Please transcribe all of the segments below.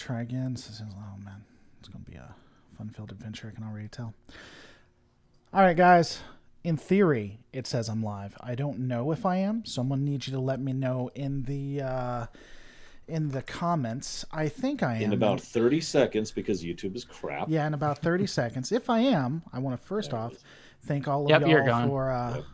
try again. Oh man, it's gonna be a fun-filled adventure. I can already tell. All right, guys. In theory, it says I'm live. I don't know if I am. Someone needs you to let me know in the comments. I think I am. In about 30 seconds, because YouTube is crap. Yeah, in about 30 seconds. If I am, I want to first off thank all of You're y'all gone. for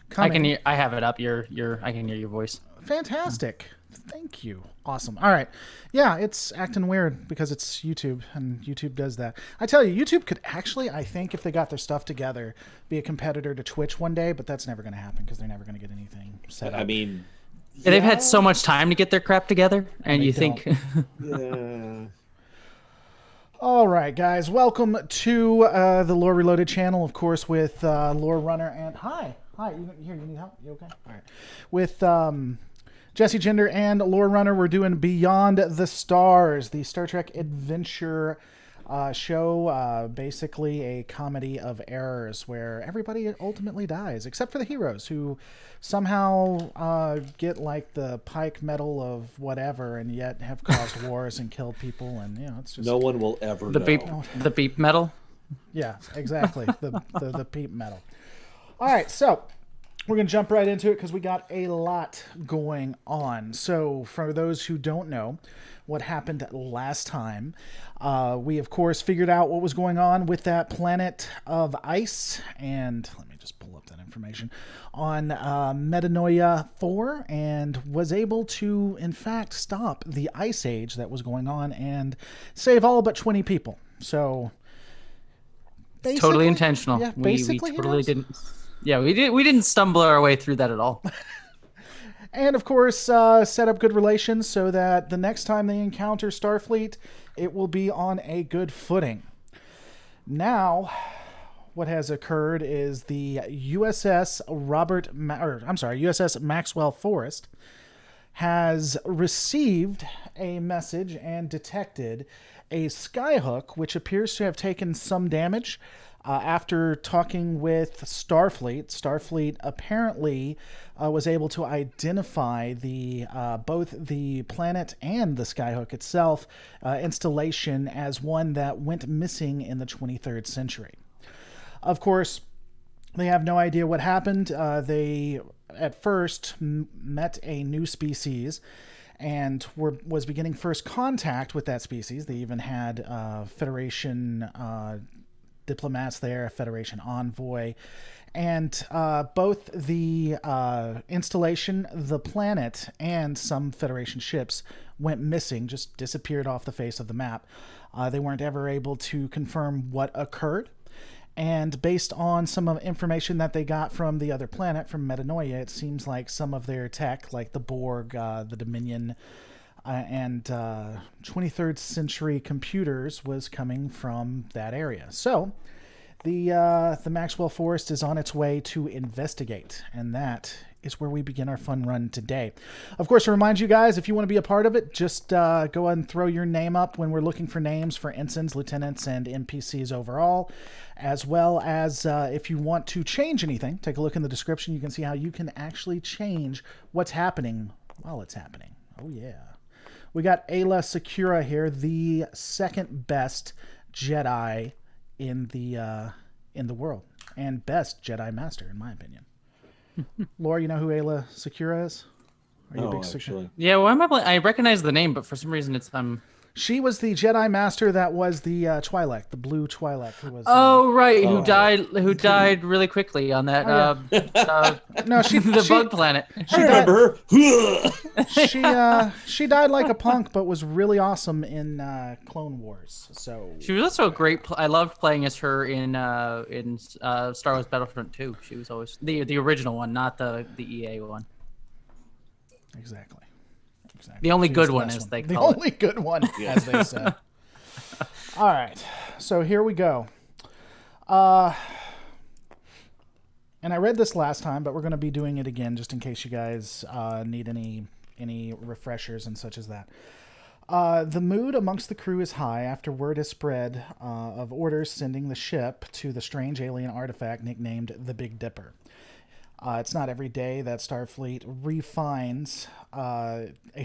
coming. coming. I have it up. I can hear your voice. Fantastic. Thank you. Awesome. All right. Yeah, it's acting weird because it's YouTube, and YouTube does that. I tell you, YouTube could actually, I think, if they got their stuff together, be a competitor to Twitch one day, but that's never going to happen because they're never going to get anything set up. I mean, yeah, they've had so much time to get their crap together, and you think... yeah. All right, guys. Welcome to the Lore Reloaded channel, of course, with Lore Runner and... Hi. You need help? You okay? All right. With... Jesse Gender and Lore Runner, we're doing Beyond the Stars, the Star Trek adventure show, basically a comedy of errors where everybody ultimately dies, except for the heroes who somehow get like the Pike Medal of whatever, and yet have caused wars and killed people, and it's just no one will ever know. The beep medal. Yeah, exactly. the peep medal. All right, so. We're going to jump right into it because we got a lot going on. So for those who don't know what happened last time, we, of course, figured out what was going on with that planet of ice. And let me just pull up that information on Metanoia 4, and was able to, in fact, stop the ice age that was going on and save all but 20 people. So Totally intentional. Yeah, we totally didn't... Yeah, we didn't stumble our way through that at all. And, of course, set up good relations so that the next time they encounter Starfleet, it will be on a good footing. Now, what has occurred is the USS Maxwell Forrest has received a message and detected a skyhook, which appears to have taken some damage. After talking with Starfleet, Starfleet apparently was able to identify the both the planet and the skyhook itself installation as one that went missing in the 23rd century. Of course, they have no idea what happened. They at first met a new species and was beginning first contact with that species. They even had Federation diplomats there, a Federation envoy, and both the installation, the planet, and some Federation ships went missing, just disappeared off the face of the map. They weren't ever able to confirm what occurred, and based on some of information that they got from the other planet, from Metanoia, it seems like some of their tech, like the Borg, the Dominion, and 23rd century computers was coming from that area. So the Maxwell Forest is on its way to investigate, and that is where we begin our fun run today. Of course, to remind you guys, if you want to be a part of it, just go ahead and throw your name up when we're looking for names for ensigns, lieutenants, and NPCs overall, as well as if you want to change anything, take a look in the description. You can see how you can actually change what's happening while it's happening. Oh, yeah. We got Ayla Secura here, the second best Jedi in the world, and best Jedi Master, in my opinion. Laura, you know who Ayla Secura is? Are you a big actually? Yeah, why am I I recognize the name, but for some reason it's She was the Jedi Master that was the Twi'lek, the blue Twi'lek, who was. Right, who died really quickly on that. No, the bug planet. She remember her. She died like a punk, but was really awesome in Clone Wars. So she was also a great. I loved playing as her in Star Wars Battlefront 2. She was always the original one, not the EA one. Exactly. The only good one, as they call it. The only good one, as they say. All right, so here we go. And I read this last time, but we're going to be doing it again just in case you guys need any refreshers and such as that. The mood amongst the crew is high after word is spread of orders sending the ship to the strange alien artifact nicknamed the Big Dipper. It's not every day that Starfleet refines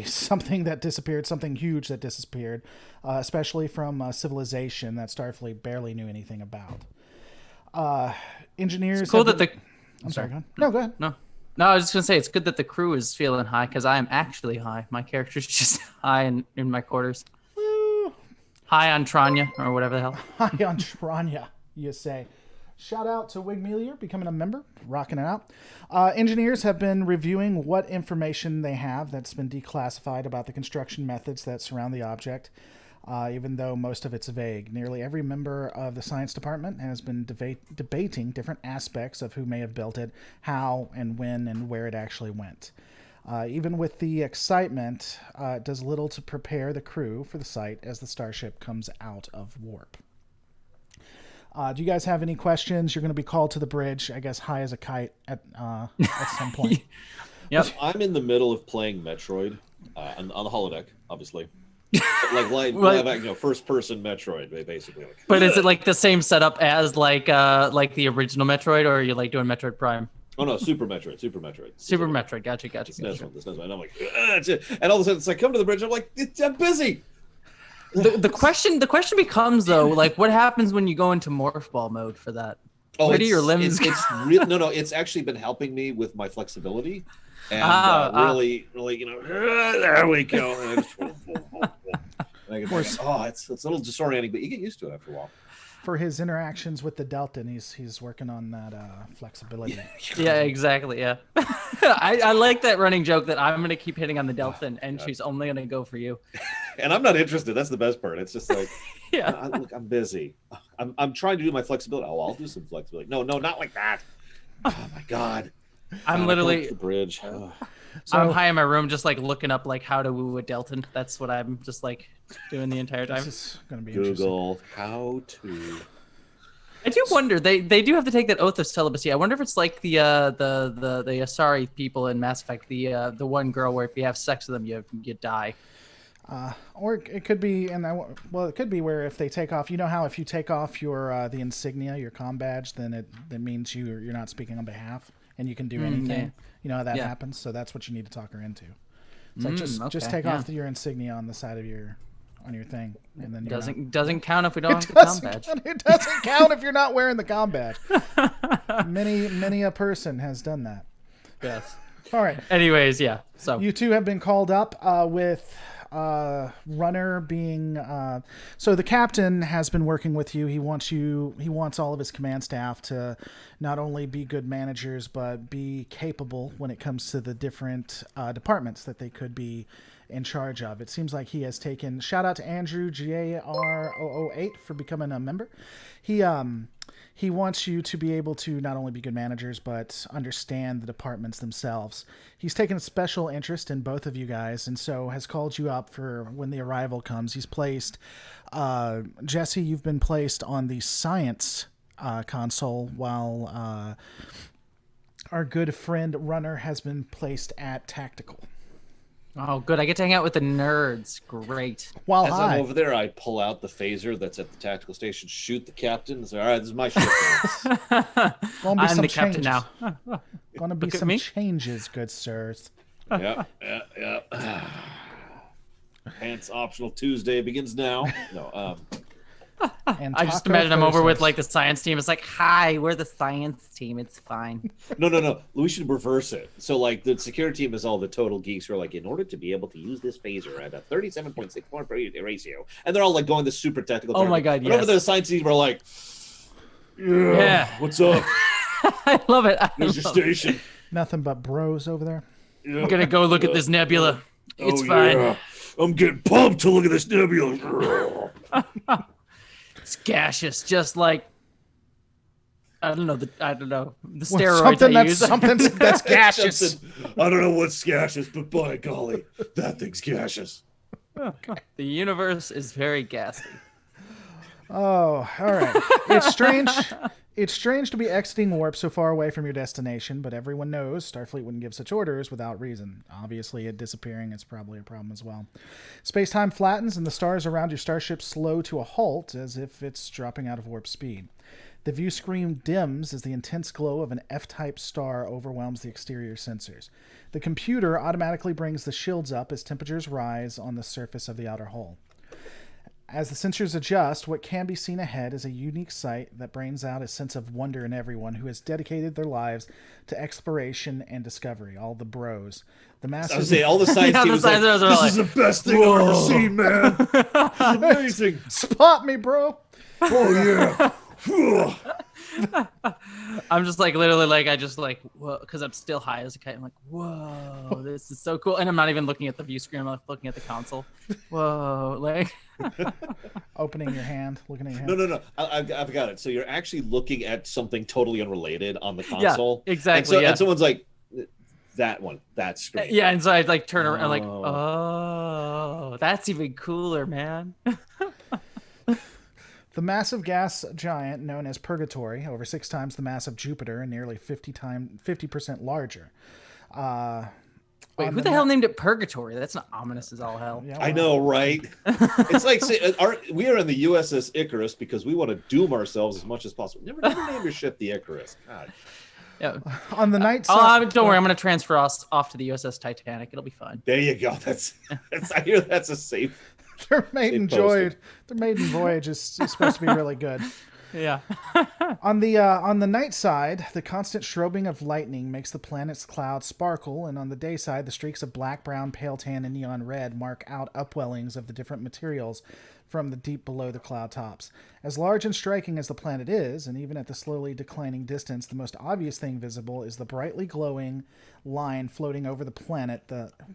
something that disappeared, something huge that disappeared, especially from civilization that Starfleet barely knew anything about. Engineers. It's cool that I'm sorry. Go ahead. No, go ahead. No, I was just gonna say it's good that the crew is feeling high because I am actually high. My character's just high in my quarters. Woo. High on Tranya or whatever the hell. High on Tranya, you say. Shout out to Wigmelier becoming a member, rocking it out. Engineers have been reviewing what information they have that's been declassified about the construction methods that surround the object, even though most of it's vague. Nearly every member of the science department has been debating different aspects of who may have built it, how and when and where it actually went. Even with the excitement, it does little to prepare the crew for the site as the starship comes out of warp. Do you guys have any questions? You're going to be called to the bridge, I guess, high as a kite at some point. Yep. I'm in the middle of playing Metroid on the holodeck, obviously. First person Metroid, basically. But is it like the same setup as like the original Metroid, or are you like doing Metroid Prime? Oh no, Super Metroid. Super Metroid. Gotcha. This next one. And I'm like, and all of a sudden it's like, come to the bridge. I'm like, I'm busy. The question becomes though, like, what happens when you go into morph ball mode for that? Where do your limbs go? It's actually been helping me with my flexibility, and really, there we go. Of course, it's a little disorienting, but you get used to it after a while. For his interactions with the Delta, and he's working on that flexibility. Yeah, exactly. Yeah, I like that running joke that I'm gonna keep hitting on the Delta, and she's only gonna go for you. And I'm not interested. That's the best part. It's just like, yeah, look, I'm busy. I'm trying to do my flexibility. Oh, I'll do some flexibility. No, not like that. Oh my God. I'm literally the bridge. So I'm high in my room, just like looking up like how to woo a Delton. That's what I'm just like doing the entire time. This is gonna be Google how to. I do wonder. They do have to take that oath of celibacy. I wonder if it's like the Asari people in Mass Effect, the one girl where if you have sex with them, you die. Or it could be, it could be where if they take off, you know how if you take off your the insignia, your comm badge, then that means you're not speaking on behalf, and you can do anything. Yeah. You know how that happens. So that's what you need to talk her into. It's like just take off your insignia on the side of your thing, and then doesn't count if we don't have the comm badge. It doesn't count if you're not wearing the comm badge. Many a person has done that. Yes. All right. Anyways, yeah. So you two have been called up with. Runner being so the captain has been working with you. He wants all of his command staff to not only be good managers but be capable when it comes to the different departments that they could be in charge of. It seems like he has taken, shout out to Andrew GAR008 for becoming a member. He wants you to be able to not only be good managers, but understand the departments themselves. He's taken a special interest in both of you guys, and so has called you up for when the arrival comes. He's placed, Jesse, you've been placed on the science console, while our good friend Runner has been placed at tactical. Oh, good. I get to hang out with the nerds. Great. While as I'm over there, I pull out the phaser that's at the tactical station, shoot the captain, and say, all right, this is my shift now. I'm the captain now. Gonna be some changes, good sirs. Yeah. Pants optional Tuesday begins now. No, And I just imagine I'm over with like the science team. It's like, hi, we're the science team. It's fine. No. We should reverse it. So like the security team is all the total geeks who are like, in order to be able to use this phaser at a 37.6 ratio, and they're all like going this super technical. Oh my God! Yes. Over the science team are like, yeah, what's up? I love it. There's your station. Nothing but bros over there. I'm gonna go look at this nebula. It's fine. Yeah. I'm getting pumped to look at this nebula. It's gaseous, just like I don't know the steroids I use. Something that's gaseous. I don't know what's gaseous, but by golly, that thing's gaseous. Okay. The universe is very gassy. Oh, all right. It's strange to be exiting warp so far away from your destination, but everyone knows Starfleet wouldn't give such orders without reason. Obviously, it disappearing is probably a problem as well. Space-time flattens, and the stars around your starship slow to a halt as if it's dropping out of warp speed. The view screen dims as the intense glow of an F-type star overwhelms the exterior sensors. The computer automatically brings the shields up as temperatures rise on the surface of the outer hull. As the sensors adjust, what can be seen ahead is a unique sight that brings out a sense of wonder in everyone who has dedicated their lives to exploration and discovery. All the bros. The I was massive... saying, all the science Yeah, team the was like, scientists are this like, is the best thing I've ever seen, man. Amazing. Spot me, bro! Oh, yeah. I'm just like literally like I just like whoa, because I'm still high as a kite. I'm like, whoa, this is so cool. And I'm not even looking at the view screen. I'm like looking at the console. Whoa, like Opening your hand, looking at your hand. No. I've got it. So you're actually looking at something totally unrelated on the console. Yeah, exactly. And someone's like, that one, that screen. Yeah, and so I like turn around. I'm like, oh, that's even cooler, man. The massive gas giant known as Purgatory, over 6 times the mass of Jupiter and nearly 50% larger. Wait, who the hell named it Purgatory? That's not ominous as all hell. Yeah, I know, right? It's like we are in the USS Icarus because we want to doom ourselves as much as possible. Never name your ship the Icarus. God. Yeah. On the night side, don't worry, I'm gonna transfer us off to the USS Titanic. It'll be fine. There you go. That's I hear that's a safe. their maiden voyage is supposed to be really good. Yeah. On the night side, the constant strobing of lightning makes the planet's clouds sparkle, and on the day side, the streaks of black, brown, pale tan, and neon red mark out upwellings of the different materials from the deep below the cloud tops. As large and striking as the planet is, and even at the slowly declining distance, the most obvious thing visible is the brightly glowing line floating over the planet,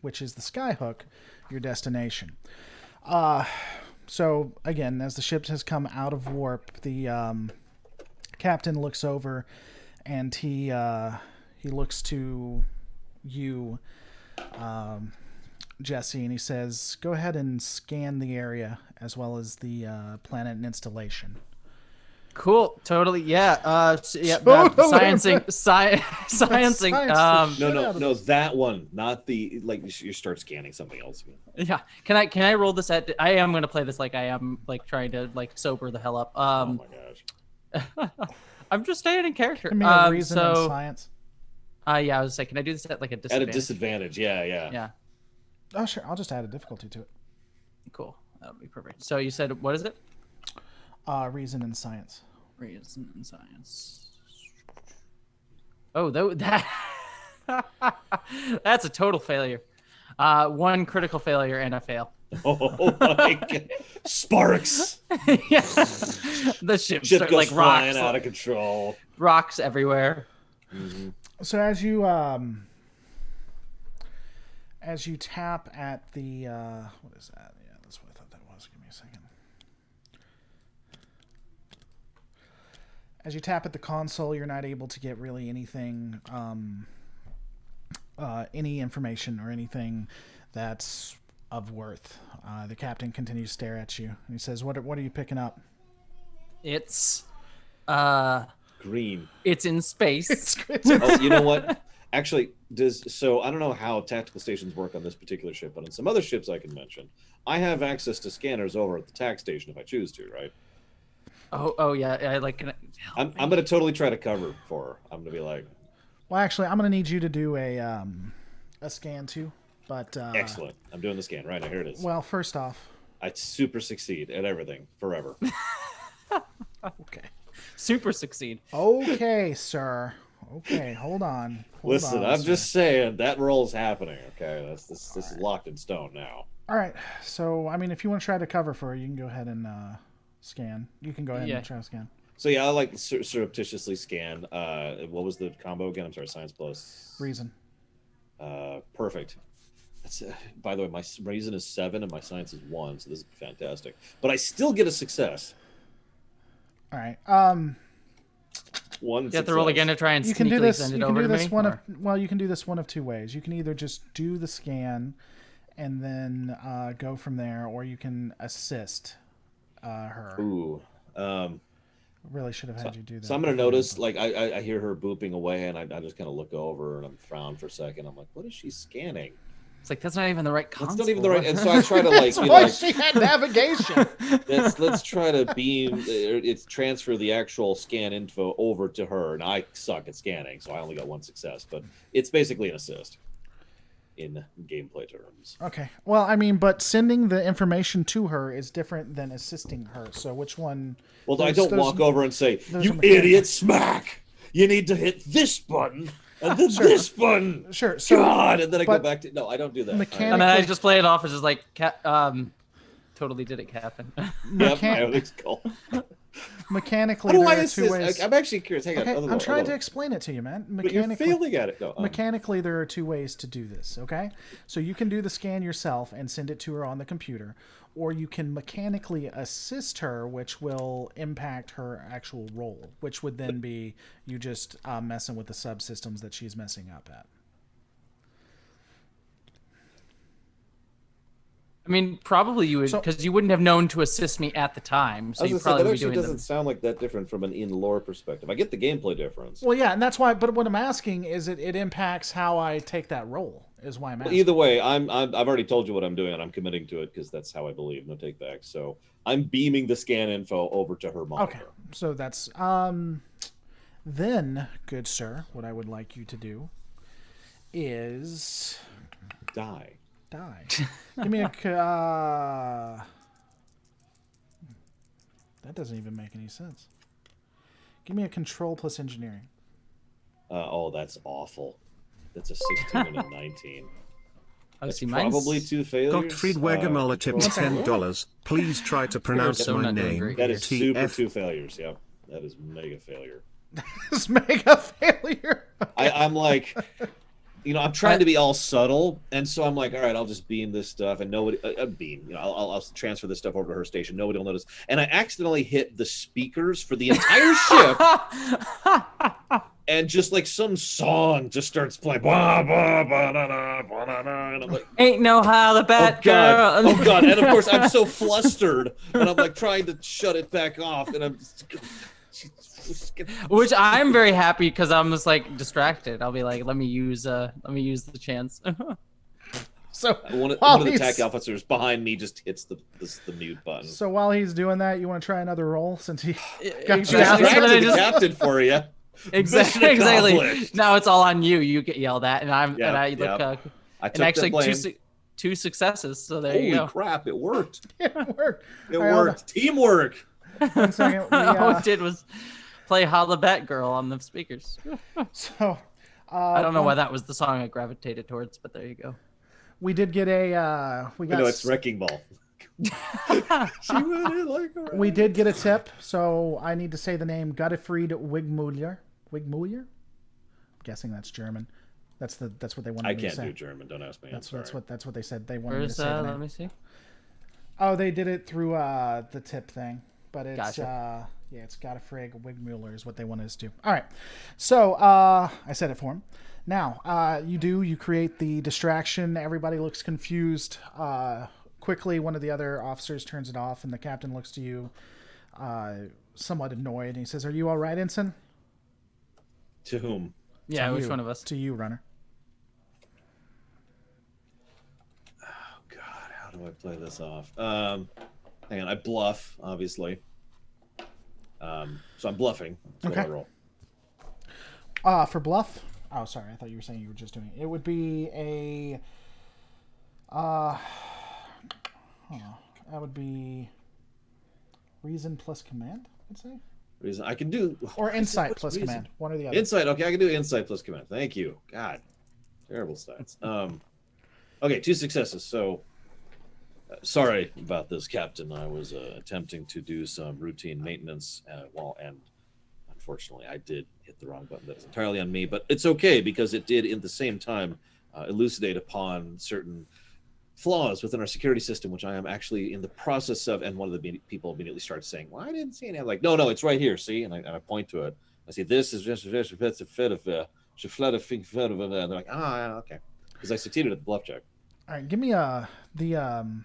which is the Skyhook, your destination. So again, as the ship has come out of warp, the captain looks over, and he looks to you, Jesse, and he says, "Go ahead and scan the area as well as the planet and installation." Cool. Totally. Yeah. Yeah. Totally. Sciencing. No. That one, not the you start scanning something else. Yeah. Can I roll this at? I am gonna play this like I am like trying to like sober the hell up. Oh my gosh. I'm just staying in character. Give me a reason in science. Yeah. I was like, can I do this at like a disadvantage? At a disadvantage. Yeah. Yeah. Oh sure. I'll just add a difficulty to it. Cool. That would be perfect. So you said what is it? Reason in science. Reason in science. Oh, that that's a total failure. 1 critical failure and a fail. Oh my God. Sparks. Yeah. The ship Goes like flying rocks out of control. Rocks everywhere. Mm-hmm. So as you tap at the what is that? Yeah, that's what I thought that was. Give me a second. As you tap at the console, you're not able to get really anything, any information or anything that's of worth. The captain continues to stare at you, and he says, "What are you picking up?" It's green. It's in space. Oh, you know what? Actually, I don't know how tactical stations work on this particular ship, but on some other ships I can mention, I have access to scanners over at the tac station if I choose to, right? Oh yeah. I like. I'm gonna totally try to cover for her. I'm gonna be like. Well, actually, I'm gonna need you to do a scan too. But excellent. I'm doing the scan right now. Here it is. Well, first off, I super succeed at everything forever. Okay. Super succeed. Okay, sir. Okay, hold on. Listen, I'm just saying that roll's happening. Okay, this is locked in stone now. All right. So, I mean, if you want to try to cover for her, you can go ahead and scan. You can go ahead and try to scan. So yeah, I like surreptitiously scan. What was the combo again? I'm sorry, science plus reason. Perfect. That's by the way, my reason is 7 and my science is 1, so this is fantastic. But I still get a success. All right. One. You have to roll again to try and you can do this. Send it you can over do this to me, one of well. You can do this one of 2 ways. You can either just do the scan, and then go from there, or you can assist her. Ooh. Really should have had you do that. So I'm gonna notice, like, I hear her booping away, and I just kind of look over and I'm frown for a second. I'm like, what is she scanning? It's like that's not even the right console. That's not even the right. And so I try to like, That's why she had navigation. let's try to transfer the actual scan info over to her, and I suck at scanning, so I only got one success. But it's basically an assist in gameplay terms. Okay. Well, I mean, but sending the information to her is different than assisting her. So which one? Well, I don't walk over and say, those "You are idiot, smack! You need to hit this button and then this button." Sure. So, God, and then I go back to no, I don't do that. And then I just play it off as just like, totally did it, Captain. Yep, I always call. Mechanically, there are two ways. I'm actually curious. Hang on. Okay, I'm trying to explain it to you, man. But you're failing at it. No, mechanically, there are two ways to do this, okay? So you can do the scan yourself and send it to her on the computer, or you can mechanically assist her, which will impact her actual role, which would then be you just messing with the subsystems that she's messing up at. I mean, probably you would, because you wouldn't have known to assist me at the time. So you probably that would be actually doing doesn't sound like that different from an in-lore perspective. I get the gameplay difference. Well, yeah, and that's why. But what I'm asking is, it impacts how I take that role. Is why I'm asking. Either way, I've already told you what I'm doing, and I'm committing to it because that's how I believe. No take back. So I'm beaming the scan info over to her monitor. Okay, so that's then, good sir, what I would like you to do is die. Give me a. That doesn't even make any sense. Give me a control plus engineering. Oh, that's awful. That's a 16 and a 19. That's see, probably two failures. Gottfried Wegemuller tipped $10. Please try to pronounce my name. That is super two failures. Yeah, that is mega failure. It's mega failure. Okay. I'm like, I'm trying to be all subtle, and so I'm like, all right, I'll just beam this stuff, and nobody beam. I'll transfer this stuff over to her station. Nobody will notice, and I accidentally hit the speakers for the entire ship, and just like some song just starts playing, bah, bah, bah, da, da, bah, da, da, and I'm like, ain't no how the bad girl. Oh god, and of course I'm so flustered, and I'm like trying to shut it back off, and I'm. Which I'm very happy because I'm just like distracted. I'll be like, let me use the chance. So one of the tech officers behind me just hits the mute button. So while he's doing that, you want to try another roll since he got distracted the captain for you. Exactly. Now it's all on you. You get yelled at, and I look. I took and actually the blame. two successes. So there you go. Holy crap! It worked. It worked. It worked. Teamwork. 1 second. All it did was play "Holla Bat Girl" on the speakers. So I don't know why that was the song I gravitated towards, but there you go. We did get a. No, it's Wrecking Ball. We did get a tip, so I need to say the name Gottfried Wigmuller. I'm guessing that's German. That's what they wanted me to say. I can't do German. Don't ask me. That's what they said. They wanted me to say. Let me see. Oh, they did it through the tip thing, but it's Gotcha. It's Gottfried Wigmuller is what they wanted us to do. All right, so I said it for him. Now you create the distraction. Everybody looks confused. Quickly, one of the other officers turns it off, and the captain looks to you, somewhat annoyed, and he says, "Are you all right, Ensign?" To whom? Yeah, To which you. one of us? To you, Runner. Oh God, how do I play this off? Hang on, I bluff, obviously. So I'm bluffing. That's what I roll. For bluff. Oh, sorry. I thought you were saying you were just doing it. It would be a. That would be reason plus command, I'd say. Reason I can do. Or insight plus command. One or the other. Insight. Okay, I can do insight plus command. Thank you. God, terrible stats. Okay, 2 successes. So, sorry about this, Captain. I was attempting to do some routine maintenance and unfortunately, I did hit the wrong button. That's entirely on me, but it's okay because it did, in the same time, elucidate upon certain flaws within our security system, which I am actually in the process of. And one of the people immediately starts saying, "Well, I didn't see any." I'm like, "No, it's right here. See?" And I point to it. I say, "This is just a fit of and they're like, "Ah, okay," because I succeeded at the bluff check. All right, give me the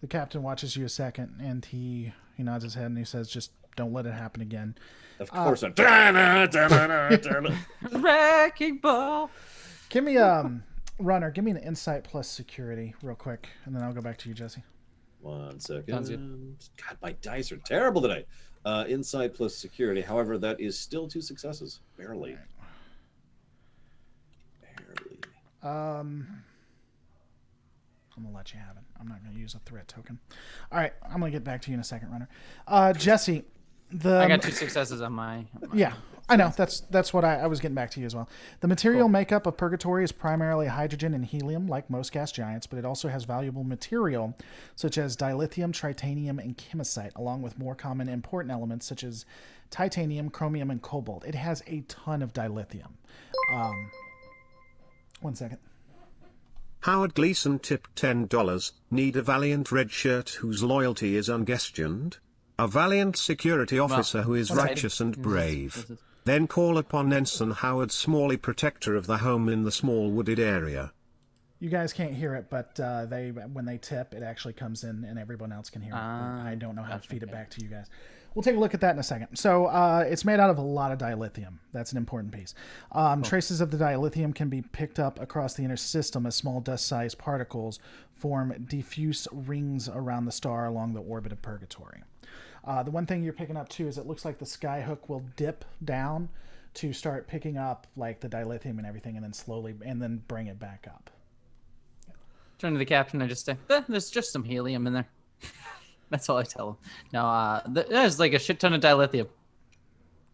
captain watches you a second, and he nods his head and he says, "Just don't let it happen again." Of course, I'm. Wrecking Ball. Give me Runner, give me an insight plus security real quick, and then I'll go back to you, Jesse. 1 second. Sounds good. God, my dice are terrible today. Insight plus security. However, that is still 2 successes. Barely. Barely. I'm gonna let you have it. I'm not gonna use a threat token. All right, I'm gonna get back to you in a second, Runner. Jesse, I got 2 successes on my. Yeah, I know. That's what I was getting back to you as well. The material makeup of Purgatory is primarily hydrogen and helium, like most gas giants, but it also has valuable material such as dilithium, tritanium, and chemisite, along with more common important elements such as titanium, chromium, and cobalt. It has a ton of dilithium. 1 second. Howard Gleason tipped $10. Need a valiant red shirt whose loyalty is unquestioned? A valiant security officer who is righteous and brave. Then call upon Ensign Howard Smalley, protector of the home in the small wooded area. You guys can't hear it, but when they tip, it actually comes in and everyone else can hear it. I don't know how to feed it back to you guys. We'll take a look at that in a second. So it's made out of a lot of dilithium. That's an important piece. Traces of the dilithium can be picked up across the inner system as small dust-sized particles form diffuse rings around the star along the orbit of Purgatory. The one thing you're picking up too is it looks like the skyhook will dip down to start picking up like the dilithium and everything, and then slowly bring it back up. Turn to the captain. I just say, "There's just some helium in there." That's all I tell him. No, there's like a shit ton of dilithium.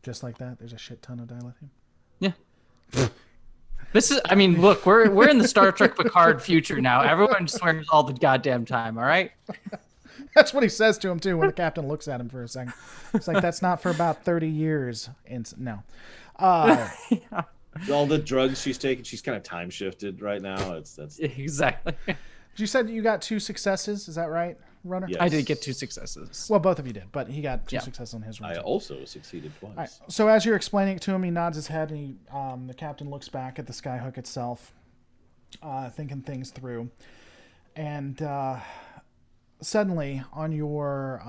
Just like that, there's a shit ton of dilithium. Yeah. This is. I mean, look, we're in the Star Trek Picard future now. Everyone swears all the goddamn time. All right. That's what he says to him too when the captain looks at him for a second. It's like, that's not for about 30 years. No. All the drugs she's taking, she's kind of time shifted right now. That's exactly. You said you got 2 successes. Is that right, Runner? Yes. I did get 2 successes. Well, both of you did, but he got 2 successes on his run. I also succeeded twice. All right. So as you're explaining it to him, he nods his head, and the captain looks back at the skyhook itself, thinking things through, and suddenly on your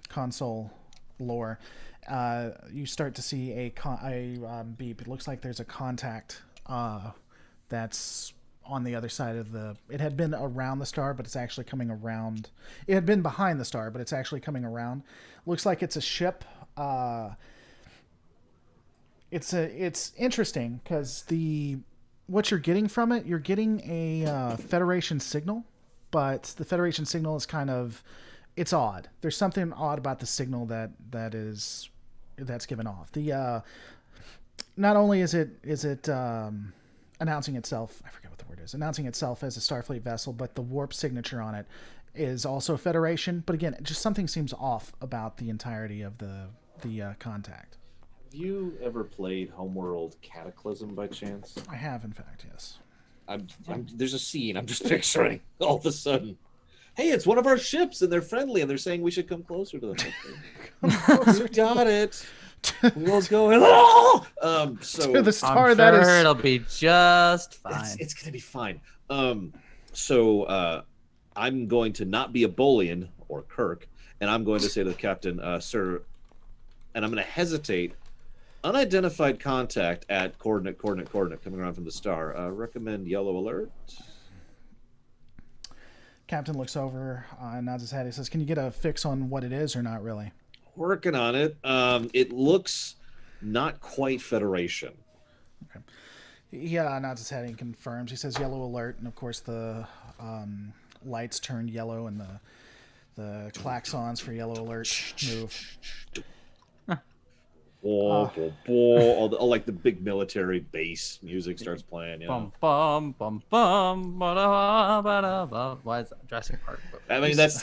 console lore, you start to see a beep. It looks like there's a contact that's on the other side of the... It had been around the star, but it's actually coming around. It had been behind the star, but it's actually coming around. Looks like it's a ship. It's interesting because what you're getting from it, you're getting a Federation signal, but the Federation signal is it's odd. There's something odd about the signal that's given off. Not only is it announcing itself, I forget what the word is, announcing itself as a Starfleet vessel, but the warp signature on it is also Federation. But again, just something seems off about the entirety of the contact. Have you ever played Homeworld Cataclysm by chance? I have, in fact, yes. There's a scene I'm just picturing all of a sudden. Hey, it's one of our ships, and they're friendly, and they're saying we should come closer to them. You got it. We'll go in. So to the star, I'm sure it'll be just fine. It's gonna be fine. So I'm going to not be a Bolian or Kirk, and I'm going to say to the captain, sir, and I'm going to hesitate. Unidentified contact at coordinate coming around from the star. Recommend yellow alert. Captain looks over and nods his head. He says, "Can you get a fix on what it is or not really?" Working on it. It looks not quite Federation. Okay. He nods his head and confirms. He says yellow alert, and of course the lights turn yellow and the klaxons for yellow alert move. All like the big military bass music starts playing. You know? Bum, bum, bum, bum, ba-da-ba-da-ba. Why is that Jurassic Park? I mean, that's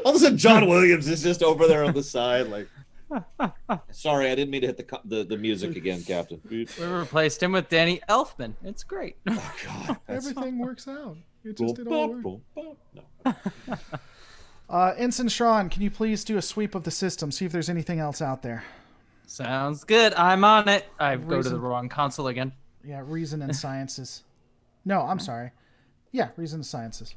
all of a sudden John Williams is just over there on the side, like. Sorry, I didn't mean to hit the music again, Captain. We replaced him with Danny Elfman. It's great. Oh God, everything works out. It just did all work. No. Ensign Sean, can you please do a sweep of the system, see if there's anything else out there? Sounds good. I'm on it. I go to the wrong console again. Yeah, reason and sciences. No, I'm sorry. Yeah, reason and sciences.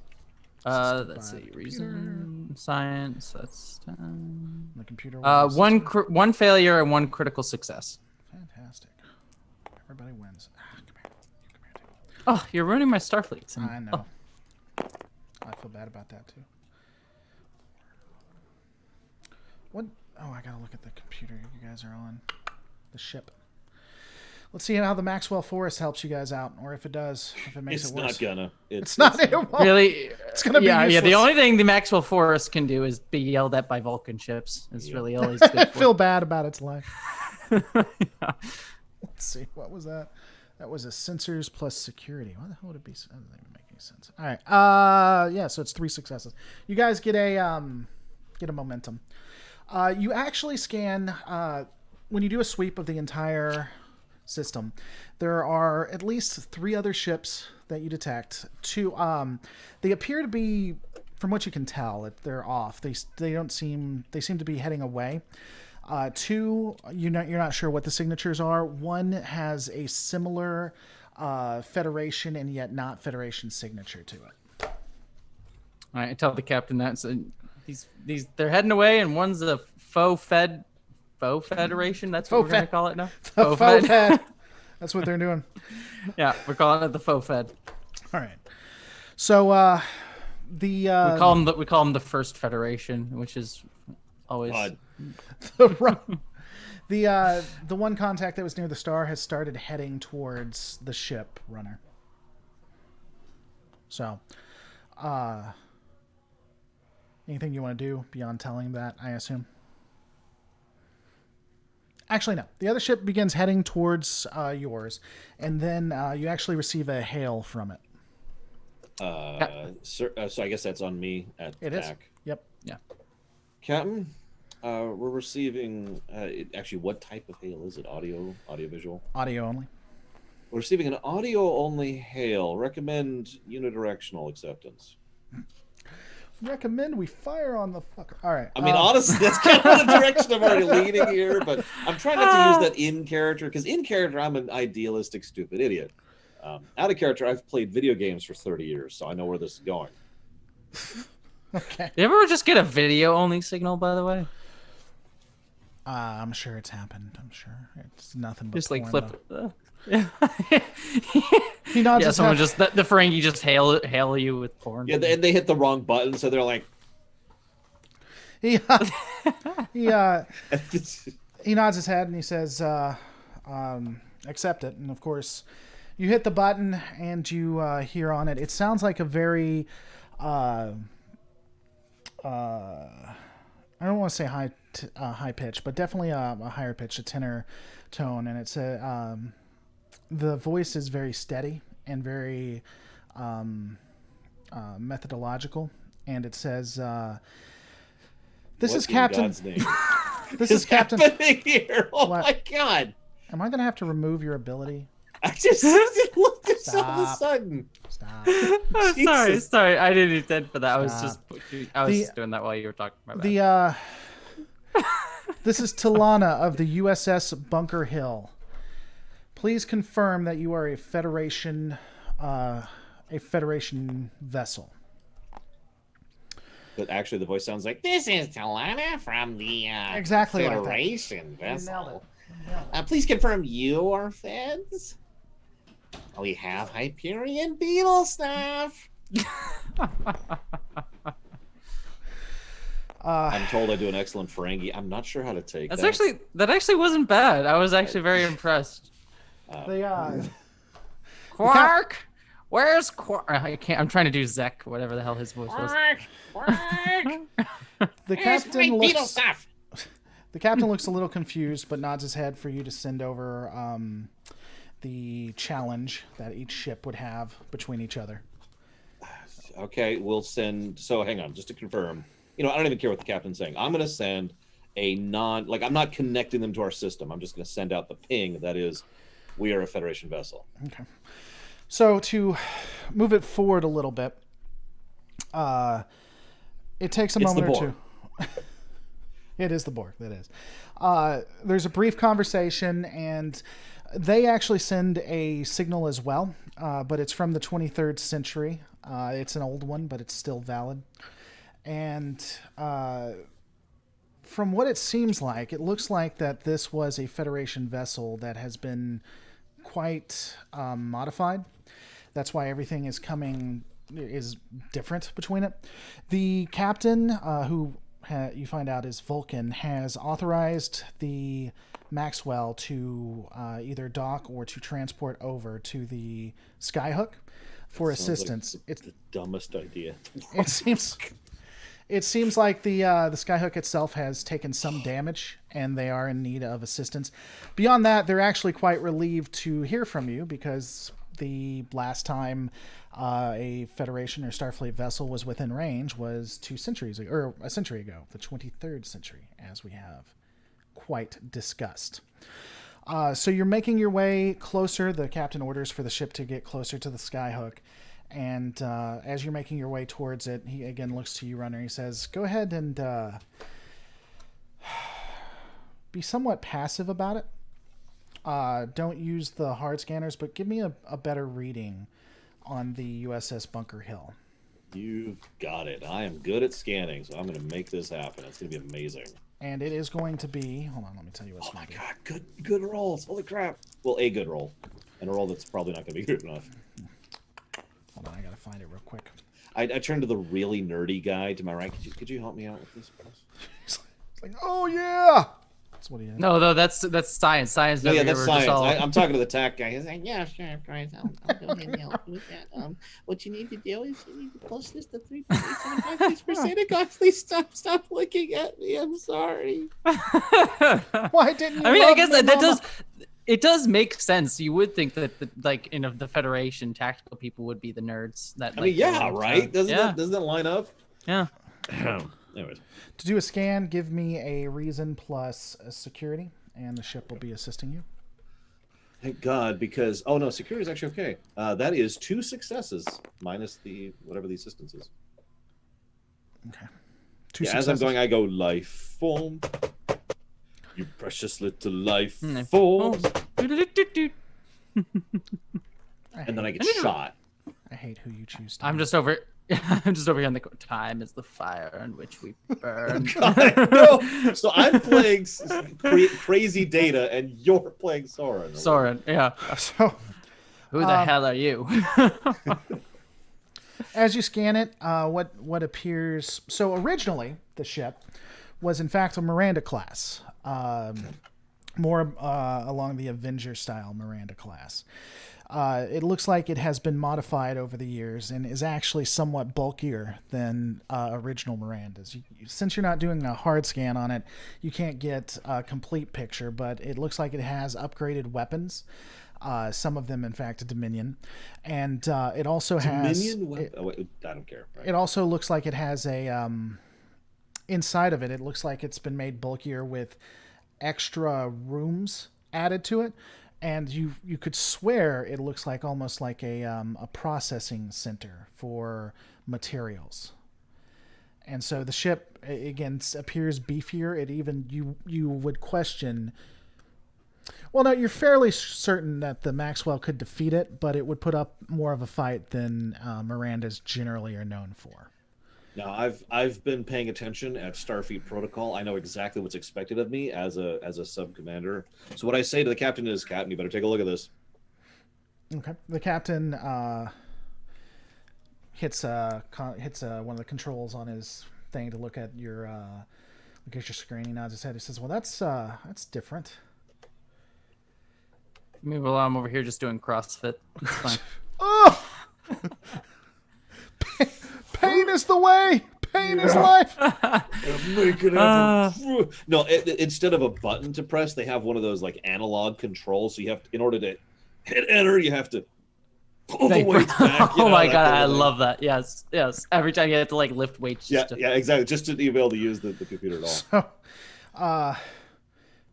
Let's see. Reason, science. That's the computer. One failure and 1 critical success. Fantastic. Everybody wins. Come here. Oh, you're ruining my Starfleet. I know. I feel bad about that too. What? Oh, I gotta look at the computer you guys are on. The ship. Let's see how the Maxwell Forest helps you guys out, or if it does, if it makes It's it worse. not gonna. It's not. It won't. Really, It's gonna be useless. Yeah. The only thing the Maxwell Forest can do is be yelled at by Vulcan ships. It's really all he's good I for. feel bad about its life. Yeah. Let's see. What was that? That was a sensors plus security. Why the hell would it be? That doesn't even make any sense. All right. Yeah. So it's 3 successes. You guys get a momentum. You actually scan when you do a sweep of the entire system. There are at least 3 other ships that you detect. Two. They appear to be, from what you can tell, they're off. They don't seem. They seem to be heading away. 2, you're not sure what the signatures are. 1 has a similar Federation and yet not Federation signature to it. All right, I tell the captain that. So these they're heading away, and one's a faux federation. That's what we're gonna call it now. Faux Fed. That's what they're doing. Yeah, we're calling it the faux fed. All right. So the we call them the first federation, which is always the one contact that was near the star has started heading towards the ship runner. So, anything you want to do beyond telling that, I assume? Actually, no. The other ship begins heading towards yours, and then you actually receive a hail from it. So I guess that's on me at It back. is. Yep. yeah. Captain, we're receiving actually, what type of hail is it? Audio visual? Audio only. We're receiving an audio only hail. Recommend unidirectional acceptance. Recommend we fire on the fucker. All right. I mean, honestly, that's kind of the direction I'm already leaning here, but I'm trying not to use that in character, because in character, I'm an idealistic, stupid idiot. Out of character, I've played video games for 30 years, so I know where this is going. Okay. You ever just get a video only signal, by the way? I'm sure it's happened. I'm sure it's nothing but Just like porn, flip. though. He nods yeah, his someone head. just the Ferengi just hail you with porn. Yeah, and they hit the wrong button, so they're like, He nods his head and he says, accept it. And of course, you hit the button and you hear on it. It sounds like a very, I don't want to say high pitch, but definitely a higher pitch, a tenor tone. And it's the voice is very steady and very methodological. And it says, "This is Captain. God's name This is Captain." happening here? Oh What? my god! Am I gonna have to remove your ability? I just looked at all of a Stop. sudden. Stop. Oh, Jesus. sorry. I didn't intend for that. I was Stop. just doing that while you were talking. My bad. This is Talana of the USS Bunker Hill. Please confirm that you are a Federation vessel. But actually, the voice sounds like, "This is Talana from the Exactly like that. Federation nailed vessel. it. Please confirm you are feds. We have Hyperion beetle stuff." I'm told I do an excellent Ferengi. I'm not sure how to take that. That actually wasn't bad. I was actually very impressed. Quark, where's Quark? I can't. I'm trying to do Zek, whatever the hell his voice was. The captain looks. The captain looks a little confused, but nods his head for you to send over the challenge that each ship would have between each other. Okay, we'll send. So hang on, just to confirm. I don't even care what the captain's saying. I'm going to send a I'm not connecting them to our system. I'm just going to send out the ping that is, we are a Federation vessel. Okay. So to move it forward a little bit, it takes a moment or two. It is the Borg. That is. There's a brief conversation, and they actually send a signal as well, but it's from the 23rd century. It's an old one, but it's still valid. And from what it seems like, it looks like that this was a Federation vessel that has been quite modified. That's why everything is different between it. The captain, who you find out is Vulcan, has authorized the Maxwell to either dock or to transport over to the Skyhook for assistance. It's the dumbest idea. It seems like the Skyhook itself has taken some damage, and they are in need of assistance. Beyond that, they're actually quite relieved to hear from you, because the last time a Federation or Starfleet vessel was within range was 2 centuries ago, or a century ago, the 23rd century, as we have quite discussed. So you're making your way closer. The captain orders for the ship to get closer to the Skyhook. And as you're making your way towards it, he again looks to you, Runner. He says, go ahead and be somewhat passive about it. Don't use the hard scanners, but give me a better reading on the USS Bunker Hill. You've got it. I am good at scanning, so I'm going to make this happen. It's going to be amazing. And it is going to be... Hold on, let me tell you what's going to be. Oh my god, good rolls. Holy crap. Well, a good roll. And a roll that's probably not going to be good enough. Hold on, I gotta find it real quick. I turned to the really nerdy guy to my right. Could you help me out with this, please? He's like, oh yeah! That's what he is. No, that's science. Science. No, yeah, that's science. I'm talking to the tech guy. He's like, yeah, sure, of course. I'll go ahead and help you with that. What you need to do is you need to post this to 3.875%. God, please stop looking at me. I'm sorry. Why didn't you? I mean, I guess that does. It does make sense. You would think that, the Federation tactical people would be the nerds. That I mean, yeah, right? Doesn't that line up? Yeah. Anyways. To do a scan, give me a reason plus a security, and the ship will be assisting you. Thank God, because oh no, security is actually okay. That is 2 successes minus the whatever the assistance is. Okay. As I'm going, I go life form. You precious little life form. And then I get shot. I hate who you choose to. I'm just over here on the time is the fire on which we burn. God, no. So I'm playing crazy Data, and you're playing Soren. Soren, yeah. So, who the hell are you? As you scan it, what appears... So originally, the ship was in fact a Miranda class. More along the Avenger-style Miranda class. It looks like it has been modified over the years and is actually somewhat bulkier than original Mirandas. Since you're not doing a hard scan on it, you can't get a complete picture, but it looks like it has upgraded weapons. Some of them, in fact, Dominion. And it also has... Dominion? I don't care. Right. It also looks like it has a... inside of it, it looks like it's been made bulkier with extra rooms added to it, and you could swear it looks like almost like a processing center for materials. And so the ship again appears beefier. It even you would question. Well, no, you're fairly certain that the Maxwell could defeat it, but it would put up more of a fight than Mirandas generally are known for. Now, I've been paying attention at Starfleet Protocol. I know exactly what's expected of me as a sub commander. So what I say to the captain is, Captain, you better take a look at this. Okay. The captain hits one of the controls on his thing to look at your screen. He nods his head. He says, "Well, that's different." Meanwhile, I'm over here just doing CrossFit. It's fine. Oh! Pain is the way. Pain is life. No, instead of a button to press, they have one of those like analog controls. So you have, in order to hit enter, you have to pull the weights back. Oh my god, I love that. Yes. Every time you have to like lift weights. Yeah, exactly. Just to be able to use the computer at all. So,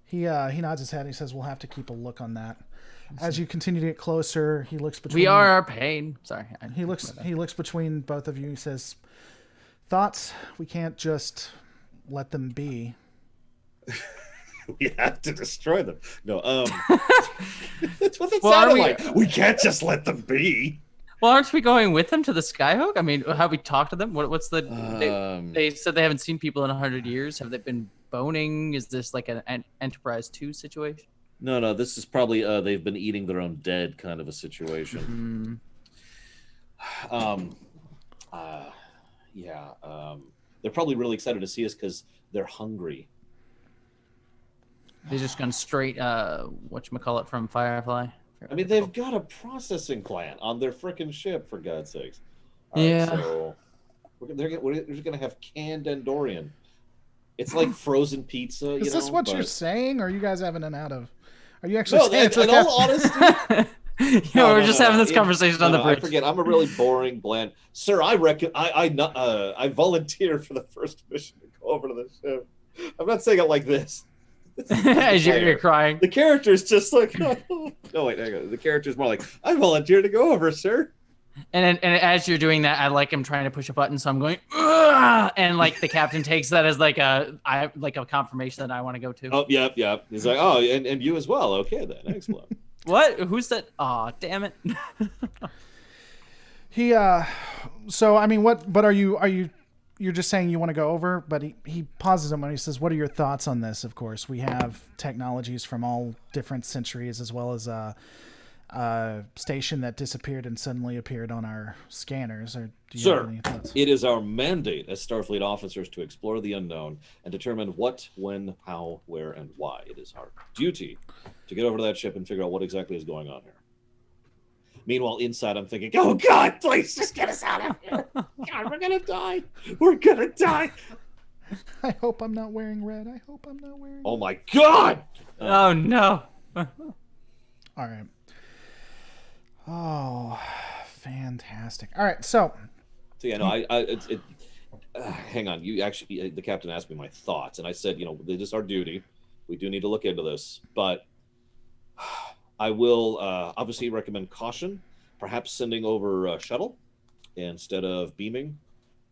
he nods his head. And he says, "We'll have to keep a look on that." As you continue to get closer, he looks between. We are our pain. Sorry. He looks between both of you. He says, "Thoughts? We can't just let them be. We have to destroy them." No, that's what it sounded like. We can't just let them be. Well, aren't we going with them to the Skyhook? I mean, have we talked to them? What's the? They said they haven't seen people in 100 years. Have they been boning? Is this like an Enterprise 2 situation? No, this is probably they've been eating their own dead kind of a situation. Um, yeah. They're probably really excited to see us because they're hungry. They just gone straight, whatchamacallit from Firefly. I mean, they've got a processing plant on their frickin' ship, for God's sakes. All Yeah. right, so we're just gonna have canned Andorian. It's like frozen pizza. Is this what you're saying, or are you guys having an out of? Are you actually No, saying it's in okay? all honesty, We're just having this conversation on the bridge. I forget. I'm a really boring, bland sir. I reckon I volunteered for the first mission to go over to the ship. I'm not saying it like this. As you're crying. The character's just like, oh, no, wait, hang on. The character's more like, I volunteered to go over, sir. And as you're doing that, I like am trying to push a button, so I'm going, ugh! And like the captain takes that as like a confirmation that I want to go to. Oh, yep. He's like, oh, and you as well. Okay, then, excellent. What? Who's that? Aw, damn it. He so I mean, what are you you're just saying you want to go over, but he pauses him when he says, what are your thoughts on this? Of course, we have technologies from all different centuries, as well as a station that disappeared and suddenly appeared on our scanners. Or do you have any thoughts? It is our mandate as Starfleet officers to explore the unknown and determine what, when, how, where, and why. It is our duty to get over to that ship and figure out what exactly is going on here. Meanwhile, inside, I'm thinking, oh, God, please just get us out of here. God, we're going to die. We're going to die. I hope I'm not wearing red. I hope I'm not wearing Oh, my God. Oh, no. All right. Oh, fantastic. All right, so yeah, no, hang on. You actually, the captain asked me my thoughts, and I said, it is our duty. We do need to look into this, but I will obviously recommend caution, perhaps sending over a shuttle instead of beaming.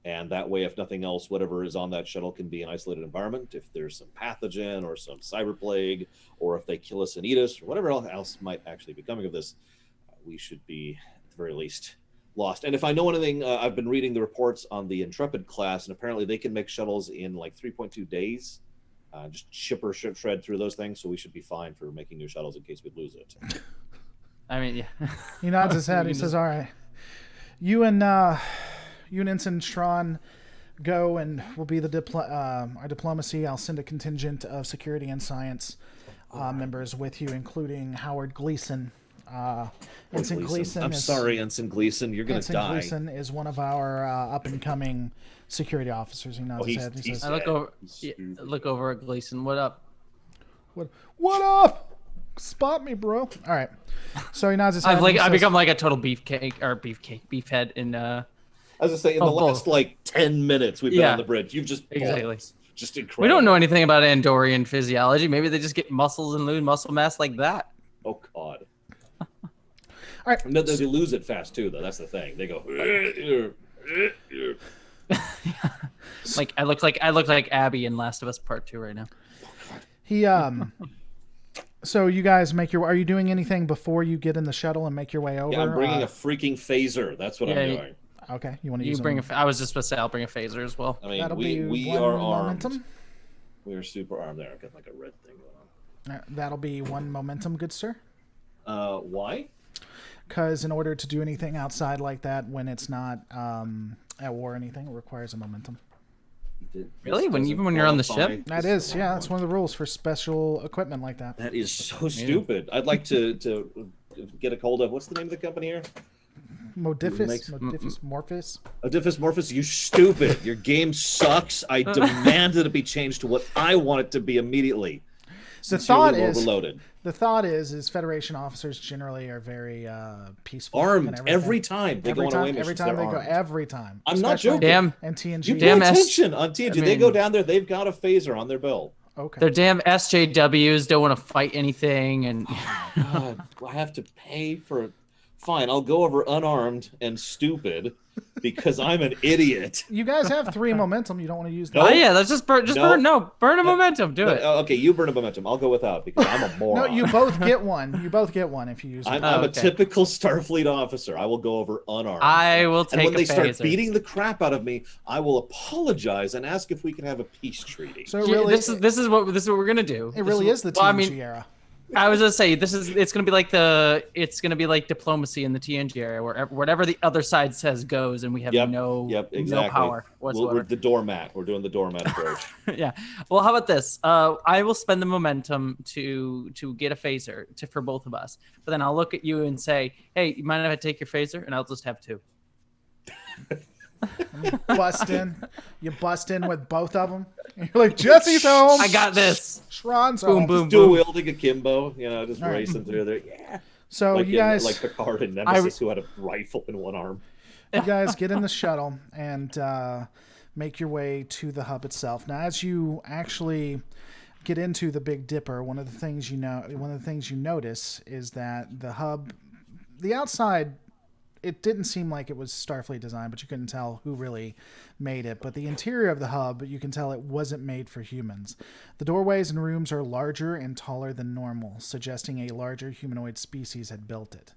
And that way, if nothing else, whatever is on that shuttle can be an isolated environment. If there's some pathogen or some cyber plague, or if they kill us and eat us, or whatever else might actually be coming of this, we should be, at the very least, lost. And if I know anything, I've been reading the reports on the Intrepid class, and apparently they can make shuttles in like 3.2 days. Just shred through those things, so we should be fine for making new shuttles in case we lose it. I mean, yeah. He nods his head. He says, all right, you and Ensign Strawn go, and we'll be our diplomacy. I'll send a contingent of security and science members with you, including Howard Gleason. Ensign Gleason. I'm sorry, Ensign Gleason. You're going to die. Ensign Gleason is one of our up-and-coming security officers. He nods his head. He says, I look over at Gleason. What up? What up? Spot me, bro. All right. So he nods his head. I've become like a total beefhead in I was just saying, in the last like 10 minutes we've been on the bridge, you've just just incredible. We don't know anything about Andorian physiology. Maybe they just get muscles and lose muscle mass like that. Oh God. All right. No, they lose it fast too, though. That's the thing. They go. Like I look like Abby in Last of Us Part 2 right now. He So you guys are you doing anything before you get in the shuttle and make your way over? Yeah, I'm bringing a freaking phaser. That's what I'm doing. Okay, you want to You use bring I was just supposed to say I'll bring a phaser as well. I mean, That'll we are armed. We are super armed. There, I've got like a red thing going on. That'll be one momentum, good sir. Why? Because in order to do anything outside like that, when it's not at war or anything, it requires a momentum. Really? Even when you're on the ship? That is, yeah. That's one of the rules for special equipment like that. That is so stupid. I'd like to get a hold of, what's the name of the company here? Modifus Morphus. You stupid. Your game sucks. I demand that it be changed to what I want it to be immediately. The thought is Federation officers generally are very peaceful. Armed every time they go on away missions. Every time. I'm not joking. Damn. And TNG. You pay attention on TNG. They go down there. They've got a phaser on their belt. Okay. Their damn SJWs don't want to fight anything, and God, I have to pay for it. Fine, I'll go over unarmed and stupid because I'm an idiot. You guys have 3 momentum. You don't want to use that. Oh yeah, let's just burn a momentum. Do it. Okay, you burn a momentum. I'll go without because I'm a moron. No, you both get one. You both get one if you use it. I'm a typical Starfleet officer. I will go over unarmed. I will take. And when they start beating the crap out of me, I will apologize and ask if we can have a peace treaty. So really, this is what we're gonna do. It really is the TNG era. I was gonna say it's gonna be like diplomacy in the TNG area, where whatever the other side says goes, and we have no power whatsoever. The doormat. We're doing the doormat approach. Yeah. Well, how about this? I will spend the momentum to get a phaser for both of us, but then I'll look at you and say, "Hey, you mind if I take your phaser?" And I'll just have two. You bust in with both of them. And you're like, Jesse's home. I got this. Schron's Boom, home. boom, Dual boom. wielding akimbo, just All right. racing through there. Yeah. So Like you guys, like Picard and Nemesis, who had a rifle in one arm. you guys get in the shuttle and make your way to the hub itself. Now, as you actually get into the Big Dipper, one of the things you notice is that the hub, the outside, it didn't seem like it was Starfleet design, but you couldn't tell who really made it. But the interior of the hub, you can tell it wasn't made for humans. The doorways and rooms are larger and taller than normal, suggesting a larger humanoid species had built it.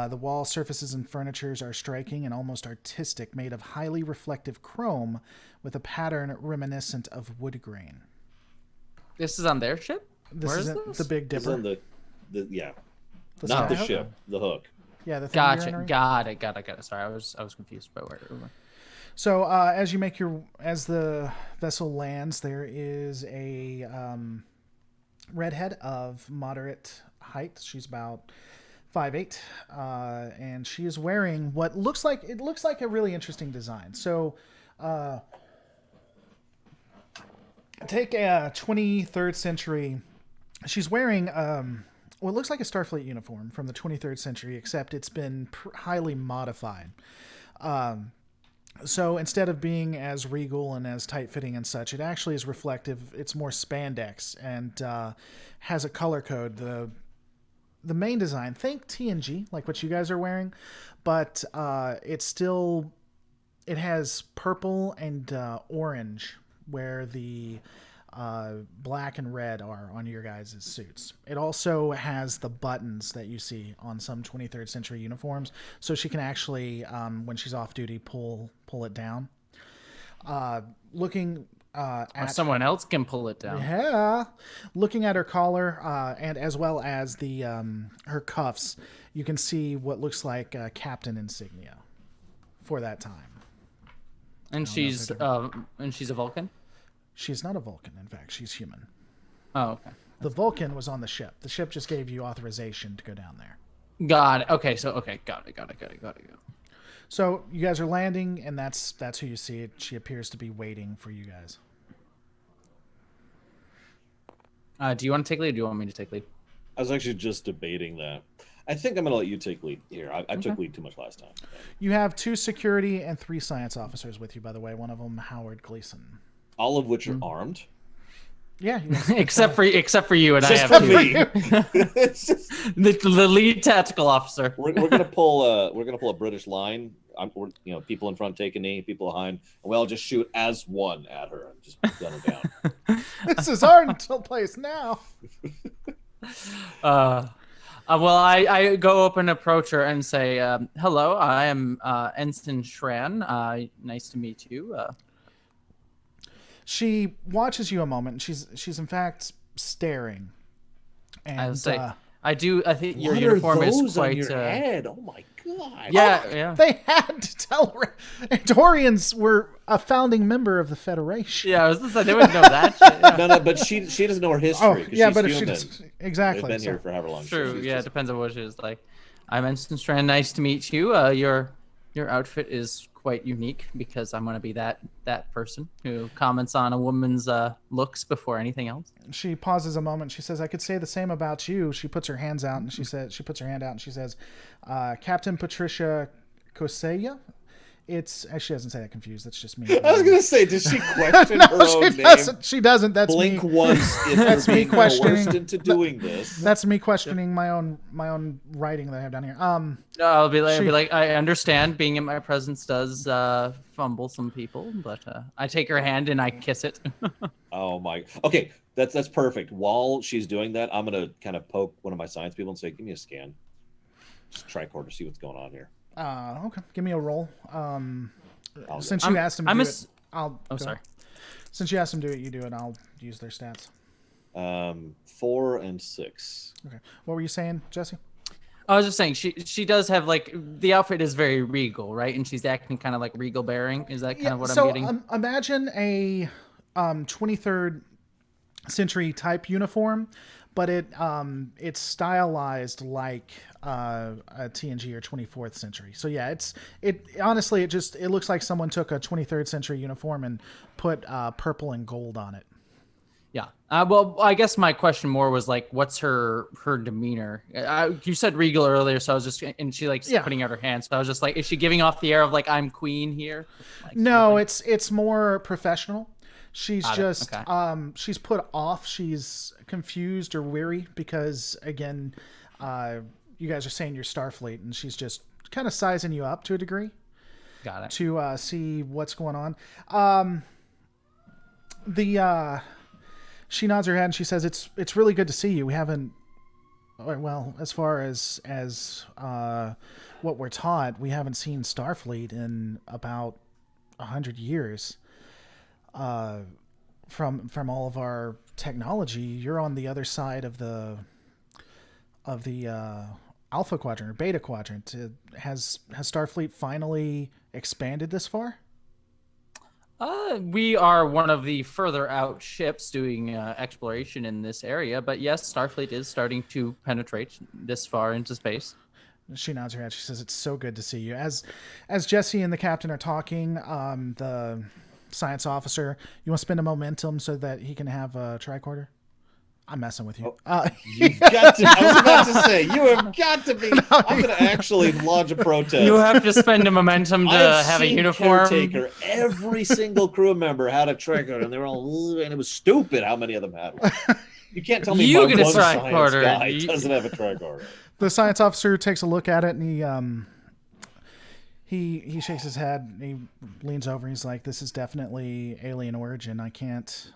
The wall surfaces and furnitures are striking and almost artistic, made of highly reflective chrome with a pattern reminiscent of wood grain. This is on their ship? This is the Big It's Dipper. on the The not the Skyhook? ship, the hook. Yeah, the thing you're Gotcha. entering? Got it. Sorry, I was confused by where. So as the vessel lands, there is a redhead of moderate height. She's about 5'8", and she is wearing what looks like a really interesting design. So take a 23rd century. She's wearing what looks like a Starfleet uniform from the 23rd century, except it's been highly modified. So instead of being as regal and as tight-fitting and such, it actually is reflective. It's more spandex and has a color code. The main design, think TNG, like what you guys are wearing, but it has purple and orange where the black and red are on your guys' suits. It also has the buttons that you see on some 23rd century uniforms, so she can actually, when she's off duty, pull it down. Looking at someone else can pull it down. Yeah, looking at her collar and as well as the her cuffs, you can see what looks like captain insignia for that time. And she's a Vulcan? She's not a Vulcan, in fact. She's human. Oh, okay. The Vulcan was on the ship. The ship just gave you authorization to go down there. Got it. Okay, got it. So you guys are landing, and that's who you see. She appears to be waiting for you guys. Do you want to take lead or do you want me to take lead? I was actually just debating that. I think I'm going to let you take lead here. I took lead too much last time. You have 2 security and 3 science officers with you, by the way. One of them, Howard Gleason. All of which are armed. Yeah, except for you and Just I have for two. me. It's just, the lead tactical officer. we're gonna pull a British line. People in front take a knee, people behind, and we all just shoot as one at her and just gun her down. This is our place now. Well, I go up and approach her and say, "Hello, I am Ensign Shran. Nice to meet you." She watches you a moment. She's in fact staring. And I would say, I think your uniform What are is those quite. on your head? Oh my god! Yeah. They had to tell her. Andorians were a founding member of the Federation. Yeah, I was just like, they wouldn't know that shit. Yeah. No, but she doesn't know her history. Oh, 'cause yeah, she's but if human. she does, exactly. They've been here for however long. True. She's Yeah, it just- depends on what she is like. I'm Ensign Strand. Nice to meet you. Your outfit is quite unique because I'm going to be that person who comments on a woman's looks before anything else. She pauses a moment. She says, "I could say the same about you." She puts her hands out and she puts her hand out and she says, "Captain Patricia Kosaya." It's actually doesn't say that confused. That's just me. I was gonna say, does she question her No, own she name? doesn't. She doesn't. That's Blink me. once if That's you're me being questioning. coerced into doing this. That's me questioning my own writing that I have down here. No, I'll be like, I understand being in my presence does fumble some people, but I take her hand and I kiss it. Oh my. Okay, that's perfect. While she's doing that, I'm gonna kind of poke one of my science people and say, "Give me a scan, just tricorder, see what's going on here." Okay. Give me a roll. Since you asked him to do it, I'll. Oh, sorry. Since you asked him to do it, you do it. I'll use their stats. 4 and 6. Okay. What were you saying, Jesse? I was just saying she does have like the outfit is very regal, right? And she's acting kind of like regal bearing. Is that kind of what I'm getting? Imagine a 23rd century type uniform, but it's stylized like a TNG or 24th century. So yeah, it honestly it looks like someone took a 23rd century uniform and put purple and gold on it. Yeah. Well, I guess my question more was like, what's her demeanor? You said regal earlier, so I was just, and she like putting out her hand. So I was just like, is she giving off the air of like, I'm queen here? Like, no, it's more professional. She's just, okay. She's put off. She's confused or weary because again, you guys are saying you're Starfleet, and she's just kind of sizing you up to a degree. Got it. To see what's going on. She nods her head and she says, "It's really good to see you. We haven't, well, as far as what we're taught, we haven't seen Starfleet in about 100 years. From all of our technology, you're on the other side of the Alpha Quadrant or Beta Quadrant. Has Starfleet finally expanded this far?" We are one of the further out ships doing exploration in this area, but yes, Starfleet is starting to penetrate this far into space. She nods her head. She says, "It's so good to see you." As Jesse and the captain are talking, the science officer, you want to spend a momentum so that he can have a tricorder? I'm messing with you. You've got to. I was about to say you have got to be. I'm going to actually lodge a protest. You have to spend a momentum to have a uniform. Caretaker. Every single crew member had a tricorder, and they were all, and it was stupid how many of them had one. You can't tell me You my get a one science tricorder. guy doesn't have a tricorder. The science officer takes a look at it, and he shakes his head. And he leans over. And he's like, "This is definitely alien origin. I can't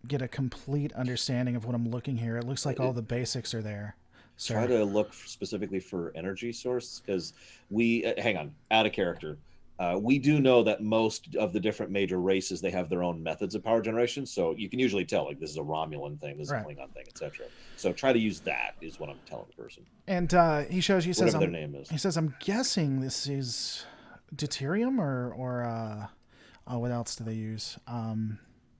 get a complete understanding of what I'm looking here. It looks like all the basics are there." Sir. Try to look specifically for energy source, because we hang on, out of character. We do know that most of the different major races, they have their own methods of power generation. So you can usually tell, like, this is a Romulan thing, this is a Klingon thing, etc. So try to use that, is what I'm telling the person. And he shows you, whatever their name is. He says, "I'm guessing this is deuterium or what else do they use?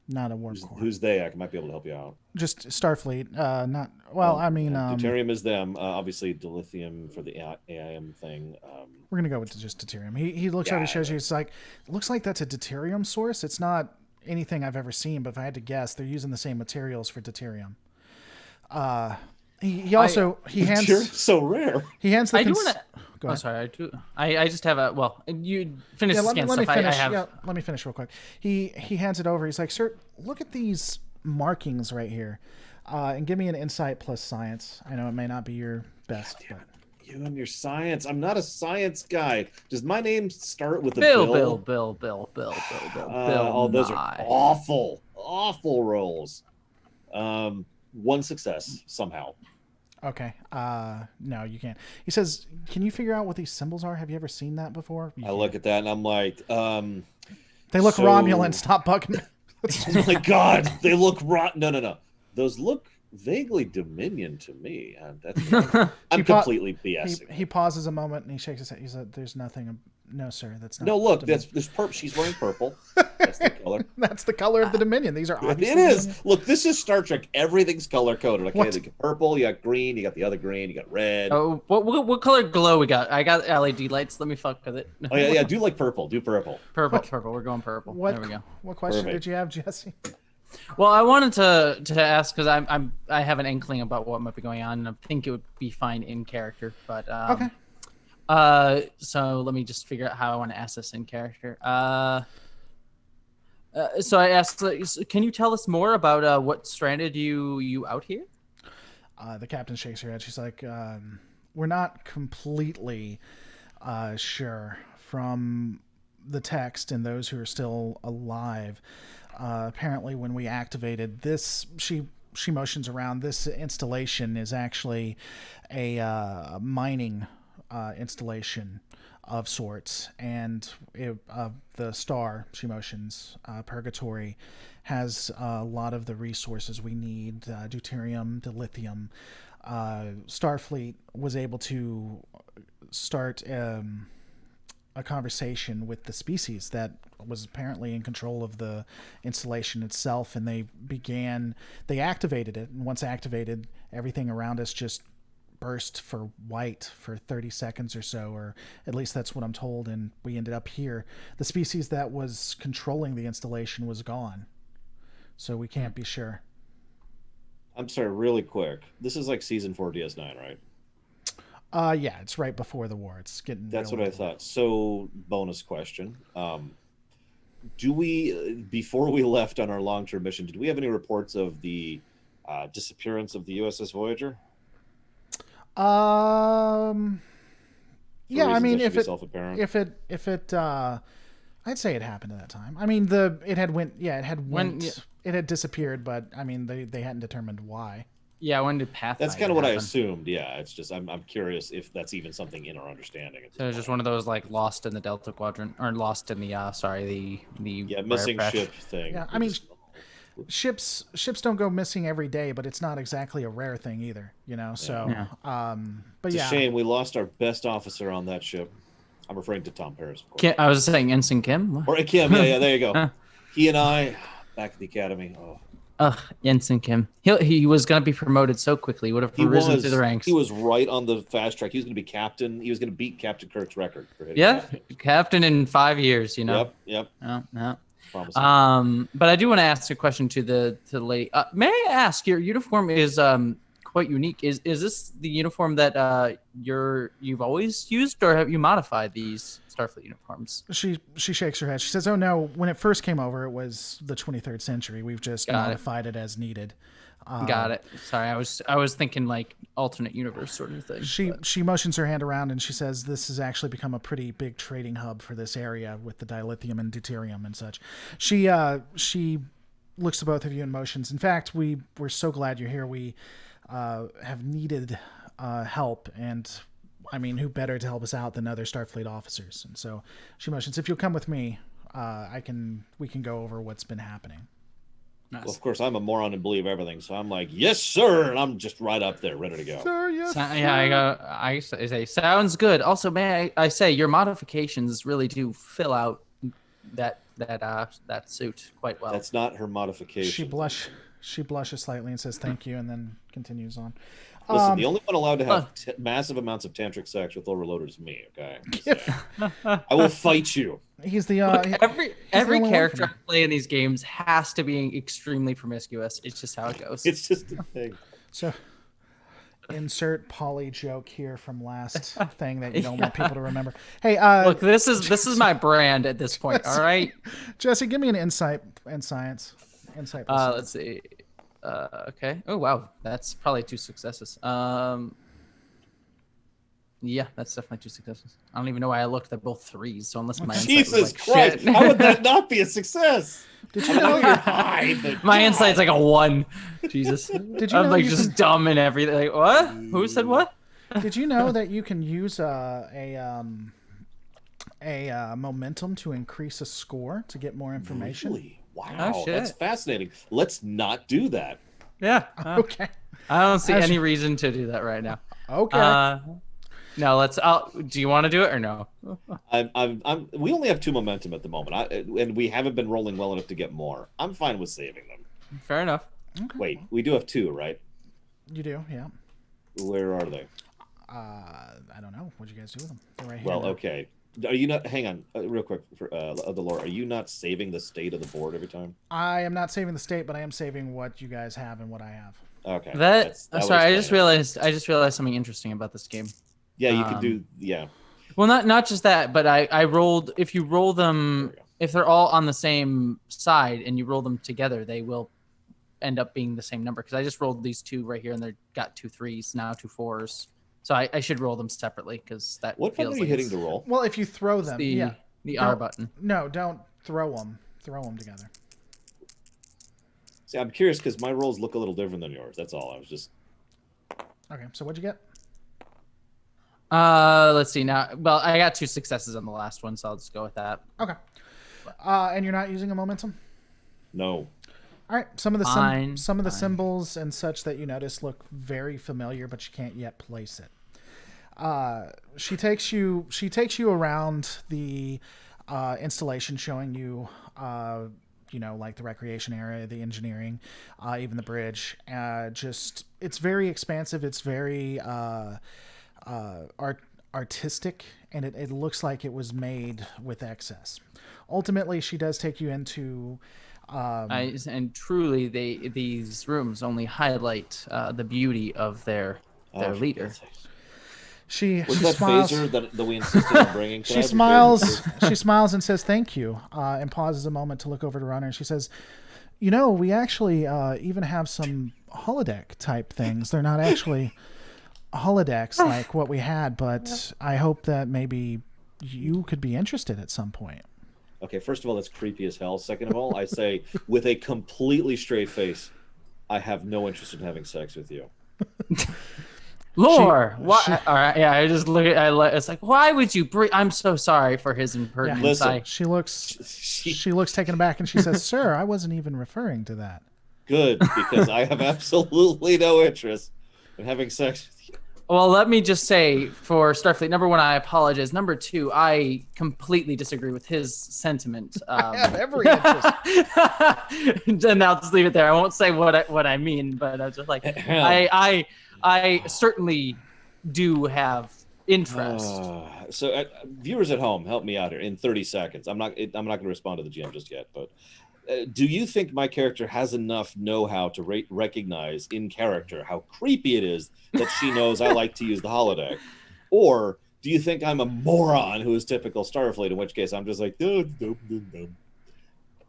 Not a warp core." Who's they? I might be able to help you out. Just Starfleet. Not well. I mean, deuterium is them. Obviously, dilithium for the AIM thing. We're gonna go with just deuterium. He looks at it and shows you. It's like, it looks like that's a deuterium source. It's not anything I've ever seen, but if I had to guess, they're using the same materials for deuterium. He hands so rare. He hands the. I do want to. Oh, sorry. I do. I just have a. Well, you finish the scan stuff. Finish. I have. Yeah, let me finish real quick. He hands it over. He's like, "Sir, look at these markings right here, and give me an insight plus science. I know it may not be your best, but." You and your science. I'm not a science guy. Does my name start with a Bill? Bill? Bill. Oh, those are awful rolls. One success somehow. Okay. No, you can't. He says, "Can you figure out what these symbols are? Have you ever seen that before?" I look at that and I'm like, they look Romulan. Stop bugging me. Oh my God, they look No. Those look vaguely Dominion to me. I'm completely BSing. He pauses a moment and he shakes his head. He said, "There's nothing. No, sir. That's not." No, look. There's purple. She's wearing purple. That's the color. That's the color of the Dominion. These are obviously. It is. Dominion. Look, this is Star Trek. Everything's color coded. Okay, you got purple. You got green. You got the other green. You got red. Oh, what color glow we got? I got LED lights. Let me fuck with it. Oh yeah. Do like purple. Do purple. Purple. We're going purple. There we go. What question did you have, Jesse? Well, I wanted to ask because I have an inkling about what might be going on, and I think it would be fine in character. But okay. So let me just figure out how I want to ask this in character. So I asked, can you tell us more about what stranded you out here? The captain shakes her head. She's like, "We're not completely sure from the text and those who are still alive. Apparently, when we activated this, she motions around. This installation is actually a mining installation of sorts, and the star she motions, Purgatory, has a lot of the resources we need, deuterium, dilithium. Starfleet was able to start a conversation with the species that was apparently in control of the installation itself, and they activated it, and once activated, everything around us just burst for white for 30 seconds or so, or at least that's what I'm told, and we ended up here. The species that was controlling the installation was gone, so we can't be sure. I'm sorry, really quick. This is like season 4 DS9, right? Yeah, it's right before the war. It's getting. That's what I thought. So, bonus question: do we, before we left on our long-term mission, did we have any reports of the disappearance of the USS Voyager? Yeah, I mean, if it, I'd say it happened at that time. I mean, it had disappeared, but I mean, they hadn't determined why. Yeah, when did Pathfinder That's kind of what happen? I assumed. Yeah, it's just I'm curious if that's even something in our understanding. So it's just one of those like lost in the Delta Quadrant, or lost in the the missing crash. ship thing. Yeah, I mean, ships don't go missing every day, but it's not exactly a rare thing either, you know. So, but it's a shame we lost our best officer on that ship. I'm referring to Tom Paris, of course. I was saying Ensign Kim. Or Kim, yeah, there you go. He and I back at the academy. Ensign Kim. He was going to be promoted so quickly. He would have risen through the ranks. He was right on the fast track. He was going to be captain. He was going to beat Captain Kirk's record for hitting captain in 5 years. You know. Yep. Yeah. But I do want to ask a question to the lady. May I ask? Your uniform is quite unique. Is this the uniform that you've always used, or have you modified these Starfleet uniforms? She shakes her head. She says, "Oh no, when it first came over, it was the 23rd century. We've just modified it as needed." Got it. Sorry, I was thinking like alternate universe sort of thing. She motions her hand around and she says, "This has actually become a pretty big trading hub for this area with the dilithium and deuterium and such." She looks to both of you and motions. In fact, we're so glad you're here. We have needed help, and I mean, who better to help us out than other Starfleet officers? And so she motions, "If you'll come with me, we can go over what's been happening." Nice. Well, of course, I'm a moron and believe everything, so I'm like, "Yes, sir," and I'm just right up there, ready to go. Sir, yes, sir. Yeah, I say, sounds good. Also, may I say, your modifications really do fill out that suit quite well. That's not her modification. She blushes slightly and says thank you, and then continues on. Listen, the only one allowed to have massive amounts of tantric sex with overloaded is me. Okay, I will fight you. He's the every character I play in these games has to be extremely promiscuous. It's just how it goes. It's just a thing. So, insert poly joke here from last thing that you don't want people to remember. Hey, look, this is my brand at this point. All right, Jesse, give me an insight and science. Insight. Let's see. Okay. Oh wow, that's probably 2 successes. Yeah, that's definitely 2 successes. I don't even know why I looked at both 3s. So unless my Jesus Christ, shit. How would that not be a success? Did you know you're high? My insight's like a 1. Jesus. Did you I'm know like just dumb and everything. Like, what? Who said what? Did you know that you can use a momentum to increase a score to get more information? Really? Wow, that's fascinating. Let's not do that. Yeah. Okay. I don't see any reason to do that right now. Okay. No, let's. Do you want to do it or no? We only have 2 momentum at the moment, and we haven't been rolling well enough to get more. I'm fine with saving them. Fair enough. Okay. Wait, we do have 2, right? You do, yeah. Where are they? I don't know. What'd you guys do with them? They're right here. Well, okay. Are you not? Hang on, real quick. For the lore, are you not saving the state of the board every time? I am not saving the state, but I am saving what you guys have and what I have. Okay. Sorry, I just realized something interesting about this game. Yeah, you could do. Yeah. Well, not just that, but I rolled. If you roll them, if they're all on the same side and you roll them together, they will end up being the same number. Because I just rolled these 2 right here, and they got 2 3s now, 2 4s. So I should roll them separately because that. What button are you hitting to roll? Well, if you throw them, the R button. No, don't throw them. Throw them together. See, I'm curious because my rolls look a little different than yours. That's all. I was just. Okay, so what'd you get? Let's see now. Well, I got 2 successes on the last one, so I'll just go with that. Okay. And you're not using a momentum? No. All right. Some of the Fine, symbols and such that you notice look very familiar, but you can't yet place it. She takes you around the installation, showing you like the recreation area, the engineering, even the bridge. Just it's very expansive. It's very artistic, and it looks like it was made with excess. Ultimately, she does take you into. And truly, these rooms only highlight the beauty of their leader. She that smiles. phaser that we insisted on bringing? She smiles. She smiles and says thank you, and pauses a moment to look over to Runner. And she says, we actually even have some holodeck type things. They're not actually holodecks like what we had, but I hope that maybe you could be interested at some point. Okay, first of all, that's creepy as hell. Second of all, I say with a completely straight face, I have no interest in having sex with you. Lore, what? All right, yeah. I just look at. It's like, why would you bring? I'm so sorry for his impertinence. Yeah. She looks taken aback, and she says, "Sir, I wasn't even referring to that." Good, because I have absolutely no interest in having sex with you. Well, let me just say for Starfleet, number 1, I apologize. Number 2, I completely disagree with his sentiment. I have every interest. And I'll just leave it there. I won't say what I mean, but I just like I certainly do have interest. So, viewers at home, help me out here in 30 seconds. I'm not going to respond to the GM just yet, but do you think my character has enough know-how to recognize in character how creepy it is that she knows I like to use the holodeck? Or do you think I'm a moron who is typical Starfleet, in which case I'm just like,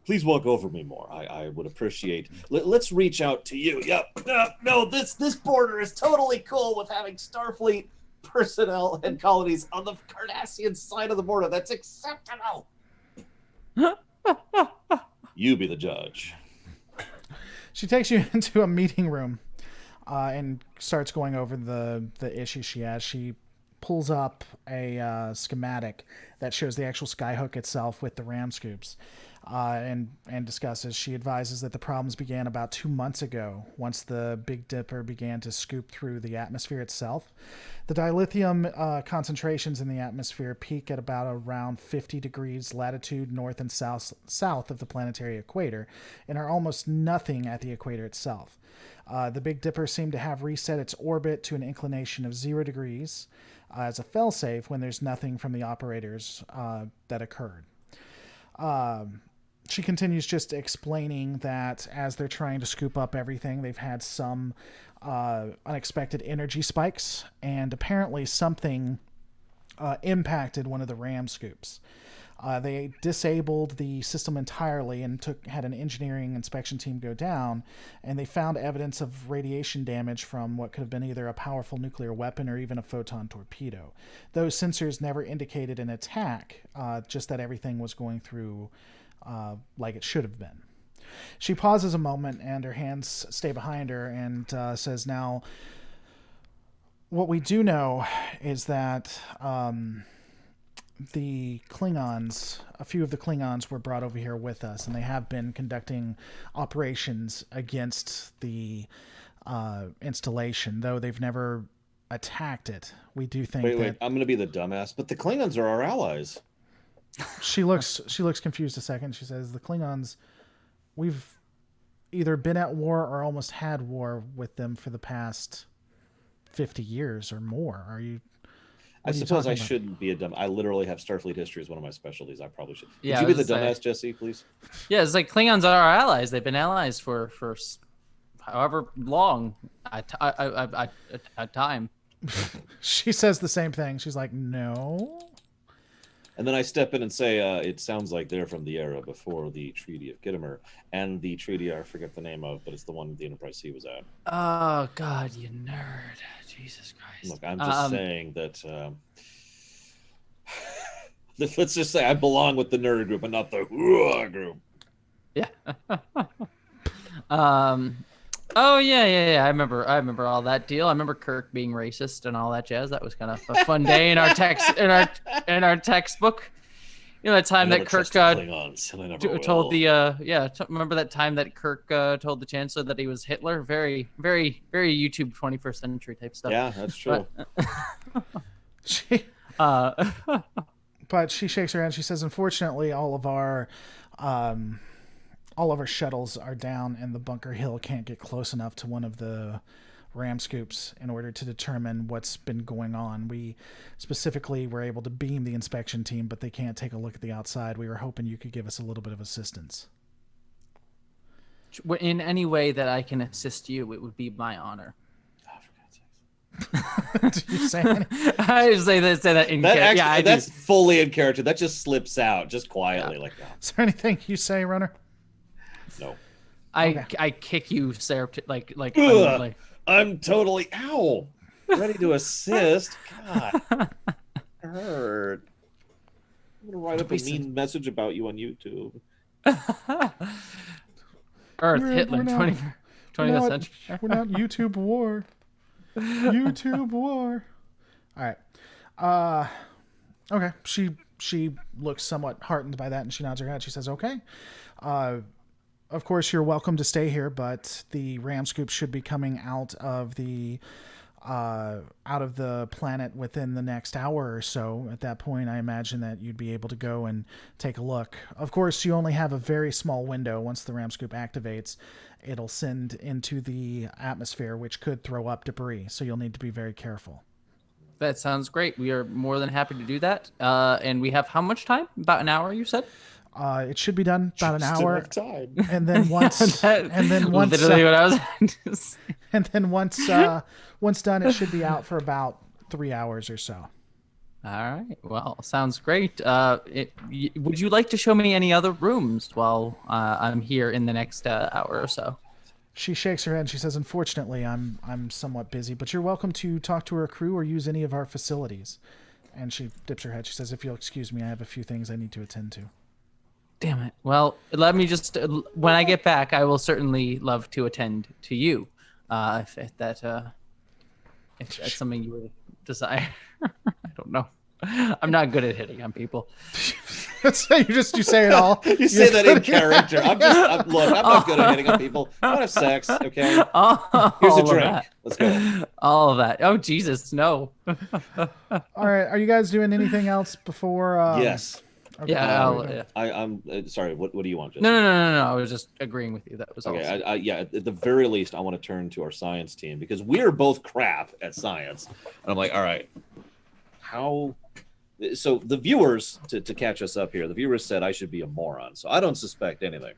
please walk over me more. I would appreciate. Let's reach out to you. Yep. No, this border is totally cool with having Starfleet personnel and colonies on the Cardassian side of the border. That's acceptable. You be the judge. She takes you into a meeting room and starts going over the issues she has. She pulls up a schematic that shows the actual skyhook itself with the ram scoops and discusses. She advises that the problems began about 2 months ago once the Big Dipper began to scoop through the atmosphere itself. The dilithium concentrations in the atmosphere peak at around 50 degrees latitude north and south of the planetary equator and are almost nothing at the equator itself. The Big Dipper seemed to have reset its orbit to an inclination of 0 degrees as a failsafe when there's nothing from the operators that occurred. She continues just explaining that as they're trying to scoop up everything, they've had some unexpected energy spikes, and apparently something impacted one of the ram scoops. They disabled the system entirely and had an engineering inspection team go down, and they found evidence of radiation damage from what could have been either a powerful nuclear weapon or even a photon torpedo. Those sensors never indicated an attack, just that everything was going through like it should have been. She pauses a moment, and her hands stay behind her, and says, "Now, what we do know is that the Klingons, a few of the Klingons were brought over here with us, and they have been conducting operations against the installation, though they've never attacked it. We do think Wait, I'm going to be the dumbass, but the Klingons are our allies." She looks confused a second. She says, "The Klingons, we've either been at war or almost had war with them for the past 50 years or more. Are you?" I suppose I shouldn't be a dumb. I literally have Starfleet history as one of my specialties. I probably should. Yeah, Could you be the dumbass, Jesse, please? Yeah, it's like Klingons are our allies. They've been allies for however long a time. She says the same thing. She's like, "No." And then I step in and say, it sounds like they're from the era before the Treaty of Gittimer and the treaty I forget the name of, but it's the one the Enterprise C was at. Oh, God, you nerd. Jesus Christ. Look, I'm just saying that... let's just say I belong with the nerd group and not the group. Yeah. Oh yeah. I remember all that deal. I remember Kirk being racist and all that jazz. That was kind of a fun day in our textbook. You know, that time that Kirk told the remember that time that Kirk told the chancellor that he was Hitler? Very YouTube 21st century type stuff. Yeah, that's true. But she shakes her head. She says, "Unfortunately, all of our shuttles are down, and the bunker hill can't get close enough to one of the ram scoops in order to determine what's been going on. We specifically were able to beam the inspection team, but they can't take a look at the outside. We were hoping you could give us a little bit of assistance." In any way that I can assist you, it would be my honor. Do you say anything? I say that in character. Actually, yeah, that's fully in character. That just slips out, just quietly, like that. Is there anything you say, Runner? No. I kick you, Sarah. Like I'm totally ready to assist. God, hurt. I'm gonna write up a mean message about you on YouTube. Hitler, 20th century. We're not YouTube war. YouTube war. All right. Okay. She looks somewhat heartened by that, and she nods her head. She says, "Okay. Of course, you're welcome to stay here, but the ram scoop should be coming out of the planet within the next hour or so. At that point, I imagine that you'd be able to go and take a look. Of course, you only have a very small window. Once the ram scoop activates, it'll send into the atmosphere, which could throw up debris. So you'll need to be very careful." That sounds great. We are more than happy to do that. And we have how much time? About an hour, you said? It should be done about an hour. Time. And then once, literally what I was. And then once done, it should be out for about 3 hours or so. All right. Well, sounds great. Would you like to show me any other rooms while I'm here in the next hour or so? She shakes her head and she says, "Unfortunately, I'm somewhat busy, but you're welcome to talk to our crew or use any of our facilities." And she dips her head. She says, "If you'll excuse me, I have a few things I need to attend to." Damn it. Well, let me just, when I get back, I will certainly love to attend to you. If that's something you would desire. I don't know. I'm not good at hitting on people. You say it all. You say that in character. I'm not good at hitting on people. I want to have sex, okay? Here's a drink. Let's go. All of that. Oh, Jesus, no. All right. Are you guys doing anything else before? Yes. Okay. Yeah. I'm sorry. What do you want, Jesse? No. I was just agreeing with you. That was okay. Awesome. Yeah. At the very least, I want to turn to our science team because we're both crap at science. And I'm like, all right, how? So the viewers, to catch us up here, the viewers said I should be a moron. So I don't suspect anything.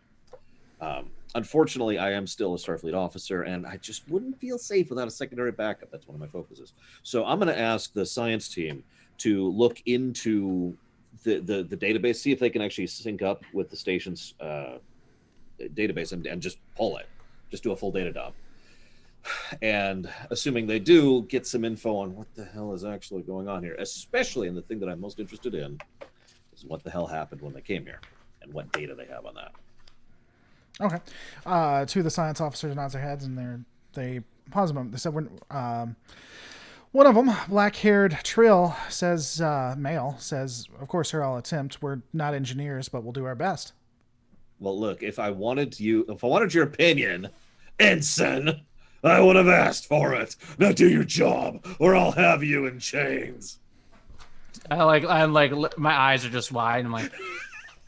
Unfortunately, I am still a Starfleet officer, and I just wouldn't feel safe without a secondary backup. That's one of my focuses. So I'm going to ask the science team to look into the database, see if they can actually sync up with the station's database and just pull it, just do a full data dump. And assuming they do, get some info on what the hell is actually going on here, especially in the thing that I'm most interested in is what the hell happened when they came here and what data they have on that. Okay. Two of the science officers nods their heads and they pause a moment. They said, one of them, black-haired Trill, says, male, says, "Of course, sir, I'll attempt. We're not engineers, but we'll do our best." Well, look, if I wanted your opinion, Ensign, I would have asked for it. Now do your job, or I'll have you in chains. I'm like, my eyes are just wide. I'm like,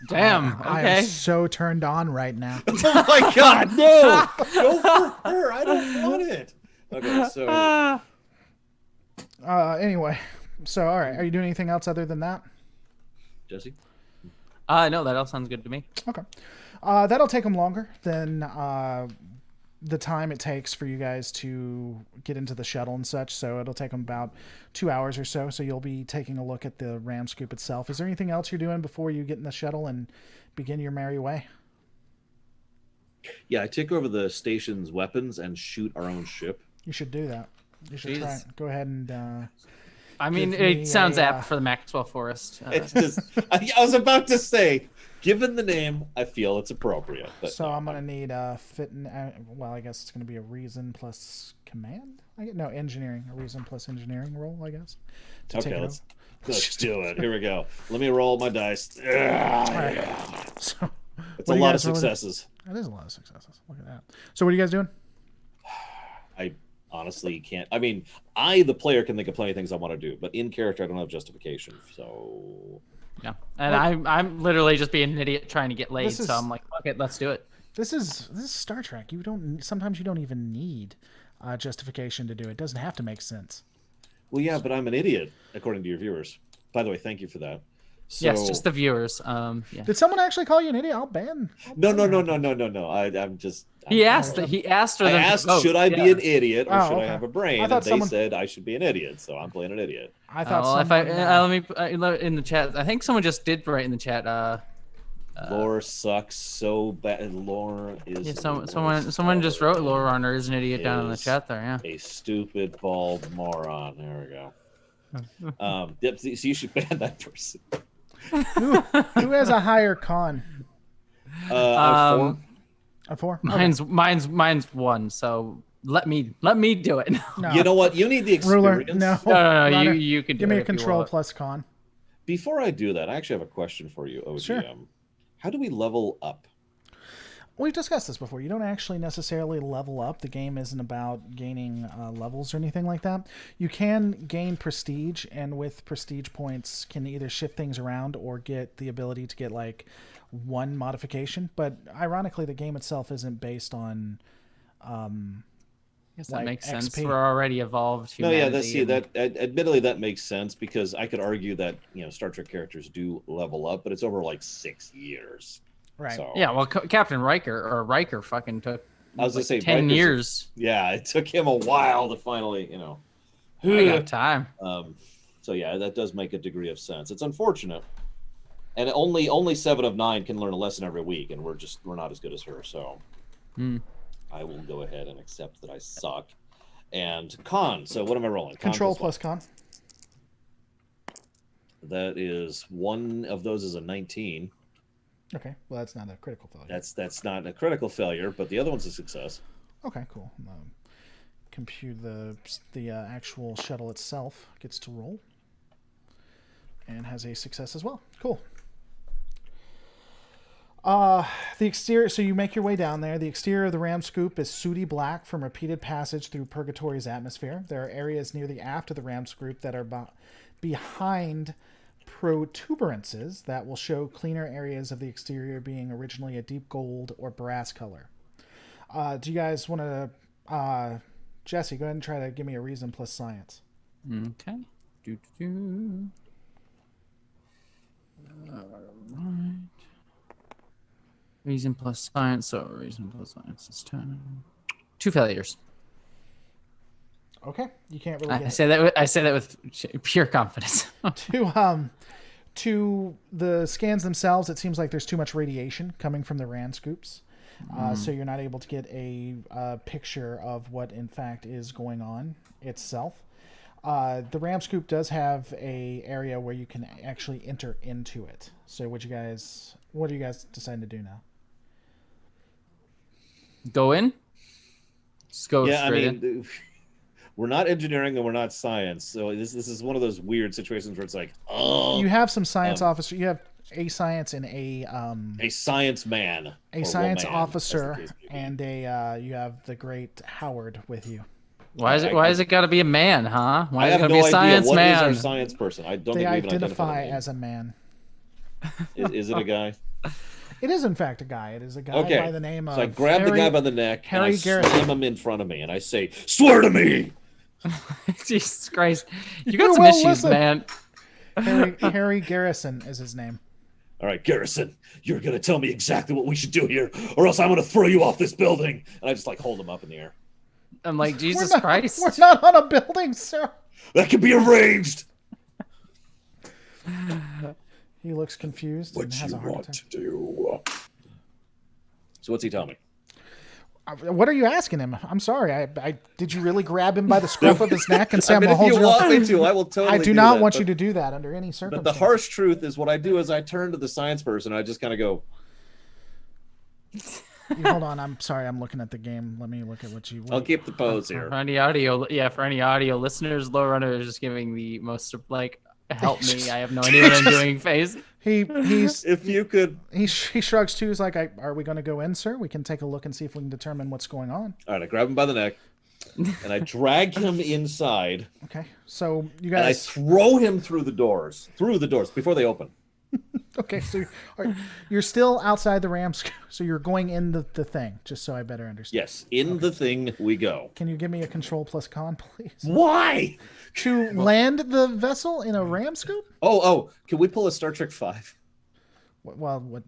damn. Okay. I am so turned on right now. Oh my God, no! Go for her. I don't want it. Okay, so. Anyway, so all right, are you doing anything else other than that? Jesse? No, that all sounds good to me. Okay. That'll take them longer than the time it takes for you guys to get into the shuttle and such. So it'll take them about 2 hours or so. So you'll be taking a look at the ram scoop itself. Is there anything else you're doing before you get in the shuttle and begin your merry way? Yeah, I take over the station's weapons and shoot our own ship. You should do that. You should try. Go ahead and I mean, Give me it sounds a, apt for the Maxwell Forest. It's just, I was about to say, given the name, I feel it's appropriate. But So no, I'm gonna need a fit and well, I guess it's gonna be a reason plus command. No, engineering, a reason plus engineering roll, I guess. To take Okay, it let's do it. Here we go. Let me roll my dice. Yeah. So, It's what a do you lot of guys roll? successes. That is a lot of successes. Look at that. So what are you guys doing? I honestly can't. I mean, I, the player, can think of plenty of things I want to do, but in character, I don't have justification. So Yeah, and I'm literally just being an idiot trying to get laid. This is- So I'm like, fuck it, let's do it. This is Star Trek. Sometimes you don't even need justification to do it. It doesn't have to make sense. well, yeah, but I'm an idiot, according to your viewers. By the way, thank you for that. So, Yes, just the viewers. Yeah. Did someone actually call you an idiot? I'll ban. no. I'm just. He asked for I them. asked, to vote. should I be Yeah. an idiot or Oh, should I okay. have a brain? I And thought they someone- said I should be an idiot, so I'm playing an idiot. I thought Well, if someone. let me in the chat. I think someone just did write in the chat. Lore sucks so bad. Lore is. Yeah, the someone worst just wrote ever. Lore Runner is an idiot down in the Is chat there. Yeah. A stupid bald moron. There we go. Yep, so you should ban that person. Who has a higher con? I'm A 4? Mine's 1. So let me do it. No. You know what? You need the Ruler. experience. No. No, Runner, you can do give me it a if you control want. plus con. Before I do that, I actually have a question for you, OGM. Sure. How do we level up? We've discussed this before. You don't actually necessarily level up. The game isn't about gaining levels or anything like that. You can gain prestige, and with prestige points can either shift things around or get the ability to get like one modification. But ironically, the game itself isn't based on Guess like that makes sense. XP. We're already evolved. No, yeah, humanity and- admittedly that makes sense because I could argue that Star Trek characters do level up, but it's over like 6 years. right. So, Yeah, well, Captain Riker fucking took. I was gonna say 10 Riker's- years. Yeah, it took him a while to finally, I got time. So yeah, that does make a degree of sense. It's unfortunate, and only 7 of 9 can learn a lesson every week, and we're not as good as her. So I will go ahead and accept that I suck. And con. So what am I rolling? Con Control plus plus con. what? That is one of those is a 19. Okay. Well, that's not a critical failure. That's not a critical failure, but the other one's a success. Okay, cool. Compute the actual shuttle itself gets to roll and has a success as well. Cool. The exterior. So you make your way down there. The exterior of the ram scoop is sooty black from repeated passage through Purgatory's atmosphere. There are areas near the aft of the ram scoop that are behind protuberances that will show cleaner areas of the exterior being originally a deep gold or brass color. Do you guys want to, Jesse, go ahead and try to give me a reason plus science. Okay. Alright. Reason plus science. So reason plus science is 10. 2 failures. Okay, you can't really. I say that with pure confidence. To the scans themselves, it seems like there's too much radiation coming from the RAN scoops. So you're not able to get a picture of what in fact is going on itself. The RAM scoop does have a area where you can actually enter into it. So what are you guys deciding to do now? Go in. Just go Yeah, I straight in. mean, we're not engineering and we're not science, so this is one of those weird situations where it's like, oh, You have some science officer. You have a science and a science man, a or science woman, as the officer case may be. and a you have the great Howard with you. Why is it got to be a man, huh? Why I is it have got to no be a idea science what is man? our science person. I don't They think we even identify identify as a man. Is it a guy? It is in fact a guy. It is a guy Okay. by the name of So I grab the guy by the neck and I Harry Garrison. slam him in front of me and I say, "Swear to me." Jesus Christ, you You got some will issues, listen. man. Harry Garrison is his name. All right, Garrison, you're gonna tell me exactly what we should do here, or else I'm gonna throw you off this building. And I just like hold him up in the air. I'm like, Jesus We're not- Christ. We're not on a building, sir. That can be arranged. He looks confused and What has you a heart want attack. to do? So what's he telling me? What are you asking him? I'm sorry. I did you really grab him by the scruff of his neck and say, I mean, "I'm gonna if hold you you"? want me to, I will totally. I do not that, want you to do that under any circumstances. But the harsh truth is, what I do is I turn to the science person. And I just kind of go. Hold on. I'm sorry. I'm looking at the game. Let me look at what you. I'll keep the pose here. For any audio listeners, Low Runner is just giving the most like, help me. I have no idea what I'm doing face. He's if you could. He shrugs too. He's like, "Are we going to go in, sir? We can take a look and see if we can determine what's going on." All right. I grab him by the neck, and I drag him inside. Okay. So you guys. And I throw him through the doors before they open. Okay, so you're still outside the Rams, so you're going in the thing, just so I better understand. Yes, the thing we go. Can you give me a control plus con, please? Why? To land the vessel in a ram scoop? Oh, can we pull a Star Trek 5? Well, what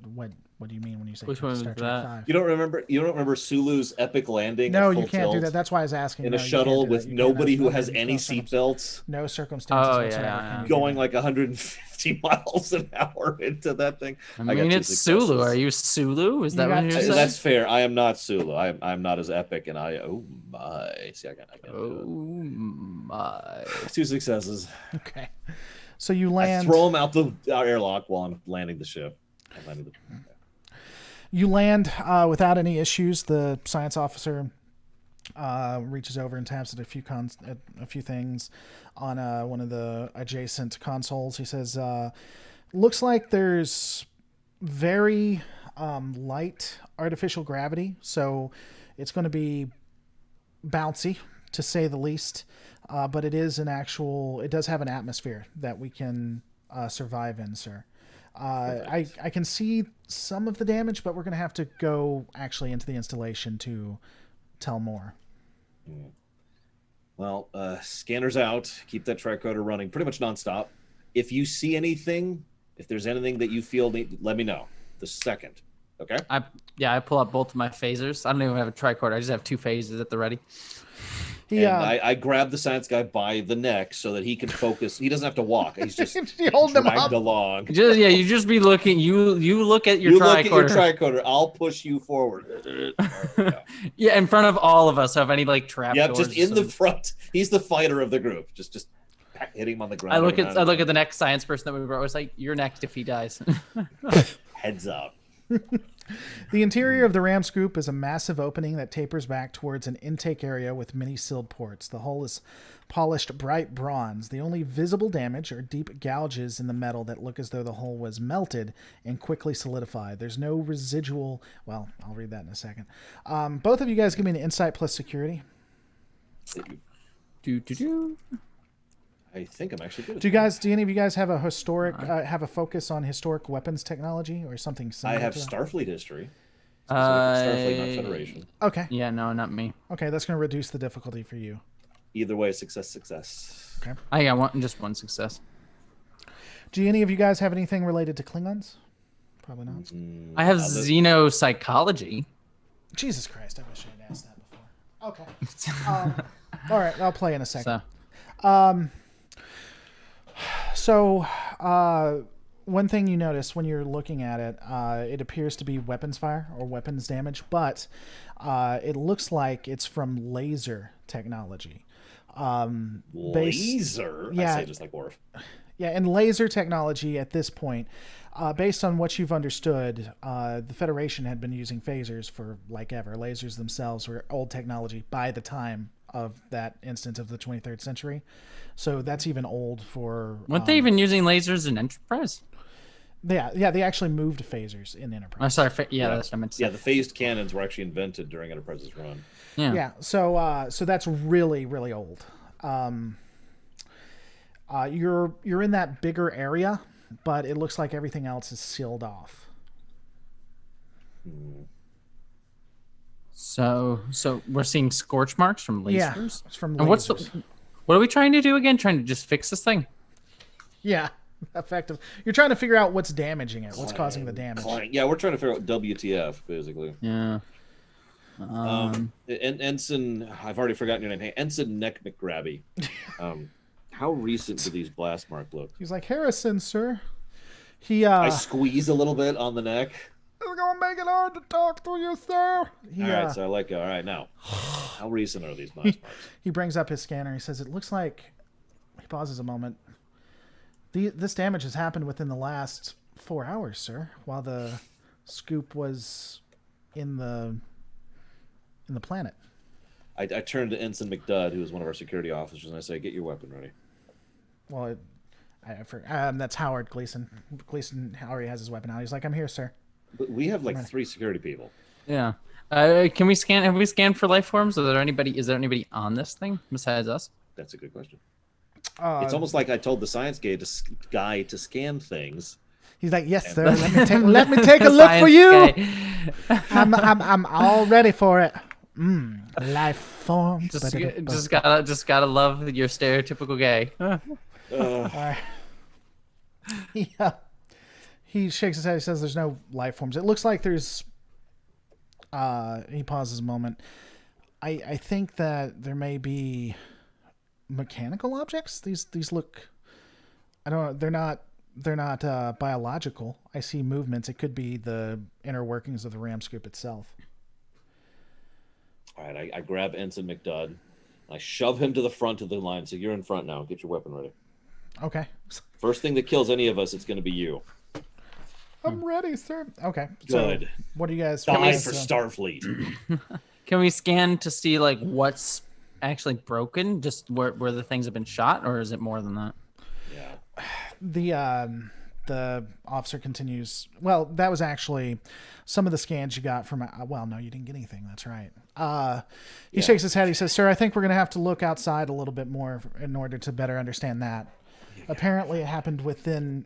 do you mean when you say Which one Star was Trek that? 5? You don't remember Sulu's epic landing? No, at full you can't do tilt that. That's why I was asking. in No, a you shuttle can't do with that. You nobody can't. who has Under any no circumstances. seatbelts, No circumstances Oh, whatsoever. yeah. Can you going do like 150 miles an hour into that thing. I got mean, two it's successes. Sulu. Are you Sulu? Is You that got what you're two- saying? That's fair. I am not Sulu. I'm not as epic, and oh my. See, I got Oh my. 2 successes. that? Okay. So you I land. throw him out the airlock while I'm landing the ship. You land without any issues. The science officer reaches over and taps at a few things on one of the adjacent consoles. He says, "Looks like there's very light artificial gravity, so it's going to be bouncy, to say the least. But it does have an atmosphere that we can survive in, sir." I can see some of the damage, but we're going to have to go actually into the installation to tell more. Well, scanners out. Keep that tricorder running pretty much nonstop. If you see anything, if there's anything that you feel, let me know. The second, okay? I pull up both of my phasers. I don't even have a tricorder. I just have 2 phasers at the ready. I grab the science guy by the neck so that he can focus. He doesn't have to walk. He's just You hold him dragged up. along. You just be looking. You look at your You tricorder. look at your tricorder. I'll push you forward. Yeah, in front of all of us. Have any like trap? Yeah, doors just or in the something? front. He's the fighter of the group. Just hitting him on the ground. I look at the next science person that we brought. It's like, you're next if he dies. Heads up. The interior of the ram scoop is a massive opening that tapers back towards an intake area with many sealed ports. The hull is polished bright bronze. The only visible damage are deep gouges in the metal that look as though the hull was melted and quickly solidified. There's no residual... Well, I'll read that in a second. Both of you guys give me an insight plus security. I think I'm actually good. Do any of you guys have a have a focus on historic weapons technology or something similar? I have to that? Starfleet history. Starfleet, not Federation. Okay. Yeah, no, not me. Okay, that's going to reduce the difficulty for you. Either way, success. Okay. I got just one success. Do any of you guys have anything related to Klingons? Probably not. I have xenopsychology. Jesus Christ, I wish I had asked that before. Okay. All right, I'll play in a second. So, one thing you notice when you're looking at it, it appears to be weapons fire or weapons damage, but it looks like it's from laser technology. Laser? Yeah. I say just like Worf. Yeah, and laser technology at this point, based on what you've understood, the Federation had been using phasers for like ever. Lasers themselves were old technology by the time of that instance of the 23rd century. So that's even old for... Weren't they even using lasers in Enterprise? Yeah, they actually moved phasers in Enterprise. I'm sorry. That's what I meant to say. Yeah, the phased cannons were actually invented during Enterprise's run. Yeah, so that's really, really old. You're in that bigger area, but it looks like everything else is sealed off. So we're seeing scorch marks from lasers? Yeah, it's from lasers. And what are we trying to do again? Trying to just fix this thing? Yeah, effective. You're trying to figure out what's damaging it, what's causing the damage. Yeah, we're trying to figure out WTF, basically. Yeah. Ensign, I've already forgotten your name. Hey, Ensign Neck McGrabby. How recent do these blast marks look? He's like, Harrison, sir. He I squeeze a little bit on the neck. is gonna make it hard to talk to you, sir. All right, so I like it. All right, now, how recent are these nice marks? He brings up his scanner. He says, "It looks like." He pauses a moment. This damage has happened within the last 4 hours, sir. While the scoop was in the planet. I turned to Ensign McDudd, who was one of our security officers, and I say, "Get your weapon ready." Well, that's Howard Gleason. Gleason already has his weapon out. He's like, "I'm here, sir." But we have like 3 security people. Yeah. Can we scan? Have we scanned for life forms? Is there anybody on this thing besides us? That's a good question. It's almost like I told the science guy to scan things. He's like, "Yes, sir. Let me take a look for you. I'm all ready for it." Life forms. Just gotta love your stereotypical gay. Yeah. He shakes his head. He says, "There's no life forms. It looks like there's." He pauses a moment. I think that there may be mechanical objects. These look. I don't know. They're not biological. I see movements. It could be the inner workings of the ram scoop itself. All right, I grab Ensign McDudd. I shove him to the front of the line. So you're in front now. Get your weapon ready. Okay. First thing that kills any of us, it's going to be you. I'm ready, sir. Okay. Good. So what do you guys... Die for Starfleet. Can we scan to see like what's actually broken? Just where the things have been shot, or is it more than that? Yeah. The officer continues. Well, that was actually some of the scans you got from. Well, no, you didn't get anything. That's right. He shakes his head. He says, "Sir, I think we're going to have to look outside a little bit more in order to better understand that." Apparently, it happened within.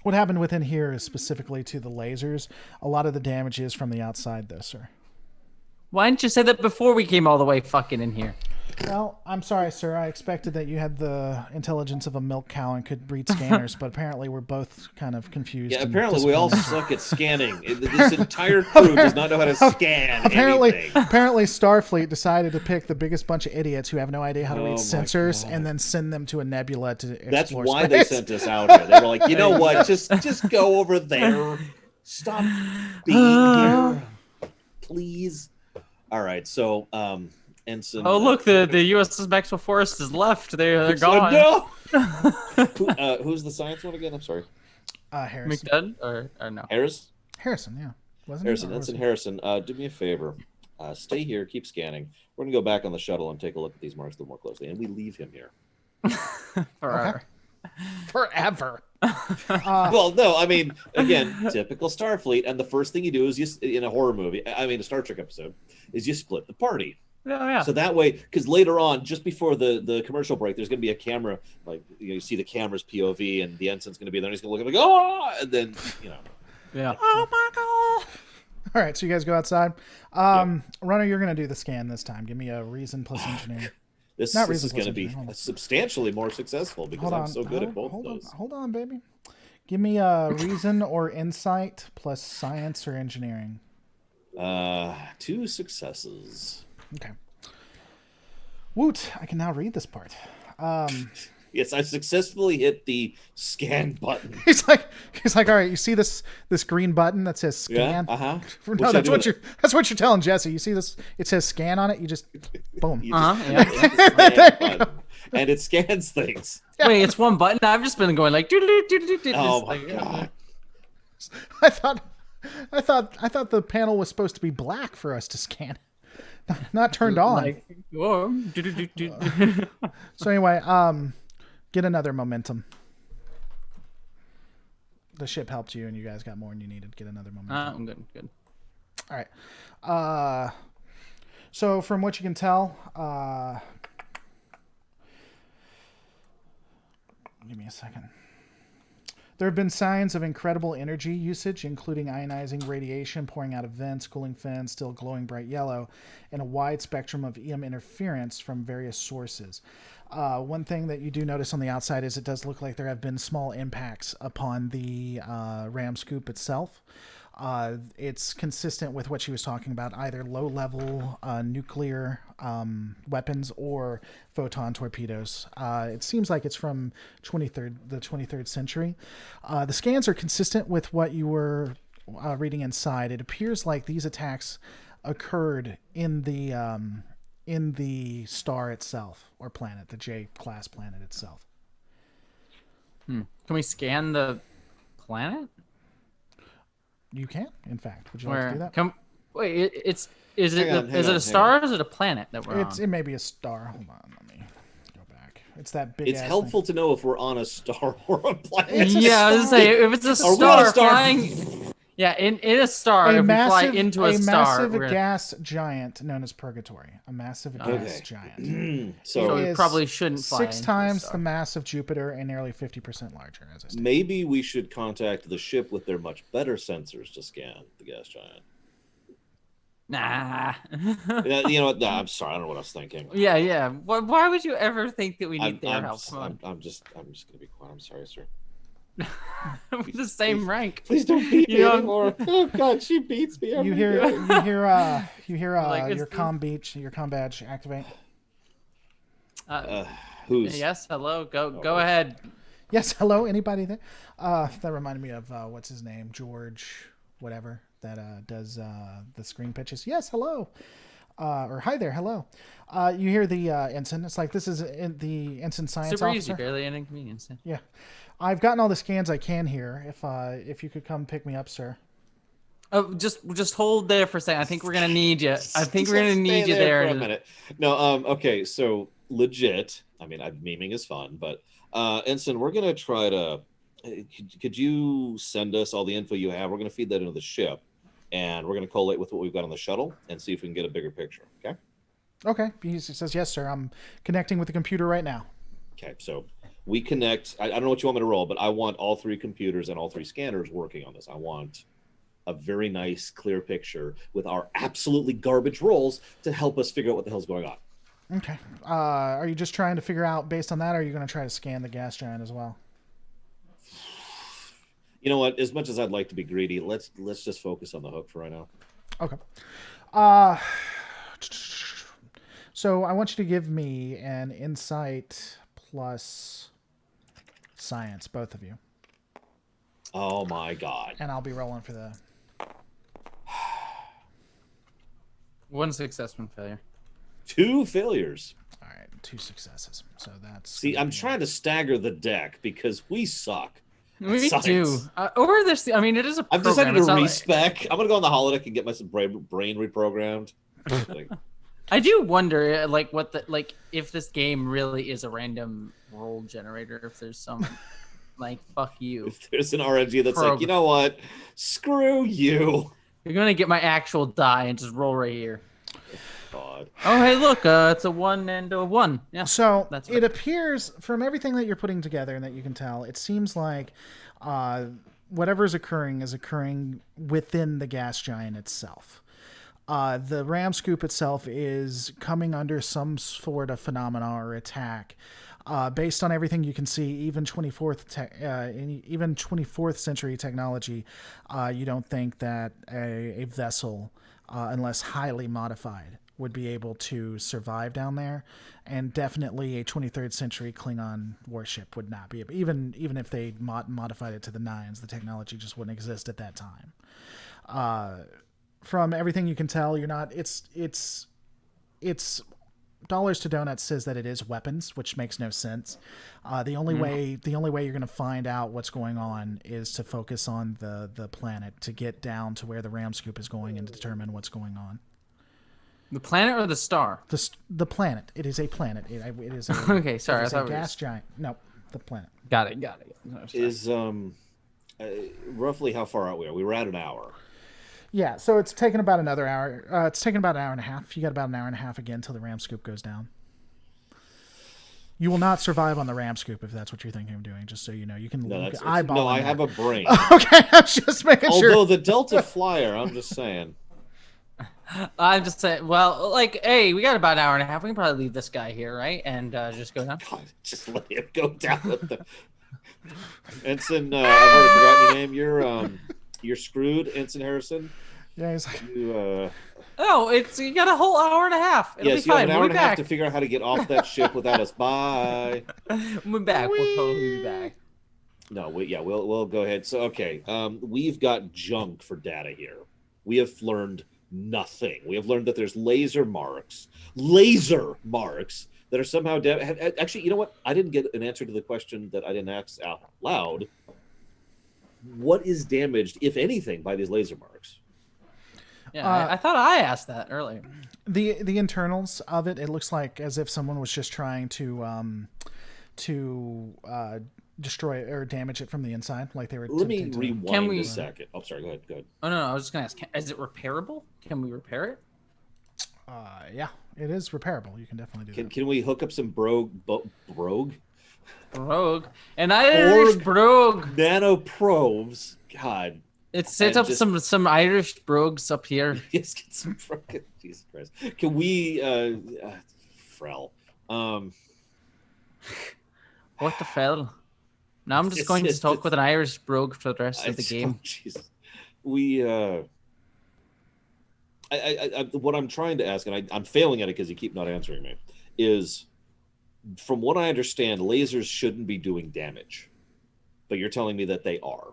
What happened within here is specifically to the lasers. A lot of the damage is from the outside, though, sir. Why didn't you say that before we came all the way fucking in here? Well, I'm sorry, sir. I expected that you had the intelligence of a milk cow and could read scanners, but apparently we're both kind of confused. Yeah, apparently we all suck at scanning. This entire crew does not know how to scan anything. Apparently Starfleet decided to pick the biggest bunch of idiots who have no idea how to read sensors and then send them to a nebula to explore That's why space. they sent us out here. They were like, you know what? Just go over there. Stop being here, please. All right, so Ensign. Oh look, the USS Maxwell Forest is left. They're gone. No. Who's the science one again? I'm sorry. Harrison. McDudd or no? Harrison, yeah. Wasn't Harrison. it? Ensign Harrison. Do me a favor. Stay here. Keep scanning. We're gonna go back on the shuttle and take a look at these marks a little more closely, and we leave him here. Forever. Forever. Well, no, I mean, again, typical Starfleet, and the first thing you do is in a horror movie, I mean, a Star Trek episode, is you split the party. Yeah. So that way, because later on, just before the commercial break, there's going to be a camera, like you see the camera's POV, and the ensign's going to be there, and he's going to look like, oh, and then Yeah. Oh my god! All right, so you guys go outside. Runner, you're going to do the scan this time. Give me a reason plus engineering. This is going to be substantially more successful because I'm so good at both of those. Hold on, baby. Give me a reason or insight plus science or engineering. 2 successes. Okay. Woot! I can now read this part. Yes, I successfully hit the scan button. He's like, all right. You see this green button that says scan? Yeah. No, that's what you're telling Jesse. You see this? It says scan on it. You just boom. Yeah. And it scans things. Wait, it's one button. I've just been going like. Oh my god! I thought the panel was supposed to be black for us to scan. Not turned on. Like, whoa. So anyway, get another momentum. The ship helped you, and you guys got more than you needed. Get another momentum. I'm good. All right. So from what you can tell, give me a second. There have been signs of incredible energy usage, including ionizing radiation pouring out of vents, cooling fans still glowing bright yellow, and a wide spectrum of EM interference from various sources. One thing that you do notice on the outside is it does look like there have been small impacts upon the ram scoop itself. It's consistent with what she was talking about, either low-level nuclear weapons or photon torpedoes. It seems like it's from the 23rd century. The scans are consistent with what you were reading inside, it appears like these attacks occurred in the star itself or planet, the J-class planet itself. Can we scan the planet? You can, in fact. Would you like to do that? Wait, is it a star or is it a planet that we're on? It may be a star. Hold on, let me go back. It's that big. It's helpful to know if we're on a star or a planet. I was gonna say if it's a star flying. Yeah, in a star, if we fly into a star, massive gas giant known as Purgatory. A massive gas giant. So we probably shouldn't fly 6 times the mass of Jupiter and nearly 50% larger. As I said. Maybe we should contact the ship with their much better sensors to scan the gas giant. Nah. You know what? Nah, I'm sorry. I don't know what I was thinking. Yeah. Why would you ever think that we need their help? I'm just gonna be quiet. I'm sorry, sir. We're the same rank. Please don't beat me anymore. Oh God, she beats me. You hear Like, your comm badge activate. Who's? Yes. Hello. Go ahead. Yes. Hello. Anybody there? That reminded me of what's his name, George, whatever that does the screen pitches. Yes. Hello. Or hi there. Hello. You hear the ensign. It's like this is the ensign science Super officer. easy, barely an inconvenience. Yeah. I've gotten all the scans I can here. If you could come pick me up, sir. Oh, just hold there for a second. I think we're gonna need you. I think we're gonna need you there for a minute. No, okay, so legit. I mean, memeing is fun, but Ensign, we're gonna try to. Could you send us all the info you have? We're gonna feed that into the ship, and we're gonna collate with what we've got on the shuttle and see if we can get a bigger picture. Okay. Okay. He says, "Yes, sir. I'm connecting with the computer right now." Okay, so we connect. I don't know what you want me to roll, but I want all 3 computers and all 3 scanners working on this. I want a very nice, clear picture with our absolutely garbage rolls to help us figure out what the hell's going on. Okay. Are you just trying to figure out based on that, or are you going to try to scan the gas giant as well? You know what? As much as I'd like to be greedy, let's just focus on the hook for right now. Okay. So I want you to give me an insight plus science, both of you. Oh my God. And I'll be rolling for the... 1 success, 1 failure. 2 failures. All right, 2 successes. So that's... See, I'm trying to stagger the deck because we suck. We do. Or this, I mean, it is a program. I've decided to respec. Like... I'm going to go on the holodeck and get my brain reprogrammed. Like, I do wonder, like, if this game really is a random roll generator, if there's some, like, fuck you. If there's an RNG that's like, you know what? Screw you. You're going to get my actual die and just roll right here. God. Oh, hey, look, it's a 1 and a 1. Yeah. So it appears from everything that you're putting together and that you can tell, it seems like whatever is occurring within the gas giant itself. The ram scoop itself is coming under some sort of phenomena or attack. Based on everything you can see, even 24th century technology, you don't think that a vessel, unless highly modified, would be able to survive down there, and definitely a 23rd century Klingon warship would not be. Even if they modified it to the 9s, the technology just wouldn't exist at that time. From everything you can tell, you're not. It's Dollars to Donuts says that it is weapons, which makes no sense. The only way you're going to find out what's going on is to focus on the planet, to get down to where the ram scoop is going and to determine what's going on. The planet or the star? The planet. It is a planet. It is a, okay. Sorry, it is a gas giant. No, the planet. Got it. No, is roughly how far out we are? We were at an hour. Yeah, so it's taken about another hour. It's taken about an hour and a half. You got about an hour and a half again until the ram scoop goes down. You will not survive on the ram scoop if that's what you're thinking of doing. Just so you know, you can eyeball. No, I have a brain. Okay, I'm just making sure. Although the Delta Flyer, I'm just saying. I'm just saying. Well, like, hey, we got about an hour and a half. We can probably leave this guy here, right? And just go down. God, just let him go down with the. Ensign, I've already forgotten your name. You're screwed, Ensign Harrison. Yeah, he's like. Oh, you got a whole hour and a half. It'll be you have fine. an hour and a half to figure out how to get off that ship without us. Bye. We'll be back. We'll totally be back. No, we'll go ahead. So okay, we've got junk for data here. We have learned nothing. We have learned that there's laser marks that are somehow actually. You know what? I didn't get an answer to the question that I didn't ask out loud. What is damaged, if anything, by these laser marks? Yeah, I thought I asked that earlier. The internals of it, it looks like as if someone was just trying to destroy or damage it from the inside, like they were. Let me rewind a second. Oh, sorry. Go ahead. Oh no, I was just gonna ask: is it repairable? Can we repair it? Yeah, it is repairable. You can definitely do that. Can we hook up some brogue? And Irish brogue nanoprobes. God. It's set up some Irish brogues up here. Yes, get some brogue. Jesus Christ. Can we Frel? What the fell? Now I'm just going to talk with an Irish brogue for the rest of the game. Jesus. We what I'm trying to ask, and I'm failing at it because you keep not answering me, is from what I understand, lasers shouldn't be doing damage, but you're telling me that they are.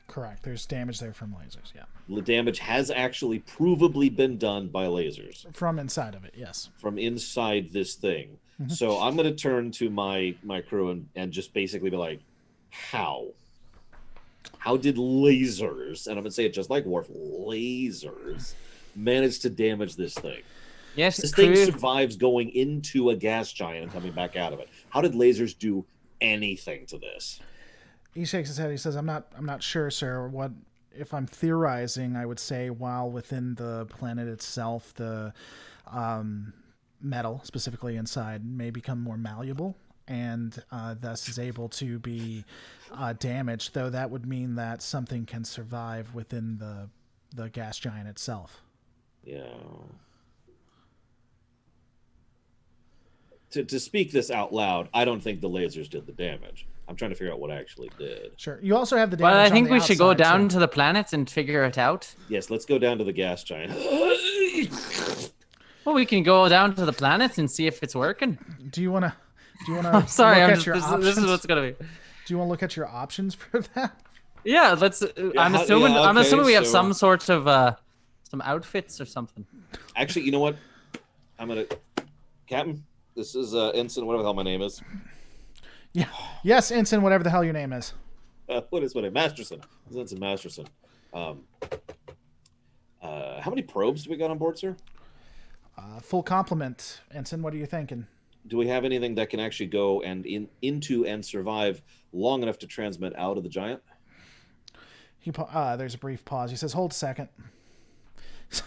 Correct. There's damage there from lasers. Yeah. The damage has actually provably been done by lasers from inside of it. Yes. From inside this thing. Mm-hmm. So I'm going to turn to my crew and just basically be like, how did lasers, and I'm going to say it just like Worf, lasers manage to damage this thing? Yes, this thing survives going into a gas giant and coming back out of it. How did lasers do anything to this? He shakes his head. He says, I'm not sure, sir. What if I'm theorizing? I would say while within the planet itself, the metal, specifically inside, may become more malleable and thus is able to be damaged, though that would mean that something can survive within the gas giant itself. Yeah. To speak this out loud, I don't think the lasers did the damage. I'm trying to figure out what actually did. Sure. You also have the damage. Well, I think we should go down to the planet and figure it out. Yes, let's go down to the gas giant. Well, we can go down to the planet and see if it's working. Do you want to I'm sorry, this is what's going to be. Do you want to look at your options for that? Yeah, let's I'm assuming we have some sort of some outfits or something. Actually, you know what? I'm going to Captain, this is Ensign, whatever the hell my name is. Yeah. Yes, Ensign, whatever the hell your name is. What is my name? Masterson. Ensign Masterson. How many probes do we got on board, sir? Full complement. Ensign, what are you thinking? Do we have anything that can actually go and into and survive long enough to transmit out of the giant? There's a brief pause. He says, hold a second.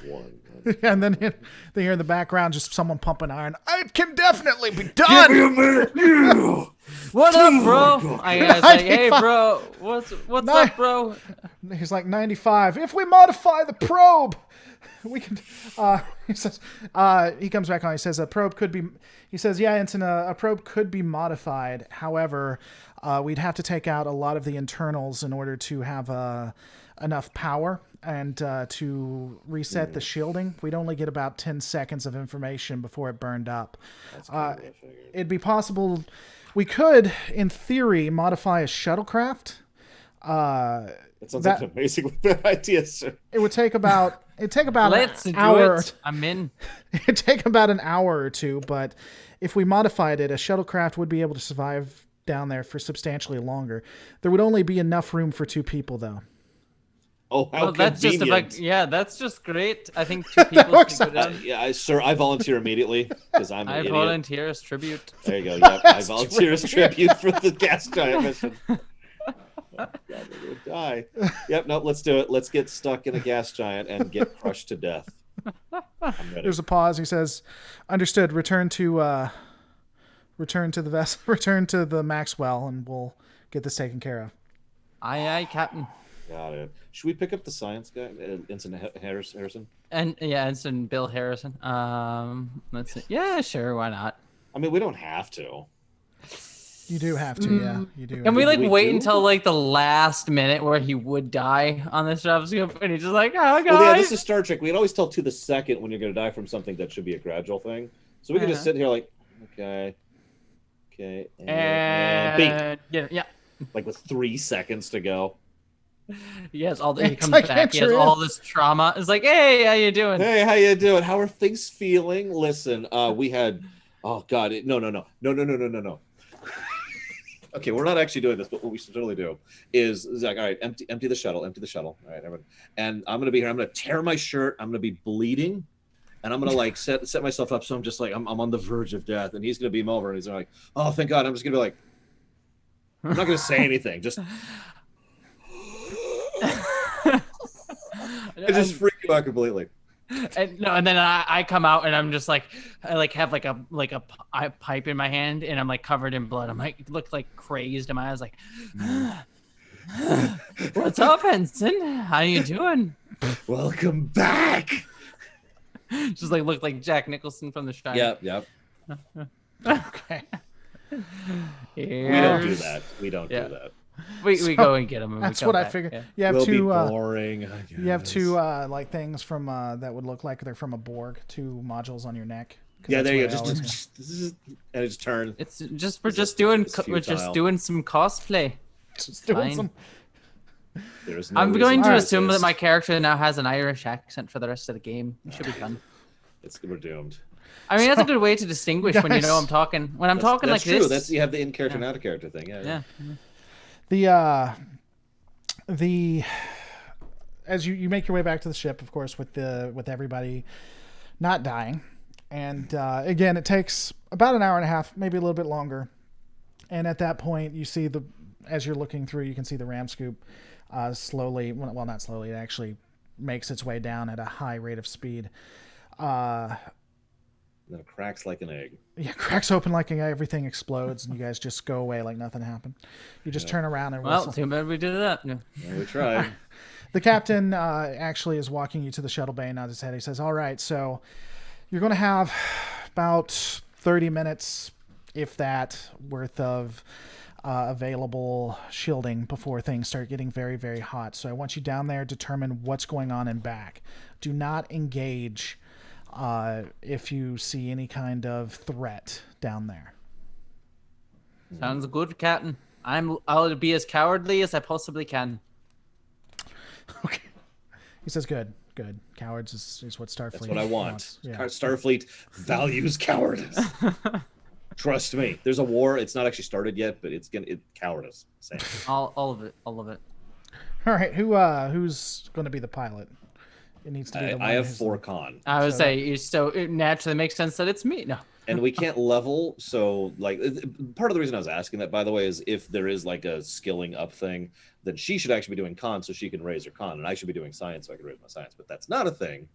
One. And then they hear in the background just someone pumping iron. It can definitely be done. Give me a minute. What up, bro? I was like, hey, bro. What's up, bro? He's like 95. If we modify the probe, we can. He says. He comes back on. He says a probe could be. He says, yeah, Ensign, a probe could be modified. However, we'd have to take out a lot of the internals in order to have enough power and to reset the shielding. We'd only get about 10 seconds of information before it burned up. It'd be possible. We could, in theory, modify a shuttlecraft. That sounds like an amazingly bad idea, sir. It would take about. Let's an do hour. It. I'm in. It'd take about an hour or two, but if we modified it, a shuttlecraft would be able to survive down there for substantially longer. There would only be enough room for 2 people, though. Oh, how convenient. That's just great. I think 2 people should go down. Yeah, sir, I volunteer immediately because I'm an idiot. Volunteer as tribute. There you go. Yep, I volunteer as tribute for the gas giant mission. Oh, God, we're gonna die. Yep, no, let's do it. Let's get stuck in a gas giant and get crushed to death. I'm ready. There's a pause. He says, "Understood. Return to the vessel. Return to the Maxwell, and we'll get this taken care of." Aye, Captain. Got it. Should we pick up the science guy, Ensign Harrison? And yeah, Ensign Bill Harrison. Let's see. Yeah, sure. Why not? I mean, we don't have to. You do have to, yeah. You do. Can we wait until the last minute where he would die on this job scope, and he's just like, "Oh, guys." Well, yeah, this is Star Trek. We'd always tell to the second when you're going to die from something that should be a gradual thing. So we can just sit here like, okay, and beep. Yeah. like with 3 seconds to go. He has all the, he It's comes like, back. He has enter all this trauma. It's like, hey, how you doing? Hey, how you doing? How are things feeling? Listen, we had, oh God, no. Okay, we're not actually doing this, but what we should totally do is like, all right, empty the shuttle. All right, everyone. And I'm gonna be here. I'm gonna tear my shirt. I'm gonna be bleeding, and I'm gonna like set myself up so I'm just like I'm on the verge of death, and he's gonna beam over, and he's like, oh, thank God. I'm just gonna be like, I'm not gonna say anything. Just I just freak you out completely. And no, and then I come out and I'm just like, I like have like a pipe in my hand and I'm like covered in blood. I'm like look like crazed in my eyes, like, what's up, Henson? How you doing? Welcome back. Just like look like Jack Nicholson from The Shining. Yep. Okay. We don't do that. We don't do that. We go and get him. And That's we come what I back. figured. Yeah. You have Will be two. boring. You have two like things from that would look like they're from a Borg. 2 modules on your neck. Yeah, there you go. what I always Just and it's turn. It's just we're just doing some cosplay. just doing fine. some. There's no I'm going to Alright. assume that my character now has an Irish accent for the rest of the game. It should be fun. We're doomed. I mean, that's a good way to distinguish when you know Guys. I'm talking. When I'm talking That's like true. this. That's you have the in character and out of character thing. Yeah. The as you make your way back to the ship, of course, with everybody not dying, and again, it takes about an hour and a half, maybe a little bit longer. And at that point, you see as you're looking through, you can see the ram scoop slowly. Well, not slowly. It actually makes its way down at a high rate of speed. Then it cracks like an egg. Yeah, cracks open like everything explodes, and you guys just go away like nothing happened. You just turn around and Well, whistle. too bad we did that. Yeah. Well, we tried. The captain actually is walking you to the shuttle bay, nods his head. He says, all right, so you're going to have about 30 minutes, if that, worth of available shielding before things start getting very, very hot. So I want you down there, determine what's going on and back. Do not engage if you see any kind of threat down there. Sounds good, Captain. I'll be as cowardly as I possibly can. Okay. He says, good. Cowards is what Starfleet That's what I want. wants. Yeah. Starfleet values cowardice. Trust me. There's a war. It's not actually started yet, but it's cowardice. Same. All of it. All right. Who's going to be the pilot? It needs to be the one I have who's 4 con. I would say so. It naturally makes sense that it's me. No. And we can't level, so like part of the reason I was asking that, by the way, is if there is like a skilling up thing, then she should actually be doing con so she can raise her con, and I should be doing science so I can raise my science. But that's not a thing.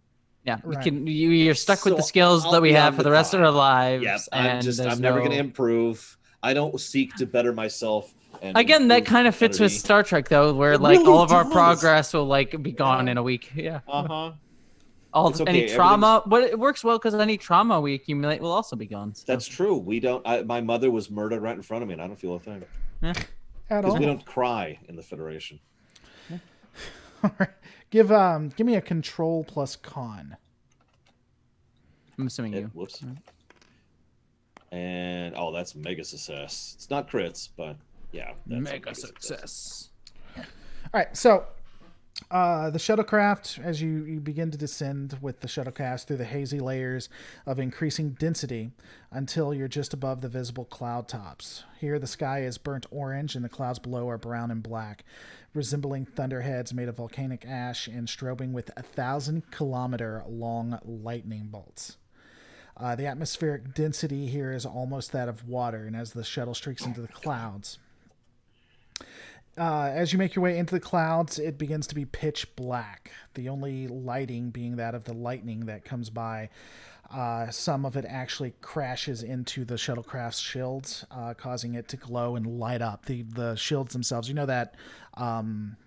Yeah, Right. you're stuck with So the skills I'll that we be have on for the the rest of con. our lives. Yeah, and I'm never going to improve. I don't seek to better myself. And Again, that improve kind of fits with humanity. Star Trek, though, where It like really all of our does. progress will like be gone in a week. Yeah. Uh-huh. It's Any okay, trauma, but it works well because any trauma we accumulate will also be gone. So. That's true. We don't. My mother was murdered right in front of me, and I don't feel a thing at because all. we don't cry in the Federation. All right. Give me a control plus con. I'm assuming you. Whoops. And that's mega success. It's not crits, but yeah, that's Mega success. All right. So the shuttlecraft, as you begin to descend with the shuttlecraft through the hazy layers of increasing density until you're just above the visible cloud tops. Here the sky is burnt orange and the clouds below are brown and black, resembling thunderheads made of volcanic ash and strobing with 1,000-kilometer long lightning bolts. The atmospheric density here is almost that of water, and as the shuttle streaks into the clouds, as you make your way into the clouds, it begins to be pitch black, the only lighting being that of the lightning that comes by. Some of it actually crashes into the shuttlecraft's shields, causing it to glow and light up. The shields themselves, you know that, kind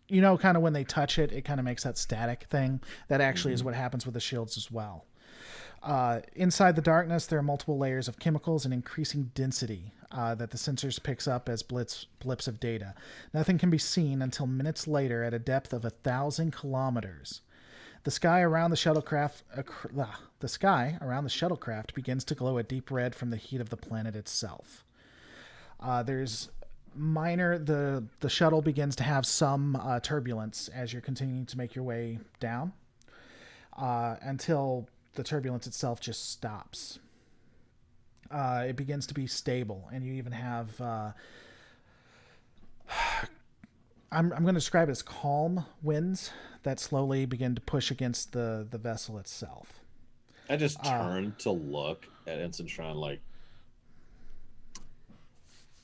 of when they touch it, it kind of makes that static thing. That actually is what happens with the shields as well. Inside the darkness, there are multiple layers of chemicals and increasing density that the sensors picks up as blips of data. Nothing can be seen until minutes later at a depth of 1,000 kilometers. The sky around the shuttlecraft begins to glow a deep red from the heat of the planet itself. There's the shuttle begins to have some turbulence as you're continuing to make your way down, until the turbulence itself just stops. It begins to be stable, and you even have I'm going to describe it as calm winds that slowly begin to push against the vessel itself. I just turned to look at Ensign Shrine like,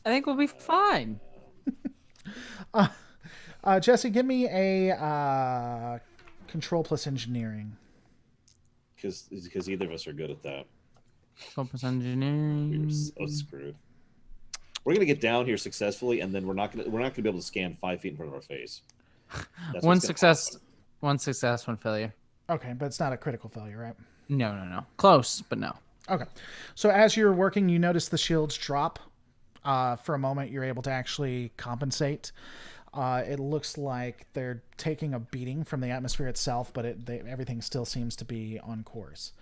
I think we'll be fine. Jesse, give me a control plus engineering. Because either of us are good at that. Focus engineering. We're so screwed. We're gonna get down here successfully, and then we're not gonna be able to scan 5 feet in front of our face. That's One success, one failure. Okay, but it's not a critical failure, right? No. Close, but no. Okay. So as you're working, you notice the shields drop. For a moment, you're able to actually compensate. It looks like they're taking a beating from the atmosphere itself, but everything still seems to be on course.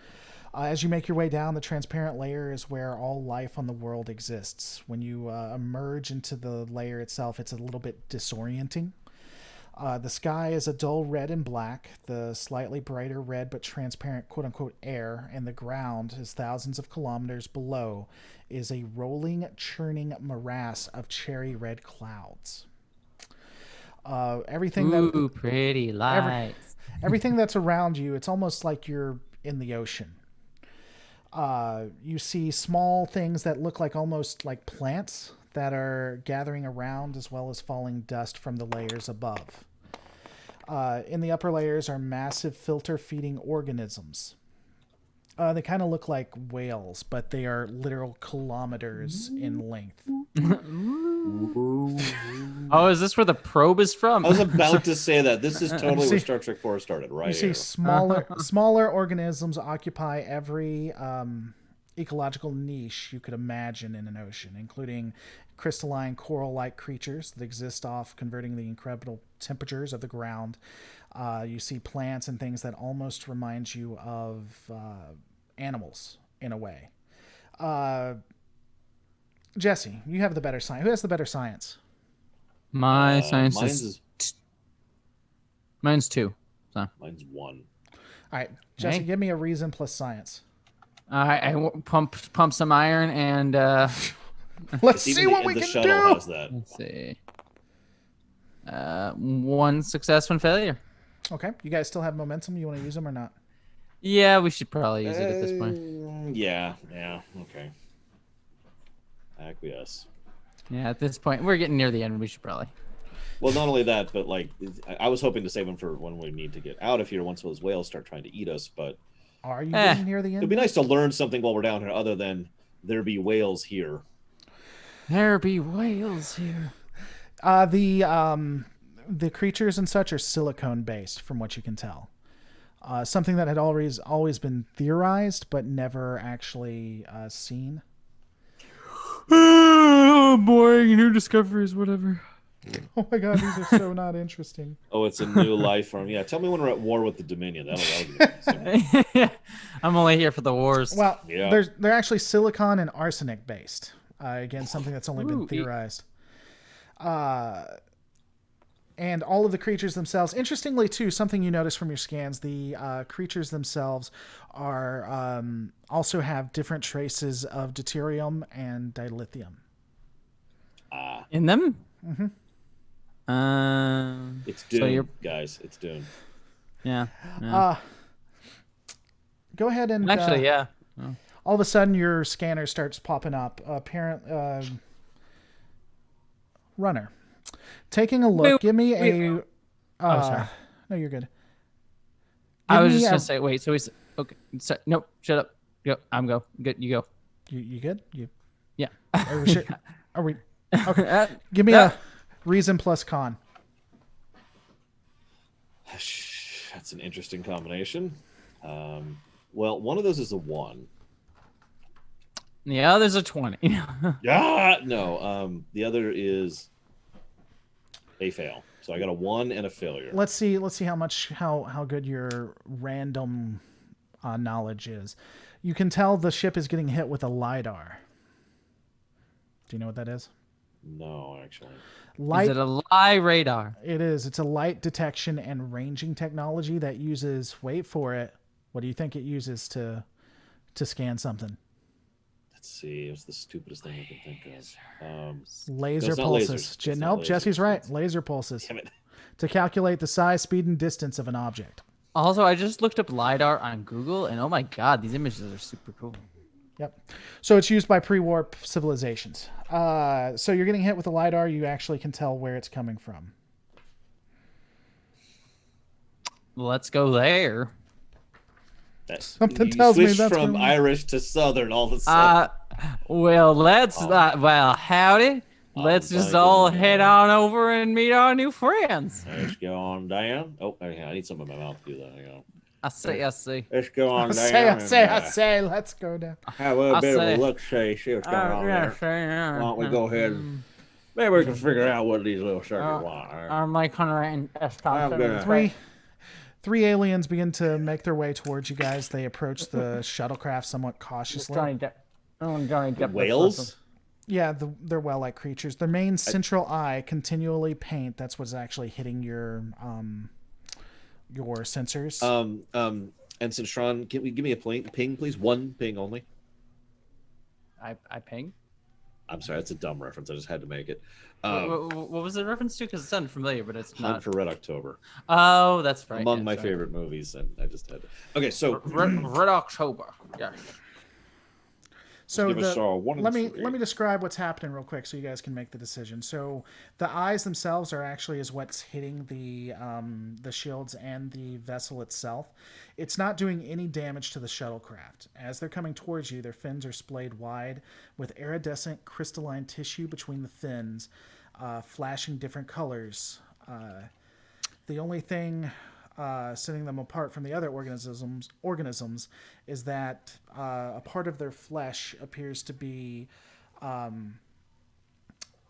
As you make your way down, the transparent layer is where all life on the world exists. When you emerge into the layer itself, it's a little bit disorienting. The sky is a dull red and black. The slightly brighter red but transparent quote-unquote air, and the ground is thousands of kilometers below, is a rolling, churning morass of cherry red clouds. Pretty lights. Everything that's around you, it's almost like you're in the ocean. You see small things that look like almost like plants that are gathering around, as well as falling dust from the layers above. In the upper layers are massive filter-feeding organisms. They kind of look like whales, but they are literal kilometers in length. Oh, is this where the probe is from? I was about to say that. This is totally where Star Trek 4 started, right? You see smaller organisms occupy every ecological niche you could imagine in an ocean, including crystalline coral-like creatures that exist off converting the incredible temperatures of the ground. You see plants and things that almost remind you of animals in a way. Jesse, you have the better science. Who has the better science? My science mine's 2. So. Mine's 1. All right, Jesse, Okay. give me a reason plus science. I pump some iron and Let's see what we the can shuttle do. has that. let's see. 1 success, 1 failure. Okay, you guys still have momentum. You want to use them or not? Yeah, we should probably use it at this point. Yeah, okay. Acquiesce. Yeah, at this point, we're getting near the end. We should probably. Well, not only that, but like I was hoping to save them for when we need to get out of here once those whales start trying to eat us. But Are you getting near the end? it'd be nice to learn something while we're down here, other than there be whales here. There be whales here. The creatures and such are silicone based, from what you can tell. Something that had always been theorized, but never actually seen. Boring new discoveries, whatever. Oh my god, these are so not interesting. Oh, it's a new life form. Yeah, tell me when we're at war with the Dominion. That'll be I'm only here for the wars. Well, Yeah. they're actually silicon and arsenic based. Again, something that's only been theorized. And all of the creatures themselves, interestingly too, something you notice from your scans, the creatures themselves are also have different traces of deuterium and dilithium. In them? Mm-hmm. It's Dune, So guys. It's Dune. Yeah. Go ahead and Actually, yeah. all of a sudden your scanner starts popping up. Runner. Taking a look, give me a... sorry. No, you're good. I was me just a- gonna say, wait. So he's okay. So, nope. Shut up. Go. I'm go. Good. You go. You good? Yeah. Are we sure? Are we... Okay. Give me a reason plus con. That's an interesting combination. Well, one of those is a 1. The other's a 20. Yeah, no. The other is a fail. So I got a 1 and a failure. Let's see how good your random knowledge is. You can tell the ship is getting hit with a lidar. Do you know what that is? No, actually. Light. Is it a lie radar? It is. It's a light detection and ranging technology that uses. Wait for it. What do you think it uses to scan something? Let's see. It's the stupidest thing I can think of. Laser it's not pulses. lasers. It's Nope, not lasers. Jesse's right. Laser pulses. Damn it. To calculate the size, speed, and distance of an object. Also, I just looked up LiDAR on Google, and oh my god, these images are super cool. Yep. So it's used by pre-warp civilizations. So you're getting hit with a LiDAR. You actually can tell where it's coming from. Let's go there. Something you tells me switched that's from where we- Irish to Southern all of a sudden. Well, well, howdy. Let's just all head on over and meet our new friends. Let's go on down. Oh, I need something in my mouth to do that. Hang on. I see. Let's go on down. I say, let's go down. Have a bit of a look, see what's going on there. Why Why don't we go ahead and maybe we can figure out what these little suckers want. I'm like Hunter I'm gonna Three aliens begin to make their way towards you guys. They approach the shuttlecraft somewhat cautiously. whales. Yeah, they're well-like creatures. Their main central eye continually paint. That's what's actually hitting your sensors. Ensign Shron, give me a ping, please. One ping only. I ping. I'm sorry, that's a dumb reference. I just had to make it. What was the reference to? Because it sounded familiar, but it's Hunt not. for Red October. Oh, that's right. Among my favorite movies, and I just had to. Okay, so Red October. Yes. So give us all one and let me three. describe what's happening real quick so you guys can make the decision. So the eyes themselves are actually is what's hitting the shields and the vessel itself. It's not doing any damage to the shuttlecraft. As they're coming towards you, their fins are splayed wide with iridescent crystalline tissue between the fins, flashing different colors. The only thing setting them apart from the other organisms is that a part of their flesh appears to be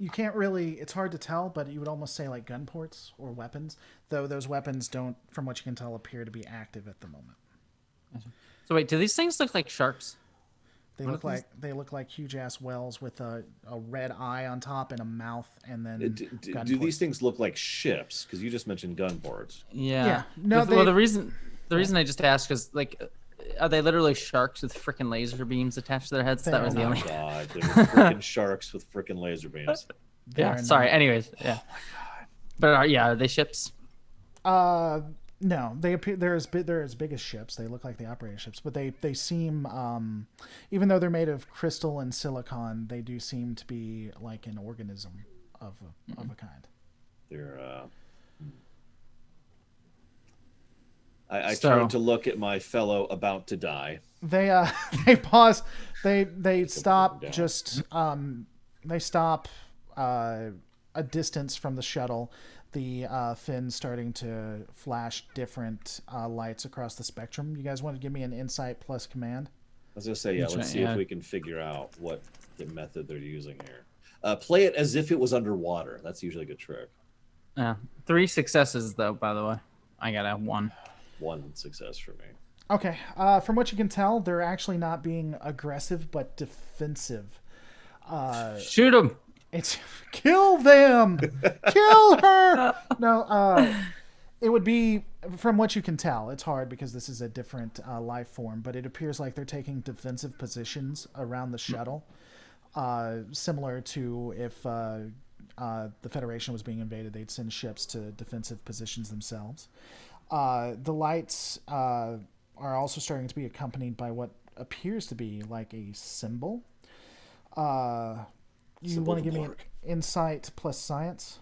you can't really, it's hard to tell, but you would almost say like gun ports or weapons, though those weapons don't, from what you can tell, appear to be active at the moment. So wait, do these things look like sharks? They look like huge ass whales with a red eye on top and a mouth, and then do these things look like ships? Because you just mentioned gun ports. Yeah. No, well, the reason I just asked is like, are they literally sharks with freaking laser beams attached to their heads? That was the only. God, they're freaking sharks with freaking laser beams. Yeah. Sorry. Anyways. Yeah. But are they ships? No, they appear they're as big as ships. They look like they operate as ships, but they seem even though they're made of crystal and silicon, they do seem to be like an organism of a kind. They're I turn to look at my fellow about to die. They they pause. They stop just they stop a distance from the shuttle. The fins starting to flash different lights across the spectrum. You guys want to give me an insight plus command? I was gonna say, yeah. Let's see if we can figure out what the method they're using here. Play it as if it was underwater. That's usually a good trick. Yeah. 3 successes though. By the way, I got a 1. 1 success for me. Okay. From what you can tell, they're actually not being aggressive but defensive. Shoot them. It's kill them, kill her. No, it would be from what you can tell. It's hard because this is a different life form, but it appears like they're taking defensive positions around the shuttle, similar to if the Federation was being invaded, they'd send ships to defensive positions themselves. The lights are also starting to be accompanied by what appears to be like a symbol. You want to give me an insight plus science?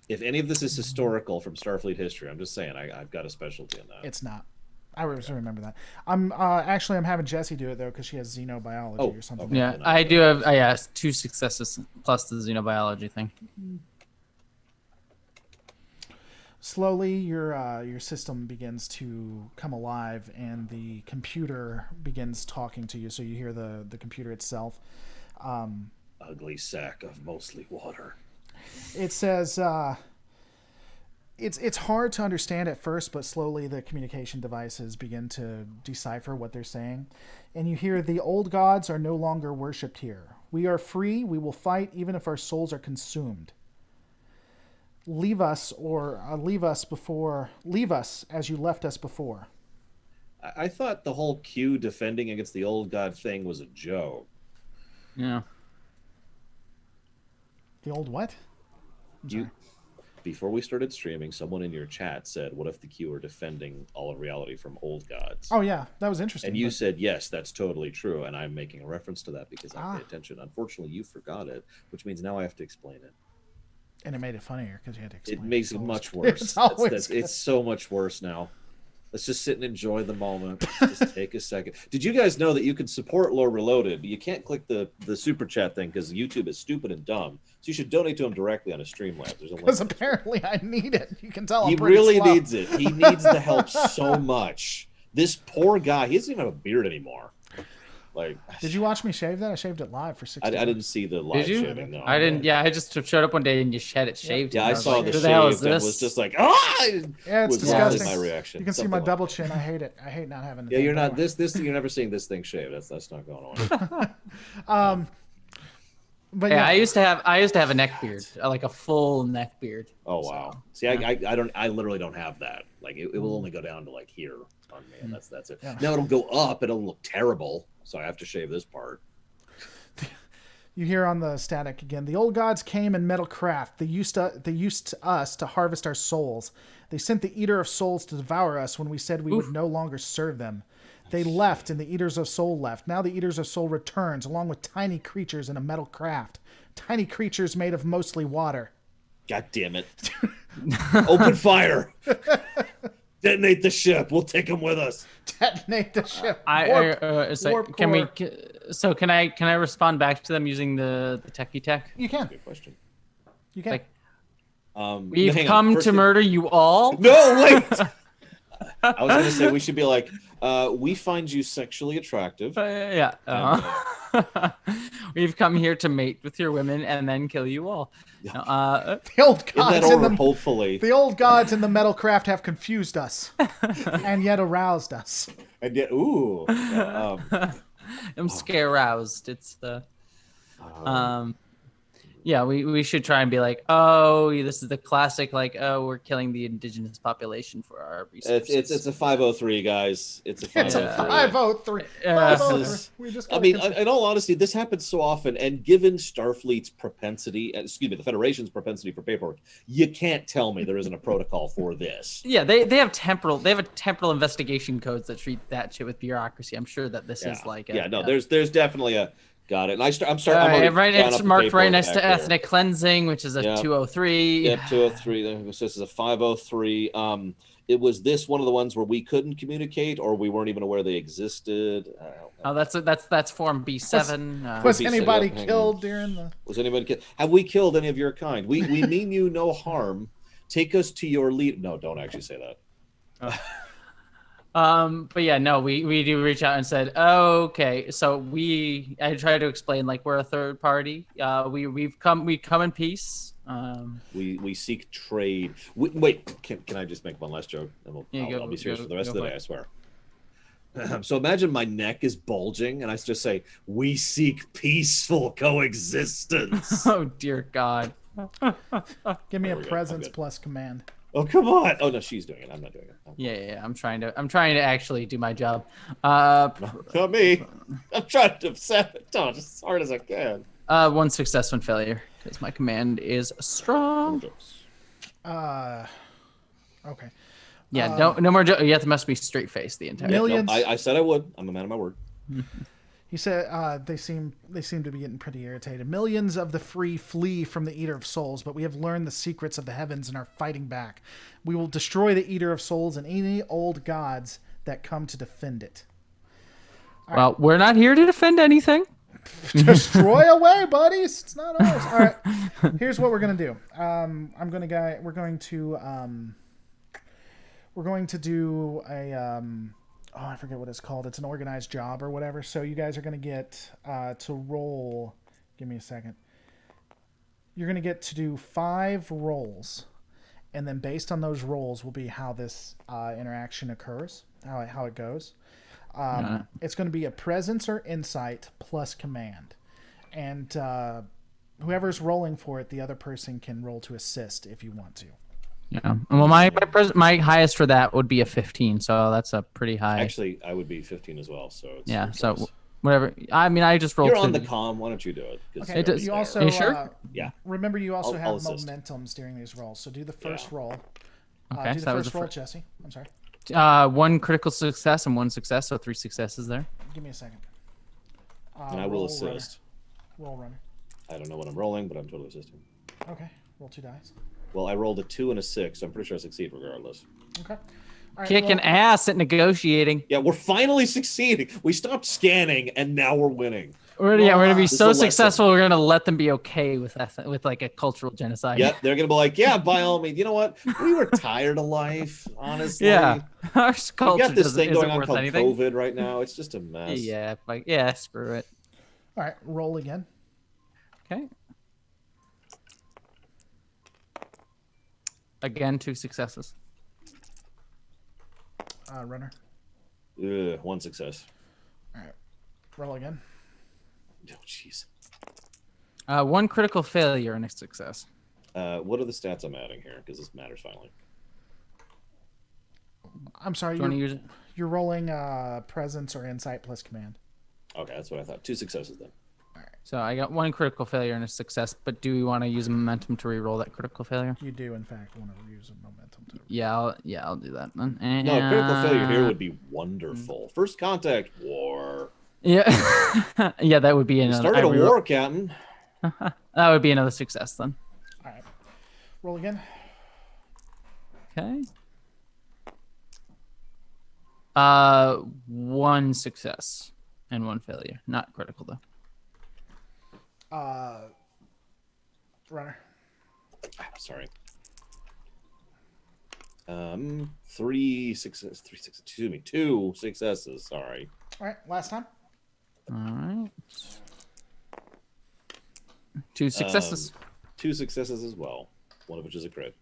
If any of this is historical from Starfleet history, I'm just saying I've got a specialty in that. It's not. I remember that. I'm having Jessie do it though because she has xenobiology or something. Okay. Yeah, I do have 2 successes plus the xenobiology thing. Slowly, your system begins to come alive, and the computer begins talking to you. So you hear the computer itself. Ugly sack of mostly water. It says it's hard to understand at first, but slowly the communication devices begin to decipher what they're saying, and you hear the old gods are no longer worshipped here. We are free. We will fight even if our souls are consumed. Leave us as you left us before. I thought the whole Q defending against the old god thing was a joke. Yeah. The old what? Before we started streaming, someone in your chat said, "What if the Q are defending all of reality from old gods?" Oh yeah, that was interesting. And you said, "Yes, that's totally true." And I'm making a reference to that because I pay attention. Unfortunately, you forgot it, which means now I have to explain it. And it made it funnier because you had to explain. It makes it much worse. It's so much worse now. Let's just sit and enjoy the moment. Let's just take a second. Did you guys know that you can support Lore Reloaded, but you can't click the super chat thing because YouTube is stupid and dumb. So you should donate to him directly on a Streamlabs. Because apparently I need it. You can tell he really needs it. He needs the help so much. This poor guy, he doesn't even have a beard anymore. Like, did you watch me shave that? I shaved it live for 60 I didn't see the live shaving. No, I didn't. Yeah, I just showed up one day and you had it shaved. Yeah, I saw like, the shaved and was just like, ah! Yeah, it's disgusting. My reaction. You can see my double chin. I hate it. I hate not having. Yeah, you're not this. You're never seeing this thing shaved. That's not going on. But yeah, I used to have a neck beard, like a full neck beard. Oh wow! So, see, yeah. I literally don't have that. Like it will only go down to like here on me, and that's it. Yeah. Now it'll go up. It'll look terrible, so I have to shave this part. You hear on the static again. The old gods came in metal craft. They used us to harvest our souls. They sent the Eater of Souls to devour us when we said we would no longer serve them. They left, and the Eaters of Soul left. Now the Eaters of Soul returns, along with tiny creatures in a metal craft. Tiny creatures made of mostly water. God damn it. Open fire. Detonate the ship. We'll take them with us. Detonate the ship. Can I respond back to them using the techie tech? You can. Good question. You can. We've come to murder you all. No, wait. I was going to say we should be like, we find you sexually attractive. We've come here to mate with your women and then kill you all. The old gods hopefully. The old gods in the metal craft have confused us and yet aroused us. And yet, ooh. I'm scare roused. It's the yeah, we should try and be like, oh, this is the classic, like, oh, we're killing the indigenous population for our resources. It's a 503, guys. It's a 503. I mean, in all honesty, this happens so often, and given Starfleet's propensity, the Federation's propensity for paperwork, you can't tell me there isn't a protocol for this. Yeah, they have temporal investigation codes that treat that shit with bureaucracy. I'm sure that this is like there's definitely a. Got it. And I'm it's marked right next to ethnic cleansing, which is a 203. Yep, 203. This is a 503. It was this one of the ones where we couldn't communicate, or we weren't even aware they existed. That's Form B7. Was anybody killed during the? Was anybody killed? Have we killed any of your kind? We mean you no harm. Take us to your lead. No, don't actually say that. But yeah, no, we do reach out and said, oh, okay, so I try to explain, like, we're a third party. We come in peace. We seek trade. Wait, can I just make one last joke? And I'll be serious for the rest of the day, I swear. So imagine my neck is bulging, and I just say, we seek peaceful coexistence. Oh dear God! Give me a presence plus command. Oh, come on. Oh, no, she's doing it. I'm not doing it. Yeah. I'm trying to actually do my job. Not me. I'm trying to sabotage as hard as I can. One success, one failure, because my command is strong. Okay. Yeah, no more jokes. You have to must be straight face the entire time. Millions. No, I said I would. I'm a man of my word. He said they seem to be getting pretty irritated. Millions of the free flee from the Eater of Souls, but we have learned the secrets of the heavens and are fighting back. We will destroy the Eater of Souls and any old gods that come to defend it. Well, we're not here to defend anything. Destroy away, buddies. It's not ours. All right. Here's what we're gonna do. We're going to do a I forget what it's called. It's an organized job or whatever. So you guys are going to get to roll. Give me a second. You're going to get to do 5 rolls. And then based on those rolls will be how this interaction occurs, how it goes. It's going to be a presence or insight plus command. and whoever's rolling for it, the other person can roll to assist if you want to. Yeah. Well, my highest for that would be a 15, so that's a pretty high. Actually, I would be 15 as well. So it's yeah. your So choice. whatever. I mean, I just rolled. You're on the comm. Why don't you do it? 'Cause Okay. It does- You there. also Are you sure? Yeah. remember you also I'll have assist. momentums during these rolls. So do the first Yeah. roll. Okay, Do so the that was first the roll, Jesse. I'm sorry. 1 critical success and 1 success, so 3 successes there. Give me a second. And I will roll assist. Runner. Roll runner. I don't know what I'm rolling, but I'm totally assisting. Okay. Roll 2 dice. Well, I rolled a 2 and a 6. So I'm pretty sure I succeed regardless. Okay. All right, Kicking ass at negotiating. Yeah, we're finally succeeding. We stopped scanning, and now we're winning. We're gonna be This is so a lesson. successful. We're gonna let them be okay with that, with like a cultural genocide. Yeah, they're gonna be like, yeah, by all means. You know what? We were tired of life, honestly. Yeah. Our We culture got this thing isn't going on worth called anything. COVID right now. It's just a mess. Yeah. Like, yeah. Screw it. All right. Roll again. Okay. Again, 2 successes. Runner. 1 success. All right. Roll again. Oh, jeez. 1 critical failure and a success. What are the stats I'm adding here? Because this matters finally. I'm sorry. Do you want to use it? You're rolling presence or insight plus command. Okay, that's what I thought. 2 successes then. So I got 1 critical failure and a success, but do we want to use momentum to re-roll that critical failure? You do, in fact, want to use a momentum to. Yeah, I'll do that then. No, a critical failure here would be wonderful. First contact, war. Yeah, yeah, that would be We another. started a war, Captain. That would be another success then. All right. Roll again. Okay. 1 success and 1 failure, not critical though. Runner. Sorry. 3 successes. 3 successes. Excuse me. 2 successes. Sorry. All right. Last time. All right. 2 successes. 2 successes as well. One of which is a crit.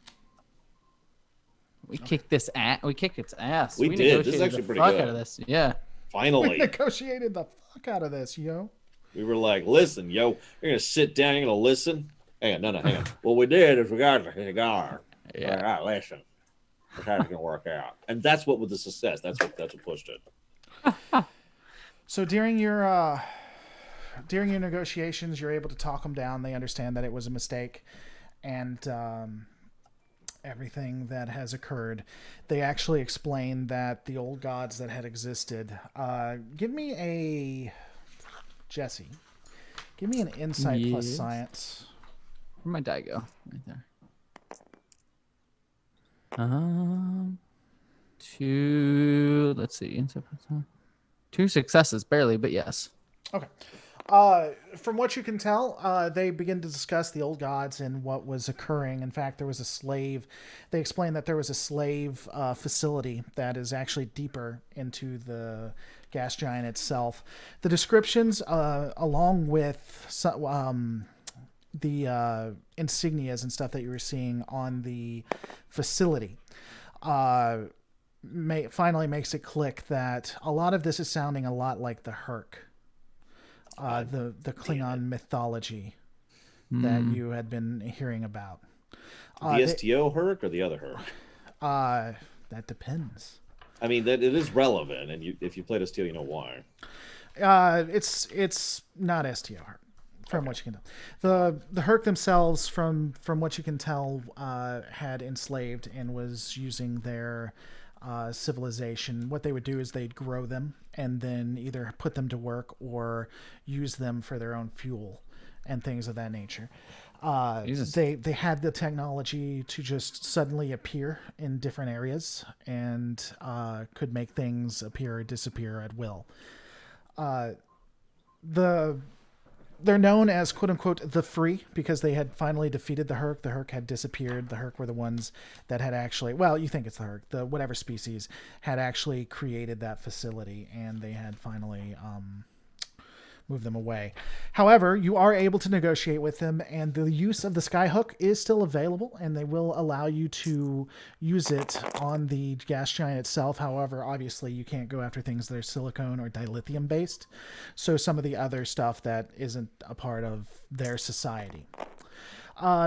We kicked this ass. We kicked its ass. We did. This is negotiated actually the pretty fuck good. out of this. Yeah. We Finally, negotiated the fuck out of this, yo. we were like, "Listen, yo, you're gonna sit down. You're gonna listen." Hang on, hang on. What we did is we got the cigar. Yeah. All right, listen. That's how it's gonna work out, and that's what was the success. That's what pushed it. So during your negotiations, you're able to talk them down. They understand that it was a mistake, and everything that has occurred. They actually explain that the old gods that had existed. Give me a Jesse. Give me an insight plus Yes. science. Where'd my die go? Right there. 2. Let's see. Insight plus science. 2 successes, barely, but yes. Okay. From what you can tell, they begin to discuss the old gods and what was occurring. In fact, there was a slave. They explained that there was a slave facility that is actually deeper into the gas giant itself. The descriptions, along with the insignias and stuff that you were seeing on the facility, finally makes it click that a lot of this is sounding a lot like the Herc. The Klingon mythology that you had been hearing about. The STO Herc or the other Herc? That depends. I mean, that it is relevant, and if you played STO, you know why. It's not STO Herc, from what you can tell. The Herc themselves, from what you can tell, had enslaved and was using their civilization. What they would do is they'd grow them and then either put them to work or use them for their own fuel and things of that nature. They had the technology to just suddenly appear in different areas and could make things appear or disappear at will. They're known as "quote unquote" the Free because they had finally defeated the Herc. The Herc had disappeared. The Herc were the ones that had actually, well, you think it's the Herc, the whatever species had actually created that facility, and they had finally move them away. However, you are able to negotiate with them, and the use of the skyhook is still available, and they will allow you to use it on the gas giant itself. However, obviously, you can't go after things that are silicone or dilithium based, so some of the other stuff that isn't a part of their society.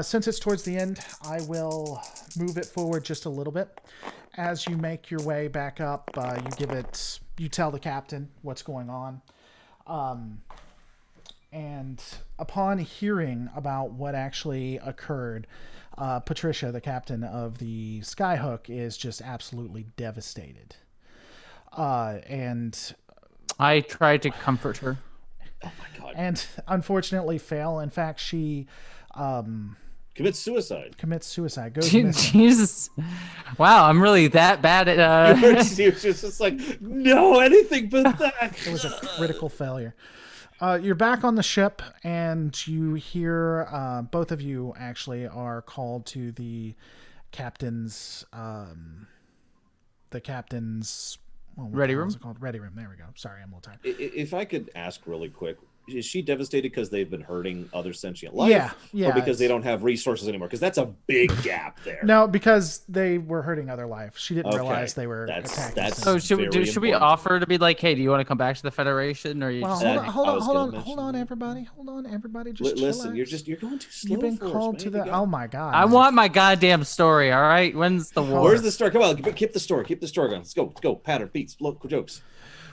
Since it's towards the end, I will move it forward just a little bit. As you make your way back up, you tell the captain what's going on. And upon hearing about what actually occurred, Patricia, the captain of the Skyhook, is just absolutely devastated. And I tried to comfort her. Oh my God. And unfortunately fail. In fact, she commits suicide. Goes missing. Jesus. Wow, I'm really that bad at You're just like, no, anything but that. It was a critical failure. You're back on the ship, and you hear both of you actually are called to the captain's ready room. What's it called? Ready room. There we go. Sorry, I'm a little tired. If I could ask really quick, is she devastated because they've been hurting other sentient life? Yeah. Or because they don't have resources anymore? Because that's a big gap there. No, because they were hurting other life. She didn't realize they were attacking. So should we offer to be like, hey, do you want to come back to the Federation, or you? Well, just... hold on, everybody. Just listen. chill You're going too slow. You've been called to the. Oh my God! I want my goddamn story. All right, when's the war? Where's the story? Come on, keep the story. Keep the story going. Let's go. Pattern, beats, local jokes.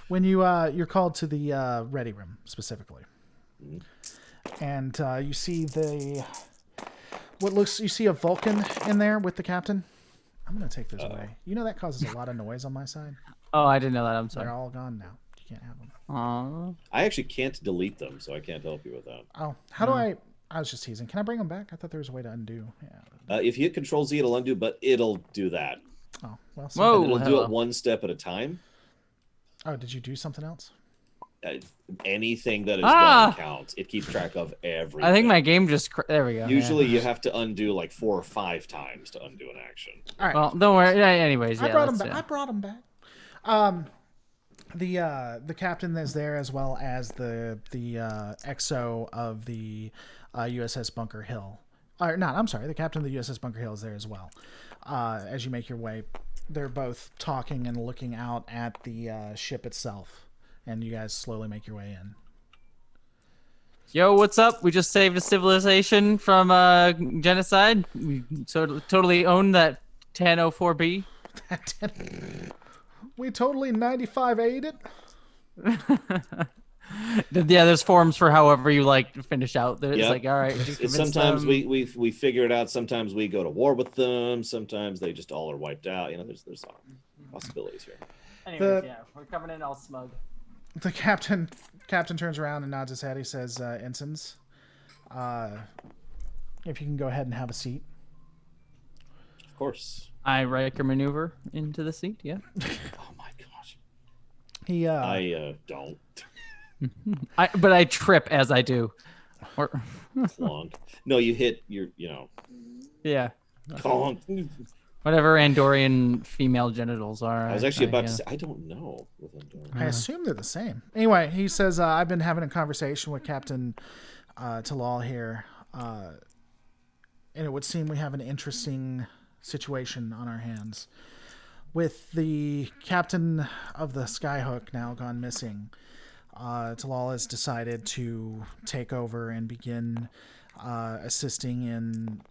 When you're called to the ready room specifically. And you see you see a Vulcan in there with the captain. I'm gonna take those away. You know that causes a lot of noise on my side. Oh, I didn't know that. I'm sorry. They're all gone now. You can't have them. Aww. I actually can't delete them, so I can't help you with that. Oh, how do I was just teasing. Can I bring them back? I thought there was a way to undo. Yeah. If you hit Control Z, it'll undo, but it'll do that. Oh well. Whoa. It'll do it one step at a time. Oh, did you do something else? Anything that is done counts. It keeps track of everything. I think my game just there we go. Usually you have to undo like 4 or 5 times to undo an action. All right. Well, don't worry. Yeah, anyways, I brought them back. The captain is there, as well as the XO of the USS Bunker Hill. The captain of the USS Bunker Hill is there as well. As you make your way, they're both talking and looking out at the ship itself. And you guys slowly make your way in. Yo, what's up? We just saved a civilization from genocide. We totally own that 1004B. We totally 95'd it. Yeah, there's forums for however you like to finish out. There's like, all right. Sometimes we figure it out. Sometimes we go to war with them. Sometimes they just all are wiped out. You know, there's possibilities here. Anyways, we're coming in all smug. The captain turns around and nods his head. He says, ensigns, if you can go ahead and have a seat. Of course. I Riker maneuver into the seat, yeah. Oh my gosh. I don't. But I trip as I do. Or Clonk. No, you hit yeah. Clonk. Whatever Andorian female genitals are. I was actually about to say, I don't know with Andorian. I assume they're the same. Anyway, he says, I've been having a conversation with Captain Talal here, and it would seem we have an interesting situation on our hands. With the captain of the Skyhook now gone missing, Talal has decided to take over and begin assisting in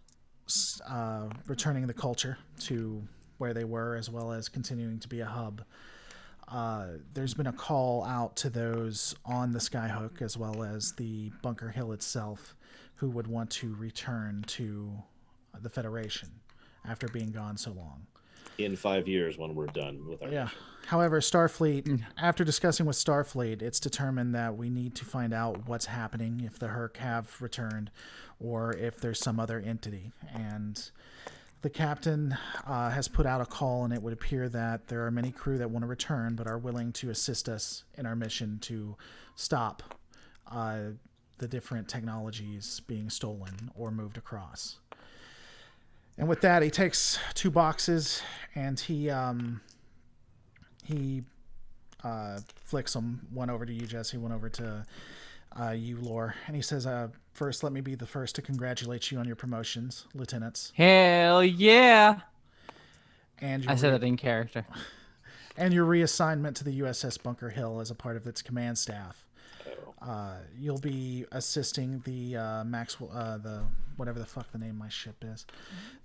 returning the culture to where they were, as well as continuing to be a hub. There's been a call out to those on the Skyhook, as well as the Bunker Hill itself, who would want to return to the Federation after being gone so long. In 5 years, when we're done with our mission. However, Starfleet, after discussing with Starfleet, it's determined that we need to find out what's happening, if the Herc have returned, or if there's some other entity. And the captain has put out a call, and it would appear that there are many crew that want to return, but are willing to assist us in our mission to stop the different technologies being stolen or moved across. And with that, he takes 2 boxes, and he flicks them, one over to you, Jesse, one over to you, Lore. And he says, first, let me be the first to congratulate you on your promotions, lieutenants. Hell yeah. And I said that in character. And your reassignment to the USS Bunker Hill as a part of its command staff. You'll be assisting the Maxwell, the whatever the fuck the name of my ship is,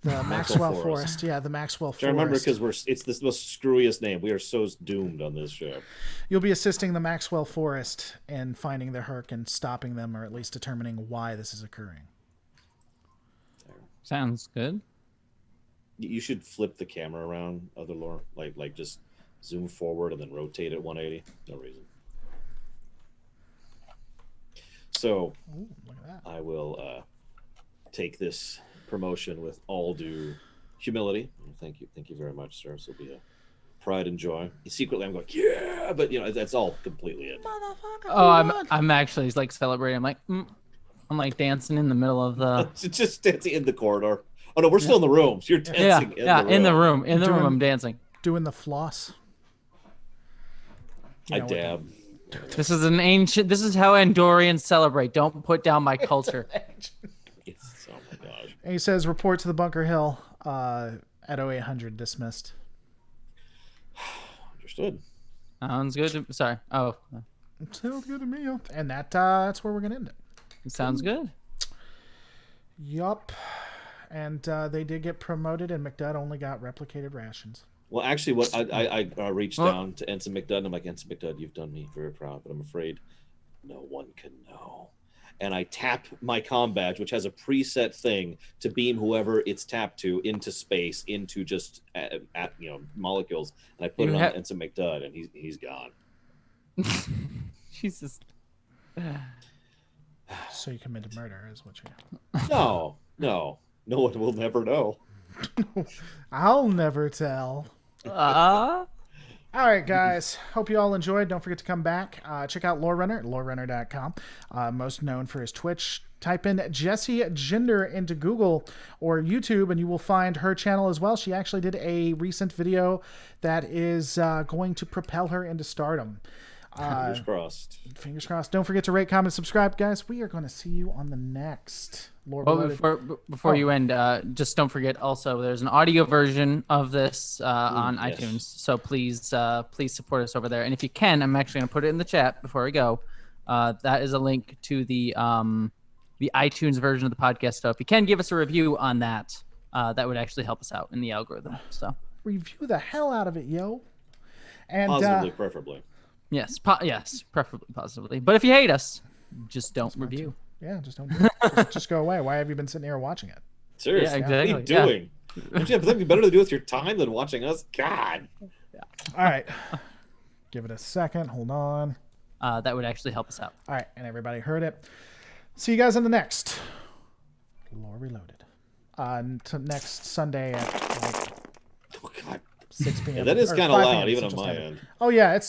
the Maxwell Forest. Yeah, the Maxwell Forest. I remember because it's the most screwiest name. We are so doomed on this ship. You'll be assisting the Maxwell Forest in finding the Herc and stopping them, or at least determining why this is occurring. Sounds good. You should flip the camera around, other Lore, like just zoom forward and then rotate it 180. No reason. So I will take this promotion with all due humility. Thank you very much, sir. This will be a pride and joy. Secretly, I'm going, yeah, but that's all completely it. Oh, I'm actually like celebrating. I'm like dancing in the middle of the. Just dancing in the corridor. Oh no, we're still in the room. So you're dancing in the room. In the room, I'm dancing. Doing the floss. I dab. This is an ancient. This is how Andorians celebrate. Don't put down my culture. Oh my gosh. And he says, report to the Bunker Hill at 0800 dismissed. Understood. Sounds good. Sorry. Oh. Sounds good to me. And that's where we're gonna end it. Sounds good. Yup. And they did get promoted, and McDudd only got replicated rations. Well, actually, what I reached down to Ensign McDudd, and I'm like, Ensign McDudd, you've done me very proud, but I'm afraid no one can know. And I tap my comm badge, which has a preset thing to beam whoever it's tapped to into space, into just molecules, and I put it on Ensign McDudd, and he's gone. Jesus. So you committed murder, is what you. No one will never know. I'll never tell. All right, guys. Hope you all enjoyed. Don't forget to come back. Check out Lore Runner at lorerunner.com. Most known for his Twitch. Type in Jessie Gender into Google or YouTube, and you will find her channel as well. She actually did a recent video that is going to propel her into stardom. Fingers crossed. Fingers crossed. Don't forget to rate, comment, subscribe, guys. We are going to see you on the next Lore before you end, just don't forget also there's an audio version of this on iTunes. So please support us over there. And if you can, I'm actually going to put it in the chat before we go. That is a link to the iTunes version of the podcast. So if you can give us a review on that, that would actually help us out in the algorithm. So review the hell out of it, yo. And positively, preferably. Yes, preferably positively. But if you hate us, just don't review. Yeah, just don't do it. just go away. Why have you been sitting here watching it? Seriously, what are you doing? Don't you have something better to do with your time than watching us? God. Yeah. All right. Give it a second. Hold on. That would actually help us out. All right, and everybody heard it. See you guys in the next Lore Reloaded. Next Sunday at 6 p.m. Yeah, that is kind of loud, even on my end. Oh, yeah, it's